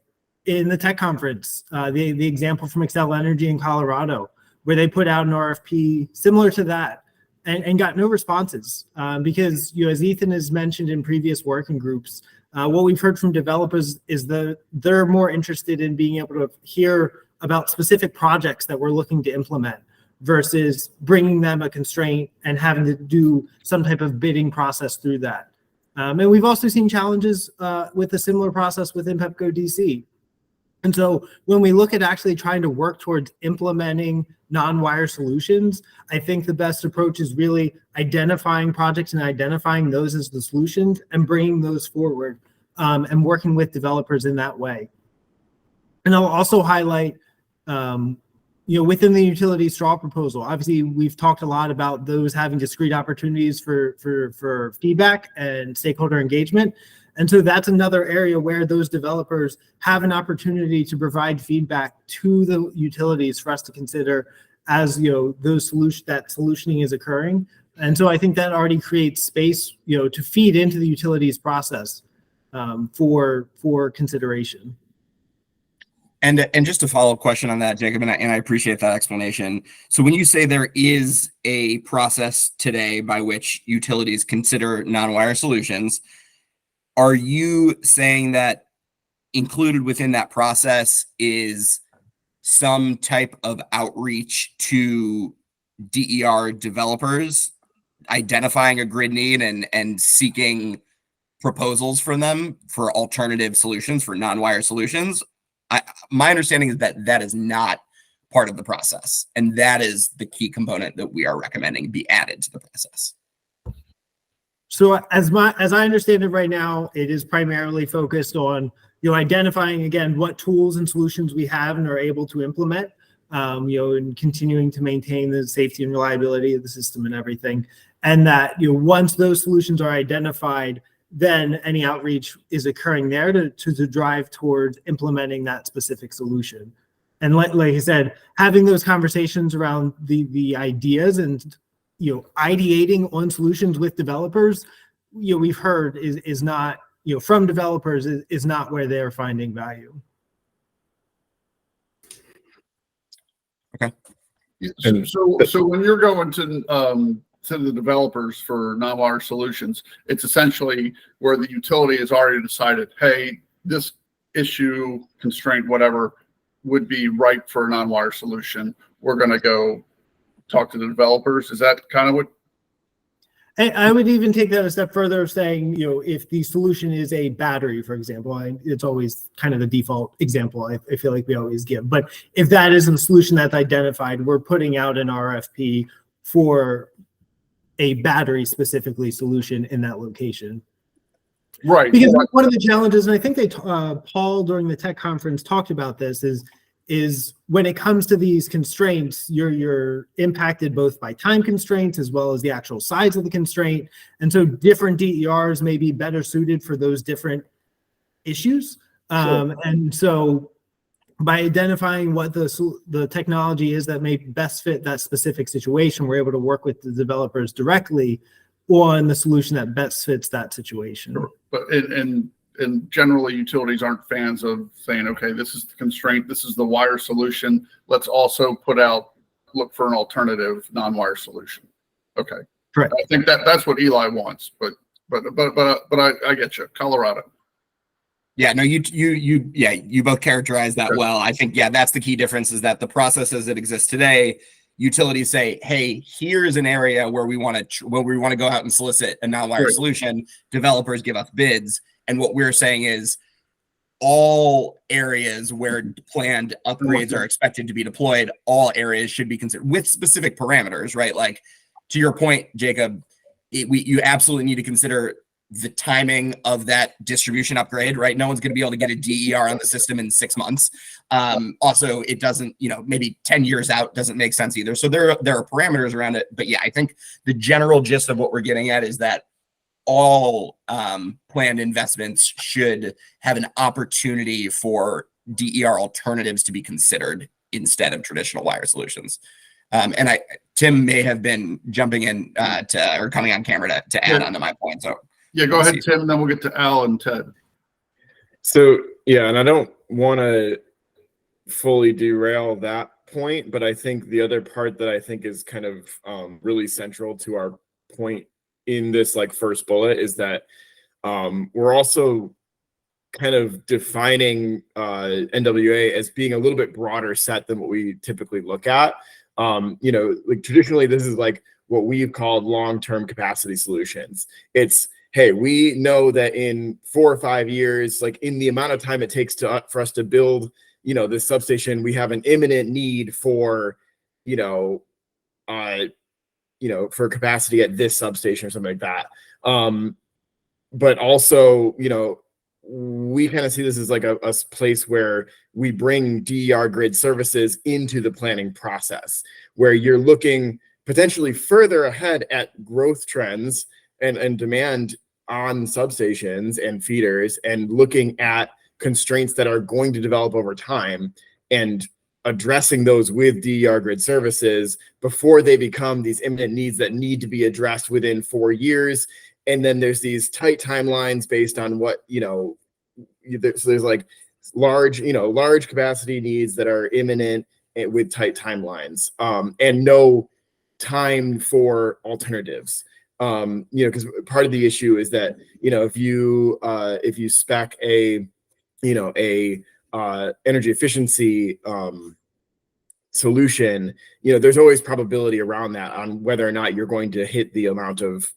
In the tech conference, the example from Xcel Energy in Colorado, where they put out an RFP similar to that and got no responses because, as Ethan has mentioned in previous working groups, what we've heard from developers is that they're more interested in being able to hear about specific projects that we're looking to implement versus bringing them a constraint and having to do some type of bidding process through that. And we've also seen challenges with a similar process within PEPCO DC. And so when we look at actually trying to work towards implementing non-wire solutions, I think the best approach is really identifying projects and identifying those as the solutions and bringing those forward and working with developers in that way. And I'll also highlight within the utility straw proposal, obviously we've talked a lot about those having discrete opportunities for feedback and stakeholder engagement. And so that's another area where those developers have an opportunity to provide feedback to the utilities for us to consider as, those that solutioning is occurring. And so I think that already creates space, to feed into the utilities process for consideration. And just a follow-up question on that, Jacob, and I appreciate that explanation. So when you say there is a process today by which utilities consider non-wire solutions, are you saying that included within that process is some type of outreach to DER developers, identifying a grid need and seeking proposals from them for alternative solutions, for non-wire solutions? My understanding is that that is not part of the process, and that is the key component that we are recommending be added to the process. So as I understand it right now, it is primarily focused on identifying again what tools and solutions we have and are able to implement, and continuing to maintain the safety and reliability of the system and everything. And that once those solutions are identified, then any outreach is occurring there to drive towards implementing that specific solution. And like I said, having those conversations around the ideas and ideating on solutions with developers, we've heard is not from developers is not where they're finding value. Okay. So when you're going to the developers for non-wire solutions, it's essentially where the utility has already decided, hey, this issue, constraint, whatever, would be right for a non-wire solution. We're going to go talk to the developers. Is that kind of what? I would even take that a step further, saying, if the solution is a battery, for example, it's always kind of the default example I feel like we always give. But if that isn't a solution that's identified, we're putting out an RFP for a battery specifically solution in that location. Right. Because one of the challenges, and I think Paul during the tech conference talked about this, is when it comes to these constraints, you're impacted both by time constraints as well as the actual size of the constraint. And so different DERs may be better suited for those different issues. Sure. And so by identifying what the technology is that may best fit that specific situation, we're able to work with the developers directly on the solution that best fits that situation. Sure. But and generally utilities aren't fans of saying, okay, this is the constraint, this is the wire solution, let's also look for an alternative non-wire solution. Okay. Correct. I think that's what Eli wants, but I get you. Colorado. Yeah, no, you both characterized that well. I think, that's the key difference, is that the process as it exists today, utilities say, hey, here's an area where we want to go out and solicit a non-wire solution. Developers give us bids. And what we're saying is all areas where planned upgrades are expected to be deployed, all areas should be considered with specific parameters, right? Like, to your point, Jacob, you absolutely need to consider the timing of that distribution upgrade, right? No one's going to be able to get a DER on the system in 6 months. Also, it doesn't, maybe 10 years out doesn't make sense either. So there are parameters around it. But I think the general gist of what we're getting at is that all planned investments should have an opportunity for DER alternatives to be considered instead of traditional wire solutions. And Tim may have been jumping in or coming on camera to add on to my point. So go ahead, Tim, and then we'll get to Al and Ted. So and I don't want to fully derail that point, but I think the other part that I think is kind of really central to our point in this first bullet is that we're also kind of defining NWA as being a little bit broader set than what we typically look at. Traditionally, this is what we've called long-term capacity solutions. It's, hey, we know that in 4 or 5 years, in the amount of time it takes for us to build, this substation, we have an imminent need for, for capacity at this substation or something like that. But also, we kind of see this as like a place where we bring DER grid services into the planning process, where you're looking potentially further ahead at growth trends and demand on substations and feeders, and looking at constraints that are going to develop over time and addressing those with DER grid services before they become these imminent needs that need to be addressed within 4 years. And then there's these tight timelines based on what, so there's like large capacity needs that are imminent with tight timelines, and no time for alternatives. Because part of the issue is that, if you spec a energy efficiency solution, there's always probability around that on whether or not you're going to hit the amount of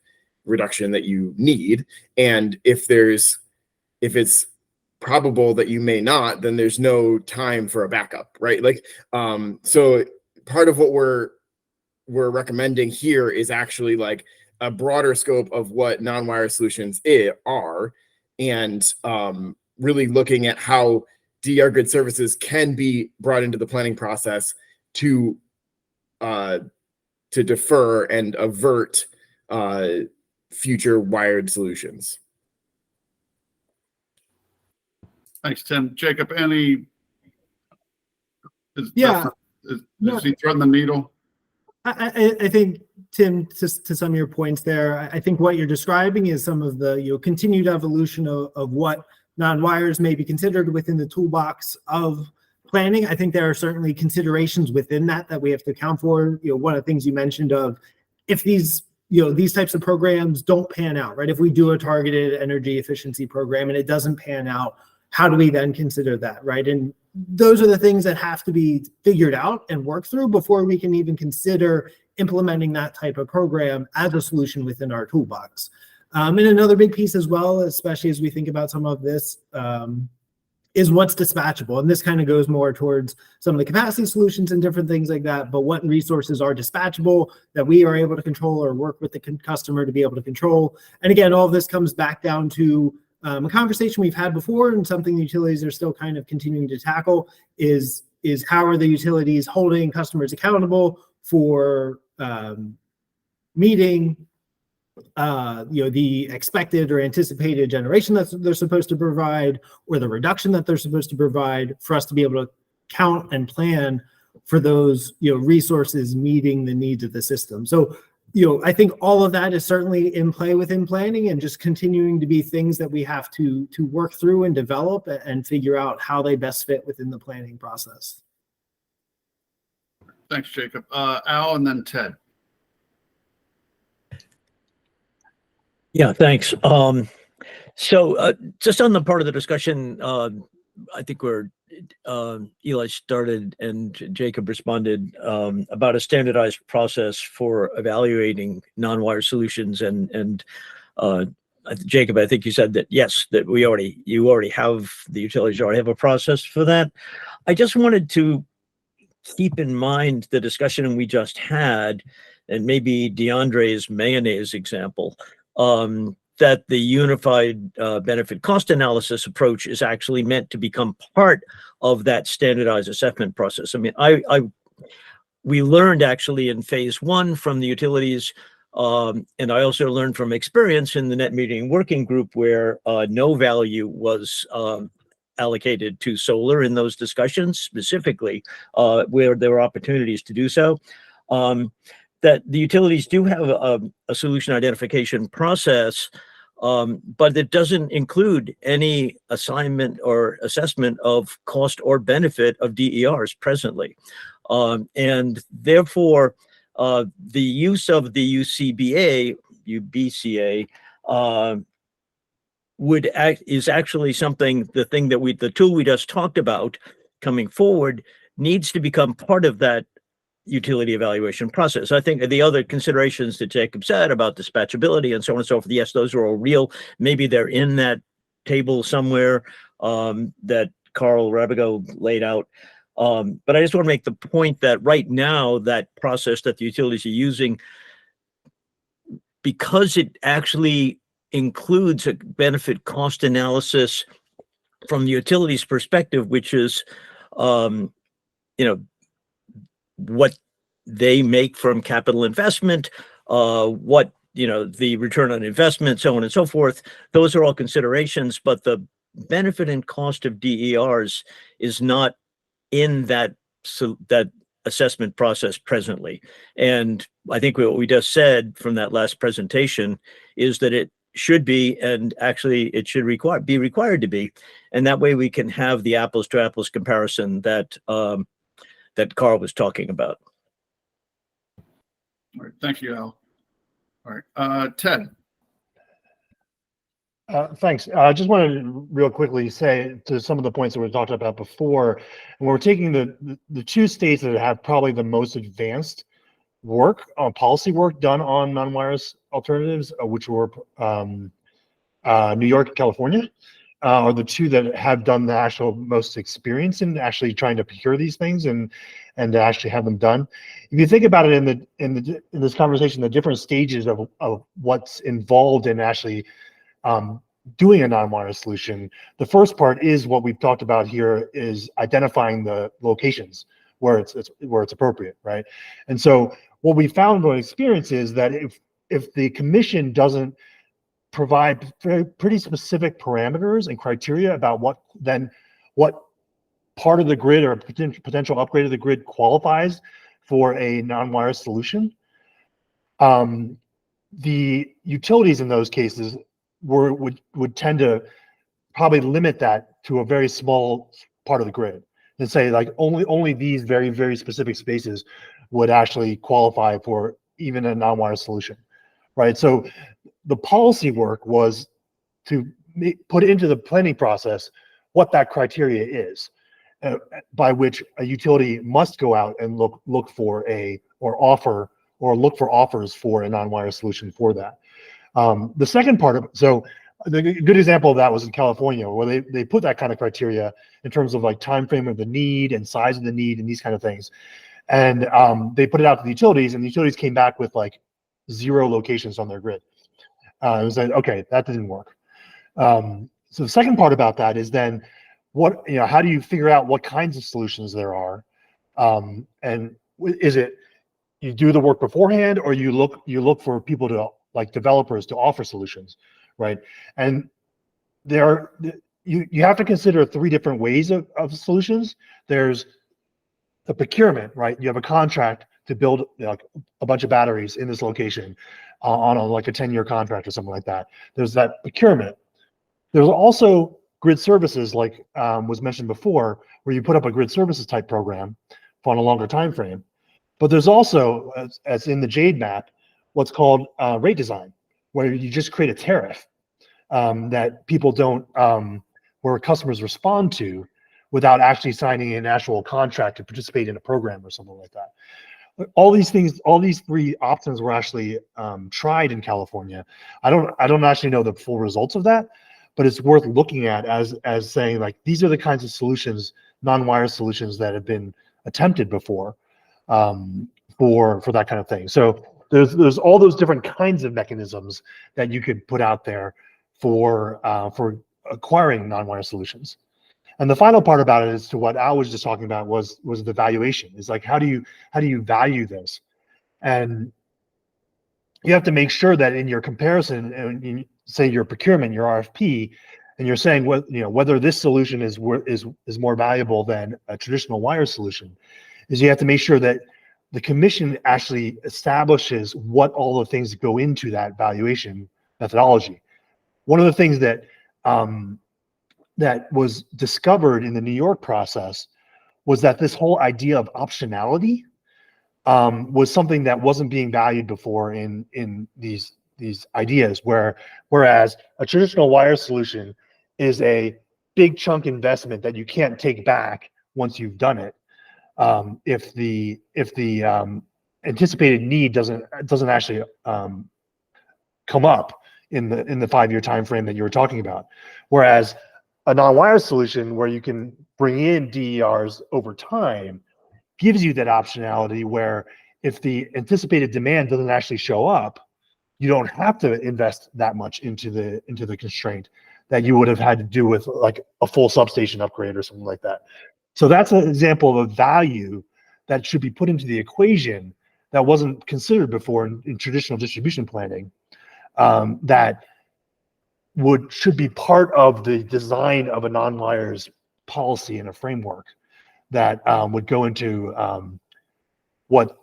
reduction that you need. And if it's probable that you may not, then there's no time for a backup, right? So part of what we're recommending here is actually like a broader scope of what non-wire solutions are, and really looking at how DER grid services can be brought into the planning process to defer and avert future wired solutions. Thanks, Tim. Jacob, is he threading the needle? I think, Tim, to some of your points there, I think what you're describing is some of the continued evolution of what non-wires may be considered within the toolbox of planning. I think there are certainly considerations within that we have to account for. One of the things you mentioned of if these types of programs don't pan out, right? If we do a targeted energy efficiency program and it doesn't pan out, how do we then consider that, right? And those are the things that have to be figured out and worked through before we can even consider implementing that type of program as a solution within our toolbox. And another big piece as well, especially as we think about some of this, is what's dispatchable. And this kind of goes more towards some of the capacity solutions and different things like that, but what resources are dispatchable that we are able to control or work with the customer to be able to control. And again, all of this comes back down to a conversation we've had before, and something the utilities are still kind of continuing to tackle is how are the utilities holding customers accountable for meeting the expected or anticipated generation that they're supposed to provide, or the reduction that they're supposed to provide, for us to be able to count and plan for those resources meeting the needs of the system. So I think all of that is certainly in play within planning, and just continuing to be things that we have to work through and develop and figure out how they best fit within the planning process. Thanks, Jacob. Al, and then Ted. Yeah, thanks. So just on the part of the discussion, I think where Eli started and Jacob responded about a standardized process for evaluating non-wire solutions, and Jacob, I think you said that yes, that the utilities already have a process for that. I just wanted to keep in mind the discussion we just had, and maybe DeAndre's mayonnaise example, that the unified benefit cost analysis approach is actually meant to become part of that standardized assessment process. I mean, we learned actually in phase 1 from the utilities, and I also learned from experience in the net metering working group, where no value was allocated to solar in those discussions, specifically where there were opportunities to do so. That the utilities do have a solution identification process, but it doesn't include any assignment or assessment of cost or benefit of DERs presently. And therefore, the use of the UBCA is actually the tool we just talked about coming forward needs to become part of that utility evaluation process. I think the other considerations that Jacob said about dispatchability and so on and so forth, yes, those are all real. Maybe they're in that table somewhere that Carl Rabigo laid out. But I just want to make the point that right now, that process that the utilities are using, because it actually includes a benefit cost analysis from the utilities perspective, which is, you know, what they make from capital investment, what, you know, the return on investment, so on and so forth. Those are all considerations, but the benefit and cost of DERs is not in that, so that assessment process presently. And I think what we just said from that last presentation is that it should be, and actually it should be required to be. And that way we can have the apples to apples comparison that that Carl was talking about. All right, thank you, Al. All right, Ted. Thanks. I just wanted to real quickly say to some of the points that we talked about before, and we're taking the two states that have probably the most advanced work on policy work done on non-wireless alternatives, which were New York and California, are the two that have done the actual most experience in actually trying to procure these things and to actually have them done. If you think about it in this conversation, the different stages of what's involved in actually doing a non-wireless solution, the first part is what we've talked about here, is identifying the locations where it's appropriate, right? And so what we found from experience is that if the commission doesn't provide pretty specific parameters and criteria about what part of the grid or potential upgrade of the grid qualifies for a non-wireless solution, the utilities in those cases would tend to probably limit that to a very small part of the grid and say like only these very, very specific spaces would actually qualify for even a non-wireless solution, right? So the policy work was to put into the planning process what that criteria is, by which a utility must go out and look for offers for a non-wireless solution for that. The second part of it, so the good example of that was in California, where they put that kind of criteria in terms of like time frame of the need and size of the need and these kind of things. And they put it out to the utilities, and the utilities came back with like 0 locations on their grid. It was like, okay, that didn't work. So the second part about that is then how do you figure out what kinds of solutions there are? And is it you do the work beforehand, or you look for people to, like developers, to offer solutions, right? And you have to consider 3 different ways of solutions. There's the procurement, right? You have a contract to build a bunch of batteries in this location on like a 10-year contract or something like that. There's that procurement. There's also grid services, like was mentioned before, where you put up a grid services type program on a longer time frame. But there's also, as in the JADE map, what's called rate design, where you just create a tariff that people don't, where customers respond to without actually signing an actual contract to participate in a program or something like that. All these things, all these 3 options were actually tried in California. I don't actually know the full results of that, but it's worth looking at as saying like these are the kinds of solutions, non-wireless solutions, that have been attempted before for that kind of thing. So there's all those different kinds of mechanisms that you could put out there for acquiring non-wireless solutions. And the final part about it is to what Al was just talking about was the valuation. It's like how do you value this? And you have to make sure that in your comparison, and you say your procurement, your RFP, and you're saying whether this solution is more valuable than a traditional wire solution, is you have to make sure that the commission actually establishes what all the things that go into that valuation methodology. One of the things that that was discovered in the New York process was that this whole idea of optionality was something that wasn't being valued before in these ideas, whereas a traditional wire solution is a big chunk investment that you can't take back once you've done it. If the anticipated need doesn't actually come up in the 5-year time frame that you were talking about, whereas a non-wire solution where you can bring in DERs over time gives you that optionality where if the anticipated demand doesn't actually show up you don't have to invest that much into the constraint that you would have had to do with like a full substation upgrade or something like that. So that's an example of a value that should be put into the equation that wasn't considered before in traditional distribution planning, that should be part of the design of a non-wires policy and a framework that would go into what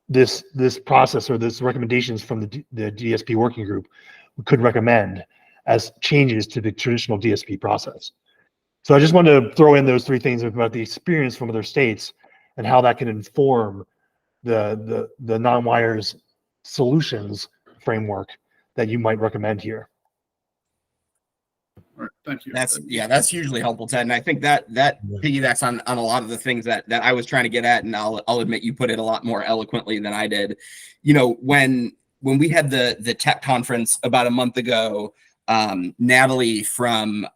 this process or this recommendations from the DSP working group could recommend as changes to the traditional DSP process. So I just wanted to throw in those three things about the experience from other states and how that can inform the non-wires solutions framework that you might recommend here. All right, thank you. That's hugely helpful, Ted. And I think that piggybacks on a lot of the things that I was trying to get at, and I'll admit you put it a lot more eloquently than I did. You know, when we had the tech conference about a month ago, Natalie from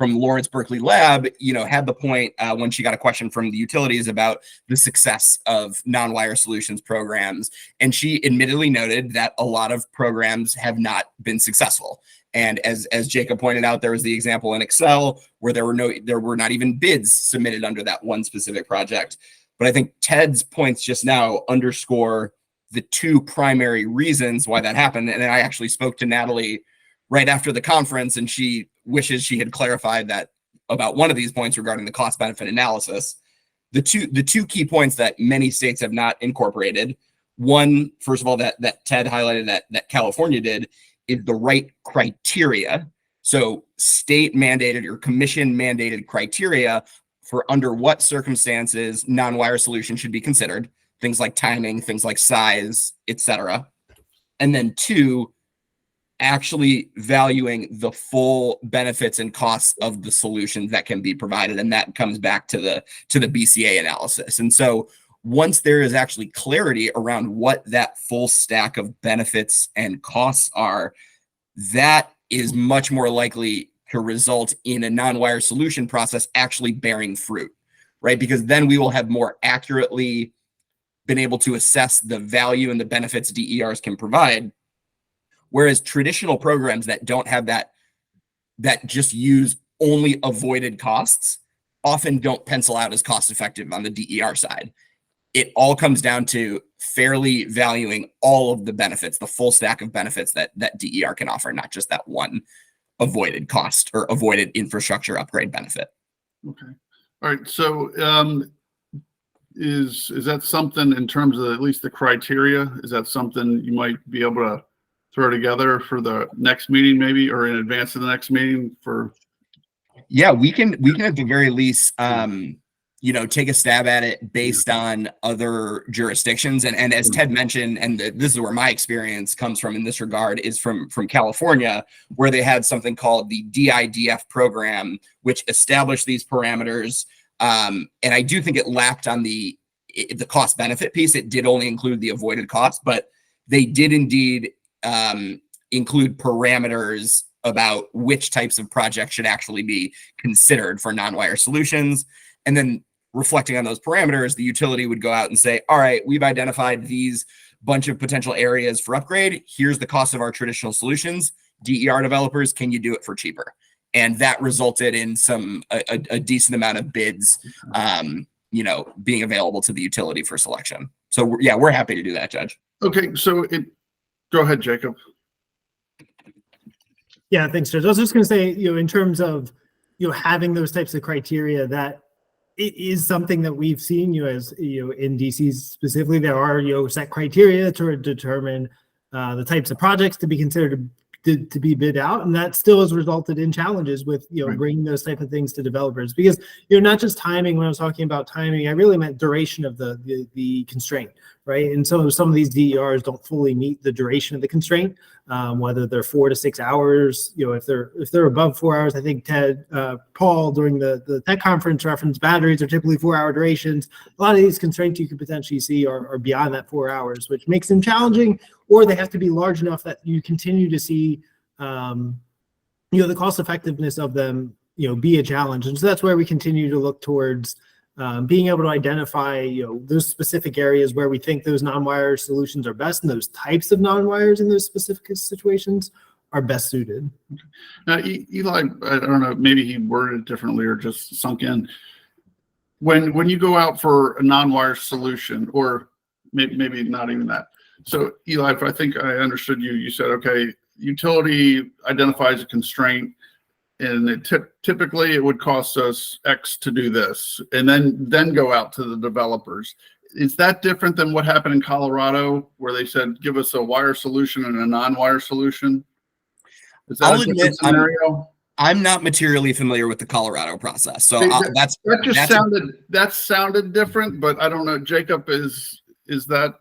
Lawrence Berkeley Lab, you know, had the point when she got a question from the utilities about the success of non-wire solutions programs. And she admittedly noted that a lot of programs have not been successful. And as Jacob pointed out, there was the example in Excel where there were not even bids submitted under that one specific project. But I think Ted's points just now underscore the two primary reasons why that happened. And I actually spoke to Natalie right after the conference, and she wishes she had clarified that about one of these points regarding the cost benefit analysis. The two key points that many states have not incorporated. One, first of all, that Ted highlighted that California did, is the right criteria. So state mandated or commission mandated criteria for under what circumstances non-wire solutions should be considered. Things like timing, things like size, etc. And then two, actually valuing the full benefits and costs of the solutions that can be provided. And that comes back to the BCA analysis. And so once there is actually clarity around what that full stack of benefits and costs are, that is much more likely to result in a non-wire solution process actually bearing fruit, right? Because then we will have more accurately been able to assess the value and the benefits DERs can provide. Whereas traditional programs that don't have that just use only avoided costs often don't pencil out as cost effective on the DER side. It all comes down to fairly valuing all of the benefits, the full stack of benefits that DER can offer, not just that one avoided cost or avoided infrastructure upgrade benefit. Okay. All right. So is that something in terms of at least the criteria? Is that something you might be able to throw together for the next meeting, maybe, or in advance of the next meeting? Yeah, we can at the very least take a stab at it based on other jurisdictions. And as Ted mentioned, and this is where my experience comes from in this regard, is from California, where they had something called the DIDF program, which established these parameters. And I do think it lacked on the cost benefit piece. It did only include the avoided cost, but they did indeed include parameters about which types of projects should actually be considered for non-wire solutions. And then reflecting on those parameters, the utility would go out and say, all right, we've identified these bunch of potential areas for upgrade. Here's the cost of our traditional solutions. DER developers, can you do it for cheaper? And that resulted in a decent amount of bids, being available to the utility for selection. So yeah, we're happy to do that, Judge. Okay, so go ahead, Jacob. Yeah, thanks, Judge. I was just going to say, in terms of, having those types of criteria, that it is something that we've seen, as, in DC specifically, there are, set criteria to determine the types of projects to be considered to be bid out. And that still has resulted in challenges with, bringing those type of things to developers, because, not just timing. When I was talking about timing, I really meant duration of the constraint, right? And so some of these DERs don't fully meet the duration of the constraint, whether they're 4 to 6 hours, if they're above 4 hours. I think Paul during the tech conference referenced batteries are typically 4-hour durations. A lot of these constraints you could potentially see are beyond that 4 hours, which makes them challenging, or they have to be large enough that you continue to see, the cost effectiveness of them, be a challenge. And so that's where we continue to look towards being able to identify, those specific areas where we think those non-wire solutions are best, and those types of non-wires in those specific situations are best suited. Now, Eli, I don't know, maybe he worded it differently or just sunk in. When you go out for a non-wire solution, or maybe not even that. So Eli, if I think I understood you, you said, okay, utility identifies a constraint, and typically it would cost us X to do this, and then go out to the developers. Is that different than what happened in Colorado, where they said, give us a wire solution and a non-wire solution? Is that I'll a admit, different scenario? I'm not materially familiar with the Colorado process, so See, that sounded different, but I don't know. Jacob, is that?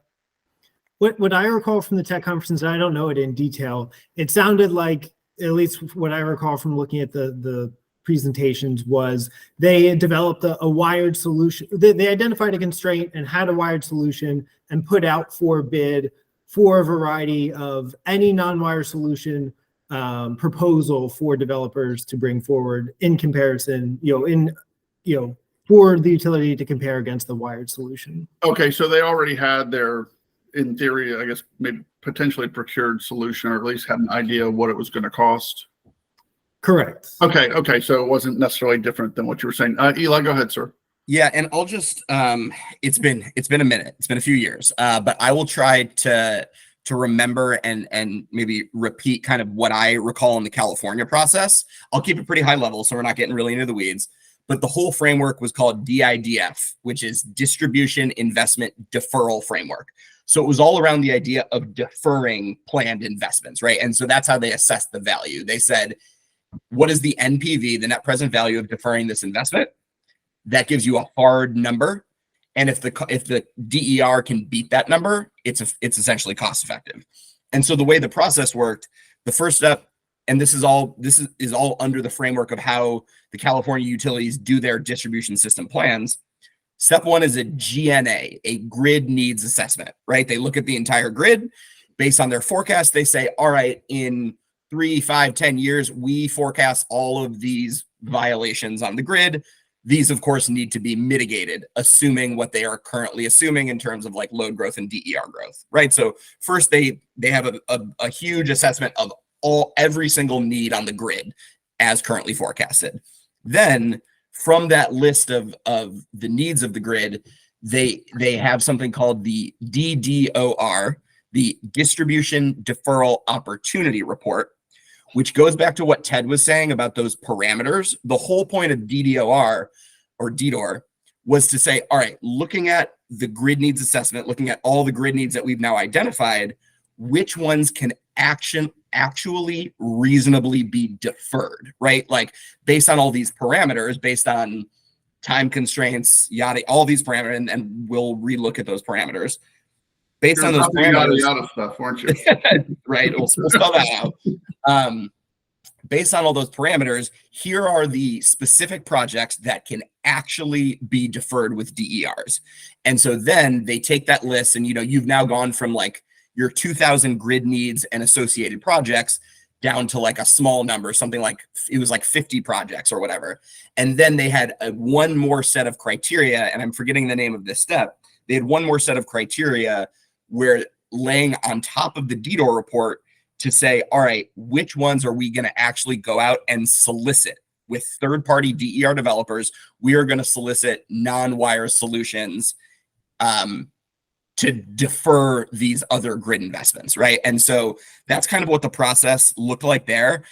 What I recall from the tech conferences, I don't know it in detail, it sounded like, at least what I recall from looking at the presentations, was they developed a wired solution. They identified a constraint and had a wired solution and put out for bid for a variety of any non-wire solution proposal for developers to bring forward in comparison, for the utility to compare against the wired solution. Okay, so they already had their, in theory, I guess, maybe potentially procured solution, or at least had an idea of what it was going to cost. Correct. Okay, so it wasn't necessarily different than what you were saying. Eli, go ahead, sir. Yeah, and I'll just it's been a minute, it's been a few years, but I will try to remember and maybe repeat kind of what I recall in the California process. I'll keep it pretty high level, so we're not getting really into the weeds. But the whole framework was called DIDF, which is Distribution Investment Deferral Framework. So it was all around the idea of deferring planned investments, right? And so that's how they assessed the value. They said, what is the NPV, the net present value of deferring this investment? That gives you a hard number. And if the DER can beat that number, it's essentially cost effective. And so the way the process worked, the first step, and this is all under the framework of how the California utilities do their distribution system plans. Step one is a GNA, a grid needs assessment, right? They look at the entire grid based on their forecast. They say, all right, in 3, 5, 10 years, we forecast all of these violations on the grid. These, of course, need to be mitigated, assuming what they are currently assuming in terms of like load growth and DER growth, right? So first, they have a huge assessment of every single need on the grid as currently forecasted. Then from that list of the needs of the grid, they have something called the DDOR, the Distribution Deferral Opportunity Report, which goes back to what Ted was saying about those parameters. The whole point of DDOR or DDOR was to say, all right, looking at the grid needs assessment, looking at all the grid needs that we've now identified, which ones can actually reasonably be deferred, right? Like based on all these parameters, based on time constraints, yada, all these parameters, and we'll relook at those parameters. Based on those parameters, yada stuff, weren't you? right? We'll spell that out. Based on all those parameters, here are the specific projects that can actually be deferred with DERs. And so then they take that list, and you've now gone from like your 2,000 grid needs and associated projects down to like a small number, something like it was like 50 projects or whatever. And then they had one more set of criteria, and I'm forgetting the name of this step. They had one more set of criteria where laying on top of the DDOR report to say, all right, which ones are we going to actually go out and solicit with third-party DER developers? We are going to solicit non-wire solutions to defer these other grid investments, right? And so that's kind of what the process looked like there.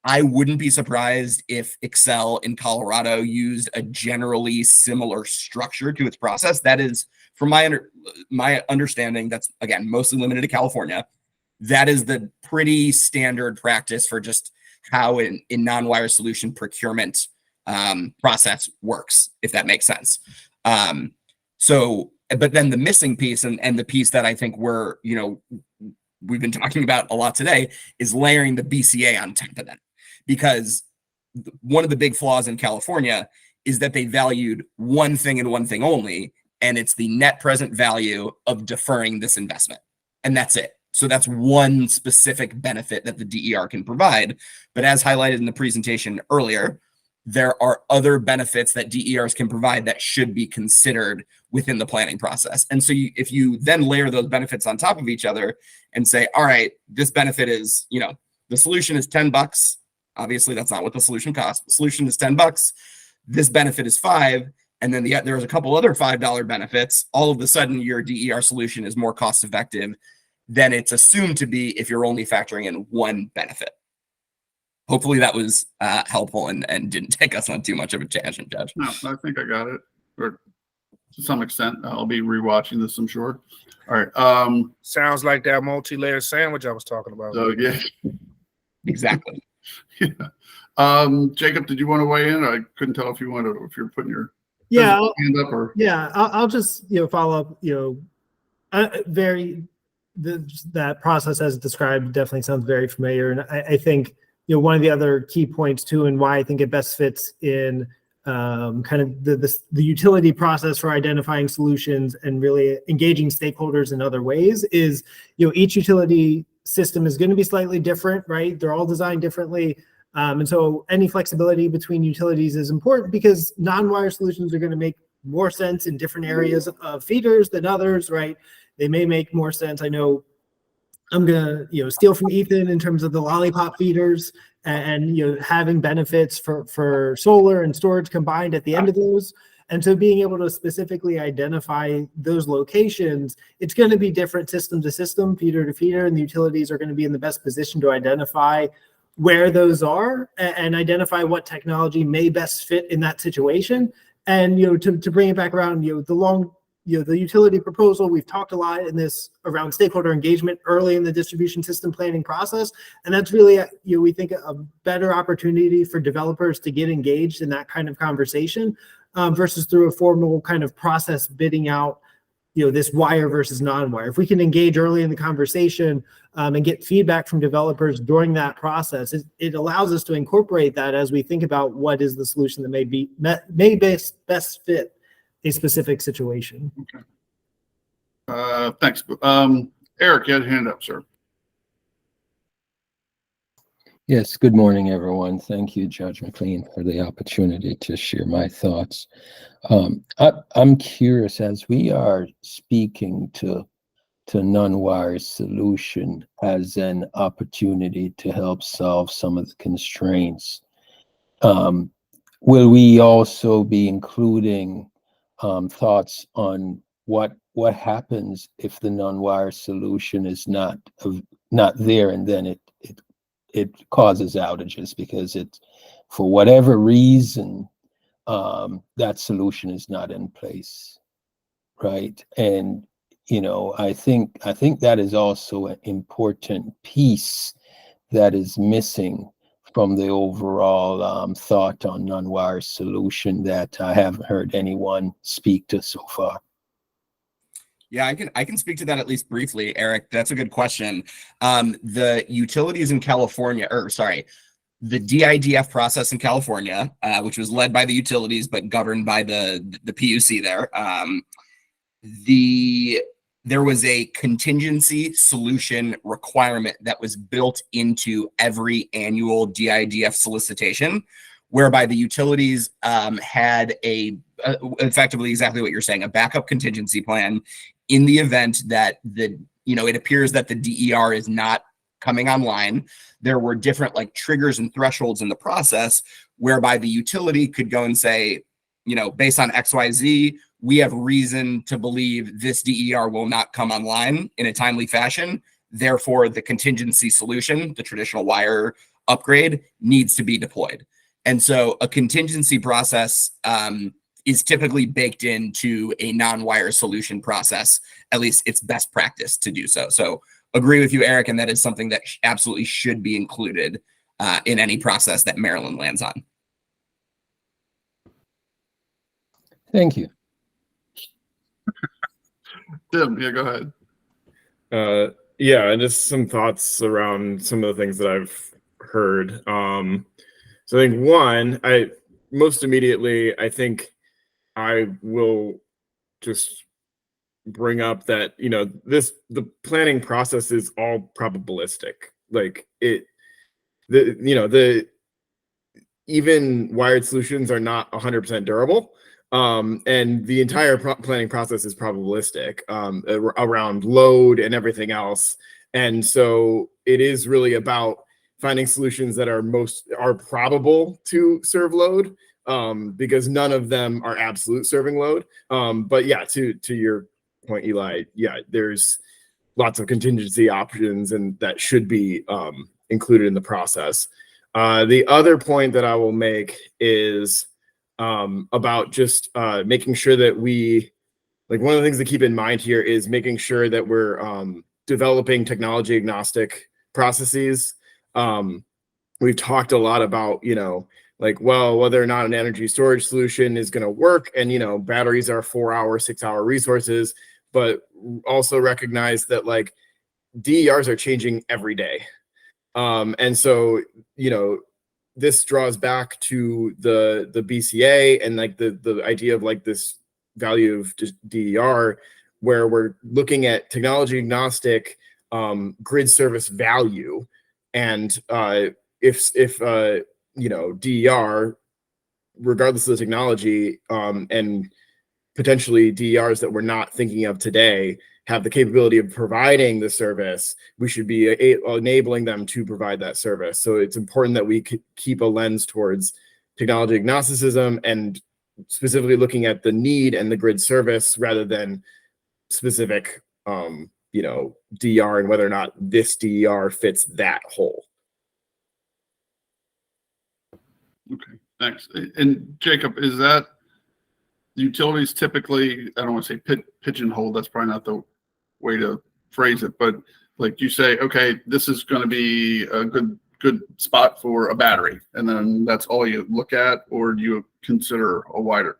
I wouldn't be surprised if Excel in Colorado used a generally similar structure to its process. That is, from my understanding, that's, again, mostly limited to California. That is the pretty standard practice for just how in non-wire solution procurement process works, if that makes sense. But then the missing piece and the piece that I think we've been talking about a lot today is layering the BCA on top of that. Because one of the big flaws in California is that they valued one thing and one thing only, and it's the net present value of deferring this investment. And that's it. So that's one specific benefit that the DER can provide. But as highlighted in the presentation earlier, there are other benefits that DERs can provide that should be considered within the planning process. And so if you then layer those benefits on top of each other and say, all right, this benefit is, the solution is $10. Obviously, that's not what the solution costs. The solution is $10. This benefit is $5. And then there's a couple other $5 benefits. All of a sudden, your DER solution is more cost effective than it's assumed to be if you're only factoring in one benefit. Hopefully that was helpful and didn't take us on too much of a tangent, Judge. No, I think I got it. Or to some extent, I'll be rewatching this, I'm sure. All right. Sounds like that multi-layer sandwich I was talking about. So yeah, exactly. Yeah. Jacob, did you want to weigh in? I couldn't tell if you wanted, if you're putting your hand up or. Yeah, I'll just follow up. That process as described definitely sounds very familiar, and I think one of the other key points too, and why I think it best fits in kind of the utility process for identifying solutions and really engaging stakeholders in other ways is, each utility system is going to be slightly different, right? They're all designed differently. And so any flexibility between utilities is important because non-wire solutions are going to make more sense in different areas of feeders than others, right? They may make more sense. I know I'm going to, steal from Ethan in terms of the lollipop feeders and having benefits for solar and storage combined at the end of those. And so being able to specifically identify those locations, it's going to be different system to system, feeder to feeder, and the utilities are going to be in the best position to identify where those are and identify what technology may best fit in that situation. And, to bring it back around, the utility proposal, we've talked a lot in this around stakeholder engagement early in the distribution system planning process. And that's really, we think a better opportunity for developers to get engaged in that kind of conversation versus through a formal kind of process bidding out, this wire versus non-wire. If we can engage early in the conversation and get feedback from developers during that process, it allows us to incorporate that as we think about what is the solution that may best fit a specific situation. Okay. Thanks. Eric, you had a hand up, sir. Yes, good morning, everyone. Thank you, Judge McLean, for the opportunity to share my thoughts. I'm curious, as we are speaking to non-wire solution as an opportunity to help solve some of the constraints, will we also be including thoughts on what happens if the non-wire solution is not there, and then it causes outages because for whatever reason that solution is not in place, right? And I think that is also an important piece that is missing from the overall thought on non-wire solution that I haven't heard anyone speak to so far. Yeah, I can speak to that at least briefly, Eric. That's a good question. The utilities in California, the DIDF process in California, which was led by the utilities but governed by the PUC there, there was a contingency solution requirement that was built into every annual DIDF solicitation, whereby the utilities had effectively exactly what you're saying, a backup contingency plan in the event that it appears that the DER is not coming online. There were different triggers and thresholds in the process whereby the utility could go and say, based on XYZ, we have reason to believe this DER will not come online in a timely fashion. Therefore, the contingency solution, the traditional wire upgrade, needs to be deployed. And so a contingency process is typically baked into a non-wire solution process. At least it's best practice to do so. So agree with you, Eric, and that is something that absolutely should be included in any process that Maryland lands on. Thank you. Tim, yeah, go ahead. Yeah, and just some thoughts around some of the things that I've heard. So I think one, most immediately, I think I will just bring up that, the planning process is all probabilistic. even wired solutions are not 100% durable. And the entire planning process is probabilistic around load and everything else. And so it is really about finding solutions that are probable to serve load, because none of them are absolute serving load. But yeah, to your point, Eli, yeah, there's lots of contingency options, and that should be included in the process. The other point that I will make is about just making sure that one of the things to keep in mind here is making sure that we're developing technology agnostic processes. We've talked a lot about, whether or not an energy storage solution is going to work, and, batteries are 4-hour, 6-hour resources, but also recognize that DERs are changing every day. And so, this draws back to the BCA and the idea of this value of DER, where we're looking at technology agnostic grid service value. And if DER, regardless of the technology, and potentially DERs that we're not thinking of today, have the capability of providing the service, we should be enabling them to provide that service. So it's important that we keep a lens towards technology agnosticism and specifically looking at the need and the grid service rather than specific, DER and whether or not this DER fits that hole. Okay, thanks. And Jacob, is that utilities typically, I don't want to say pigeonhole, that's probably not the way to phrase it, but like you say, okay, this is going to be a good spot for a battery, and then that's all you look at, or do you consider a wider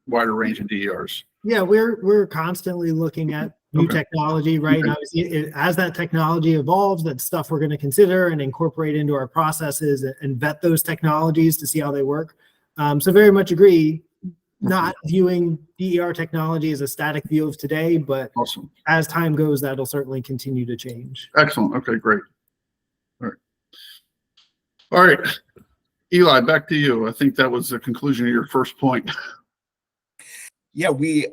range of DERs? Yeah, we're constantly looking at new technology, right? And obviously, as that technology evolves, that's stuff we're going to consider and incorporate into our processes and vet those technologies to see how they work. So very much agree. Not viewing DER technology as a static view of today, but awesome. As time goes, that'll certainly continue to change. Excellent. Okay, great. All right. Eli, back to you. I think that was the conclusion of your first point. Yeah, we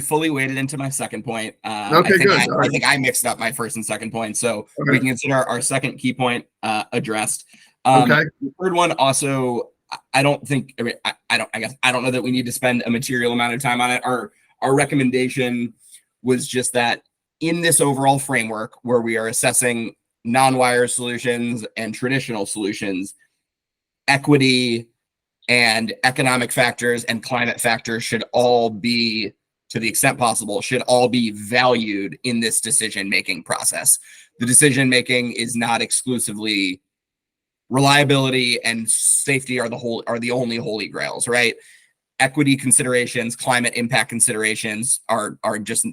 fully waded into my second point. Okay, I think I mixed up my first and second point, so we can consider our second key point addressed. Okay. The third one also, I don't know that we need to spend a material amount of time on it. Our recommendation was just that in this overall framework where we are assessing non-wire solutions and traditional solutions, equity and economic factors and climate factors should all be, to the extent possible, should all be valued in this decision-making process. The decision-making is not exclusively reliability and safety are the only holy grails, right? Equity considerations, climate impact considerations are just,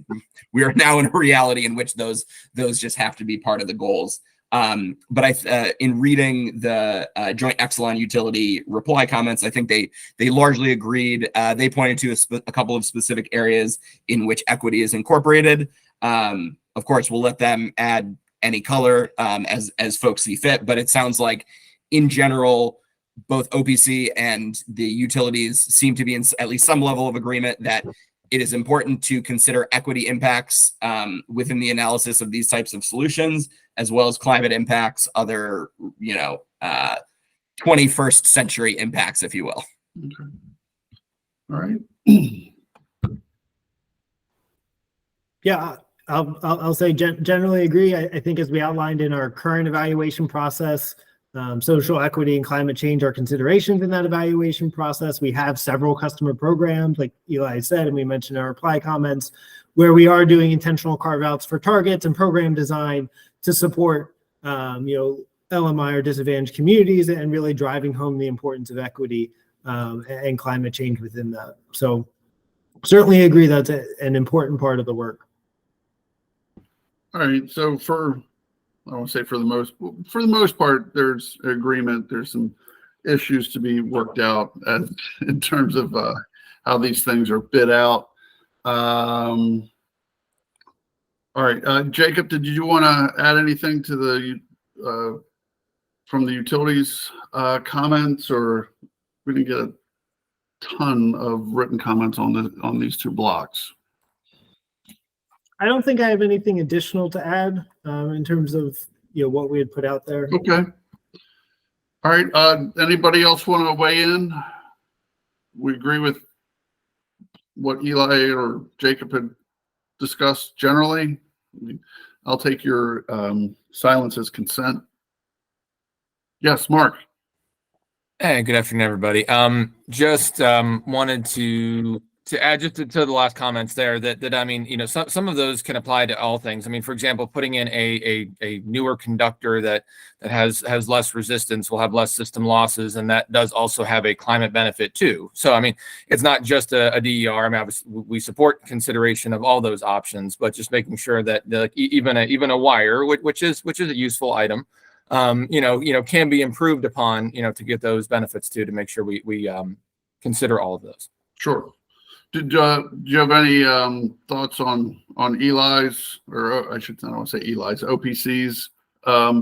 we are now in a reality in which those just have to be part of the goals. But in reading the Joint Exelon Utility reply comments, I think they largely agreed. They pointed to a couple of specific areas in which equity is incorporated. Of course, we'll let them add any color as folks see fit, but it sounds like in general, both OPC and the utilities seem to be in at least some level of agreement that it is important to consider equity impacts within the analysis of these types of solutions, as well as climate impacts, other, 21st century impacts, if you will. Okay. All right. Yeah, I'll say generally agree. I think as we outlined in our current evaluation process, social equity and climate change are considerations in that evaluation process. We have several customer programs, like Eli said, and we mentioned in our reply comments, where we are doing intentional carve-outs for targets and program design to support, LMI or disadvantaged communities and really driving home the importance of equity and climate change within that. So certainly agree that's an important part of the work. All right. So I won't say for the most part, there's agreement. There's some issues to be worked out in terms of how these things are bid out. All right, Jacob, did you want to add anything to the from the utilities comments, or we didn't get a ton of written comments on these two blocks? I don't think I have anything additional to add in terms of what we had put out there. Okay. All right. Anybody else want to weigh in? We agree with what Eli or Jacob had discussed generally. I'll take your silence as consent. Yes, Mark. Hey, good afternoon, everybody. Just wanted to add just to the last comments there that I mean, some of those can apply to all things. I mean, for example, putting in a newer conductor that has less resistance will have less system losses, and that does also have a climate benefit too. So I mean, it's not just a DER. I mean, obviously we support consideration of all those options, but just making sure that even a wire, which is a useful item, can be improved upon, to get those benefits too, to make sure we consider all of those. Sure. Do you have any thoughts on Eli's, or I don't want to say Eli's, OPC's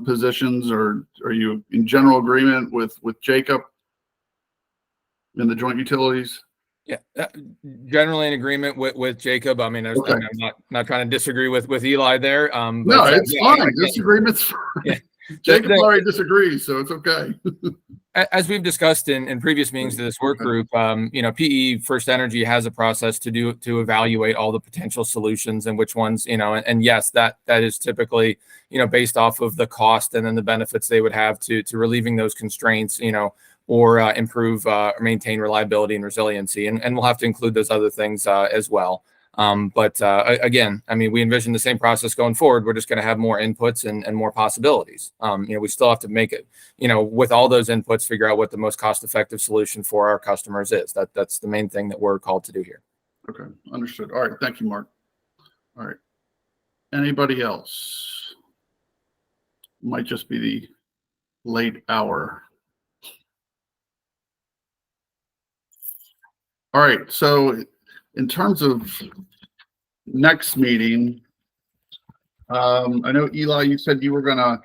positions, or are you in general agreement with Jacob in the joint utilities? Yeah, generally in agreement with Jacob. I mean, Okay. I'm not trying to disagree with Eli there. But, no, it's yeah, fine. Disagreements. Yeah. Jacob already disagrees, so it's okay. As we've discussed in previous meetings of this work group, PE First Energy has a process to evaluate all the potential solutions and which ones, and yes, that is typically, based off of the cost and then the benefits they would have to relieving those constraints, or improve or maintain reliability and resiliency. And we'll have to include those other things as well. But again, I mean, we envision the same process going forward. We're just going to have more inputs and more possibilities. We still have to make it, with all those inputs, figure out what the most cost-effective solution for our customers is. That's the main thing that we're called to do here. Okay, understood. All right, thank you, Mark. All right. Anybody else? Might just be the late hour. All right, so in terms of next meeting, I know, Eli, you said you were going to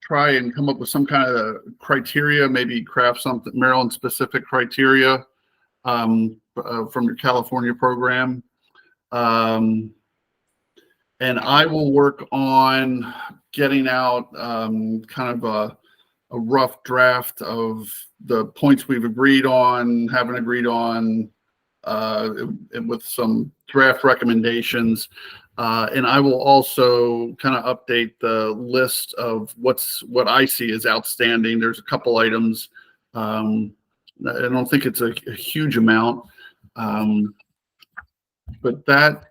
try and come up with some kind of criteria, maybe craft something Maryland-specific criteria from your California program. And I will work on getting out kind of a rough draft of the points we've agreed on, haven't agreed on, with some draft recommendations. And I will also kind of update the list of what I see as outstanding. There's a couple items. I don't think it's a huge amount. But that,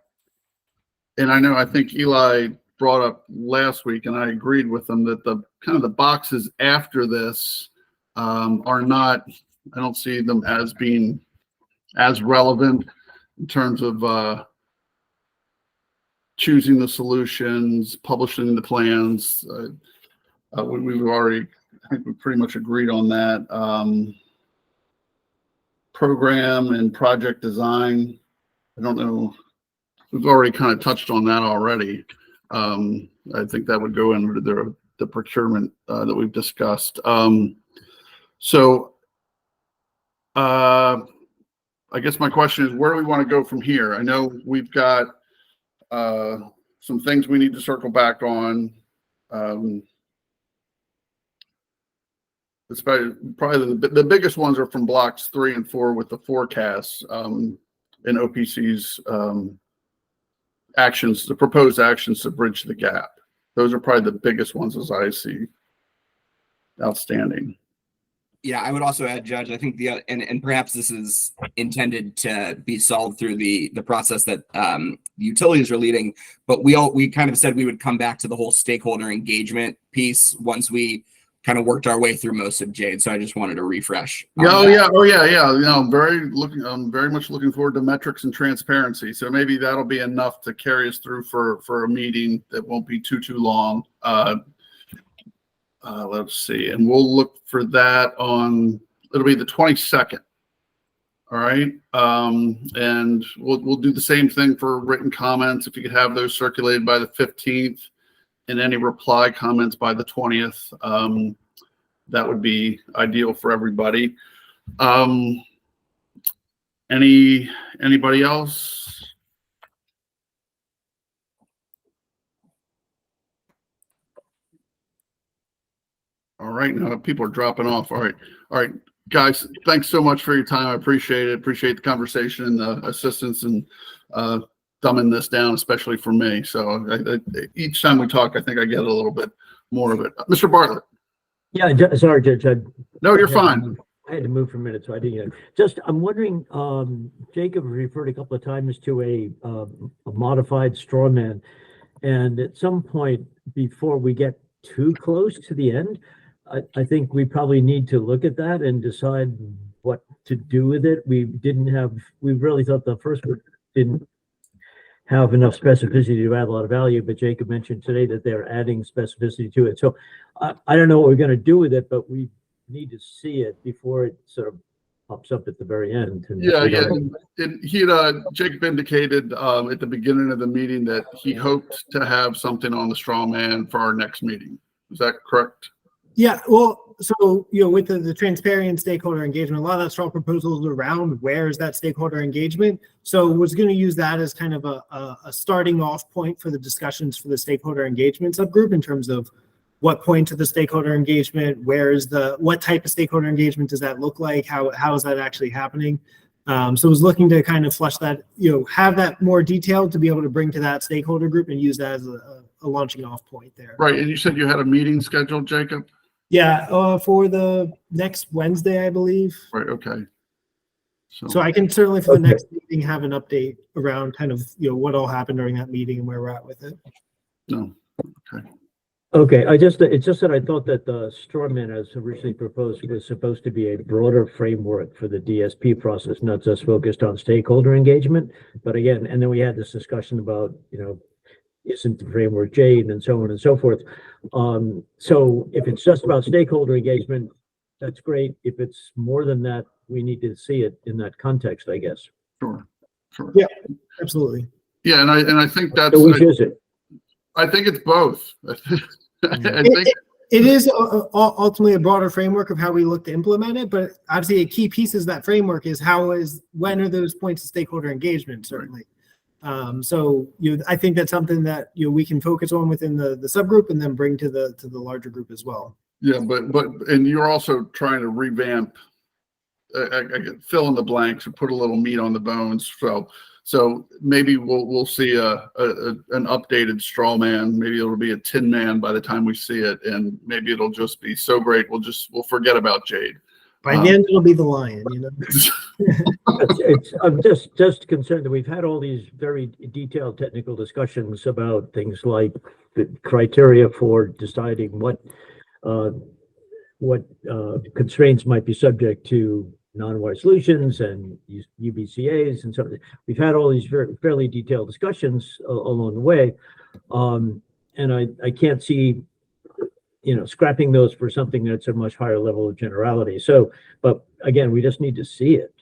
and I think Eli brought up last week, and I agreed with them, that the kind of the boxes after this are not, I don't see them as being as relevant in terms of choosing the solutions, publishing the plans. We've already, I think we pretty much agreed on that. Program and project design, I don't know. We've already kind of touched on that already. I think that would go into the procurement that we've discussed. I guess my question is, where do we want to go from here? I know we've got some things we need to circle back on. It's probably the biggest ones are from blocks 3 and 4 with the forecasts in OPC's actions, the proposed actions to bridge the gap. Those are probably the biggest ones as I see outstanding. Yeah, I would also add, Judge, I think and perhaps this is intended to be solved through the process that the utilities are leading, but we kind of said we would come back to the whole stakeholder engagement piece once we kind of worked our way through most of Jade. So I just wanted to refresh. Oh yeah. I'm very much looking forward to metrics and transparency. So maybe that'll be enough to carry us through for a meeting that won't be too long. Let's see, and we'll look for that it'll be the 22nd. All right. And we'll do the same thing for written comments. If you could have those circulated by the 15th and any reply comments by the 20th. that would be ideal for everybody. Anybody else? All right, now people are dropping off. All right, guys, thanks so much for your time. I appreciate it. Appreciate the conversation and the assistance and dumbing this down, especially for me. So each time we talk, I think I get a little bit more of it. Mr. Bartlett. Yeah, sorry, Judge. No, you're fine. I had to move for a minute, so I didn't. Just, I'm wondering. Jacob referred a couple of times to a modified straw man, and at some point before we get too close to the end, I think we probably need to look at that and decide what to do with it. We really thought the first one didn't have enough specificity to add a lot of value, but Jacob mentioned today that they're adding specificity to it. So I don't know what we're going to do with it, but we need to see it before it sort of pops up at the very end. And Jacob indicated at the beginning of the meeting that he hoped to have something on the straw man for our next meeting. Is that correct? Yeah, well, so, with the transparency and stakeholder engagement, a lot of that straw proposals around where is that stakeholder engagement. So was going to use that as kind of a starting off point for the discussions for the stakeholder engagement subgroup in terms of what point of the stakeholder engagement, what type of stakeholder engagement does that look like? How is that actually happening? So I was looking to kind of flesh that, have that more detailed to be able to bring to that stakeholder group and use that as a launching off point there. Right, and you said you had a meeting scheduled, Jacob? Yeah, for the next Wednesday, I believe. Right, okay. So I can certainly for the next meeting have an update around kind of, what all happened during that meeting and where we're at with it. No, okay. Okay, it's just that I thought that the straw man as originally proposed was supposed to be a broader framework for the DSP process, not just focused on stakeholder engagement. But again, and then we had this discussion about, isn't the framework Jade and so on and so forth. So if it's just about stakeholder engagement, that's great. If it's more than that, we need to see it in that context, I guess. Sure. Yeah, absolutely. Yeah, and I think that's. So which is it? I think it's both. It is ultimately a broader framework of how we look to implement it, but obviously a key piece of that framework is when are those points of stakeholder engagement, certainly. So I think that's something that we can focus on within the subgroup and then bring to the larger group as well. Yeah, but and you're also trying to revamp, fill in the blanks and put a little meat on the bones. So maybe we'll see an updated straw man. Maybe it'll be a tin man by the time we see it, and maybe it'll just be so great we'll forget about Jade. By the end, it'll be the lion. I'm just concerned that we've had all these very detailed technical discussions about things like the criteria for deciding what constraints might be subject to non-wire solutions and UBCAs and so on. We've had all these fairly detailed discussions along the way, and I can't see scrapping those for something that's a much higher level of generality. So, but again, we just need to see it.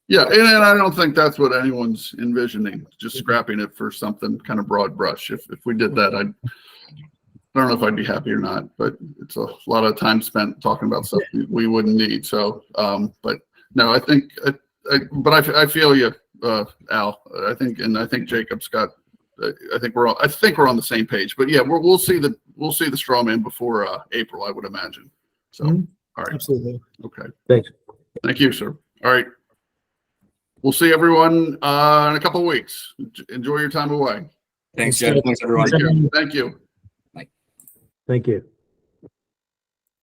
Yeah, and I don't think that's what anyone's envisioning, just scrapping it for something kind of broad brush. If we did that, I don't know if I'd be happy or not, but it's a lot of time spent talking about stuff we wouldn't need. So, but no, I think, I feel you, Al. I think Jacob's got. I think we're on the same page. But yeah, we'll see the straw man before April, I would imagine. So, all right, absolutely. Okay. Thanks. Thank you, sir. All right. We'll see everyone in a couple of weeks. Enjoy your time away. Thanks, Jed. Thanks, everyone. Thank you. Thank you.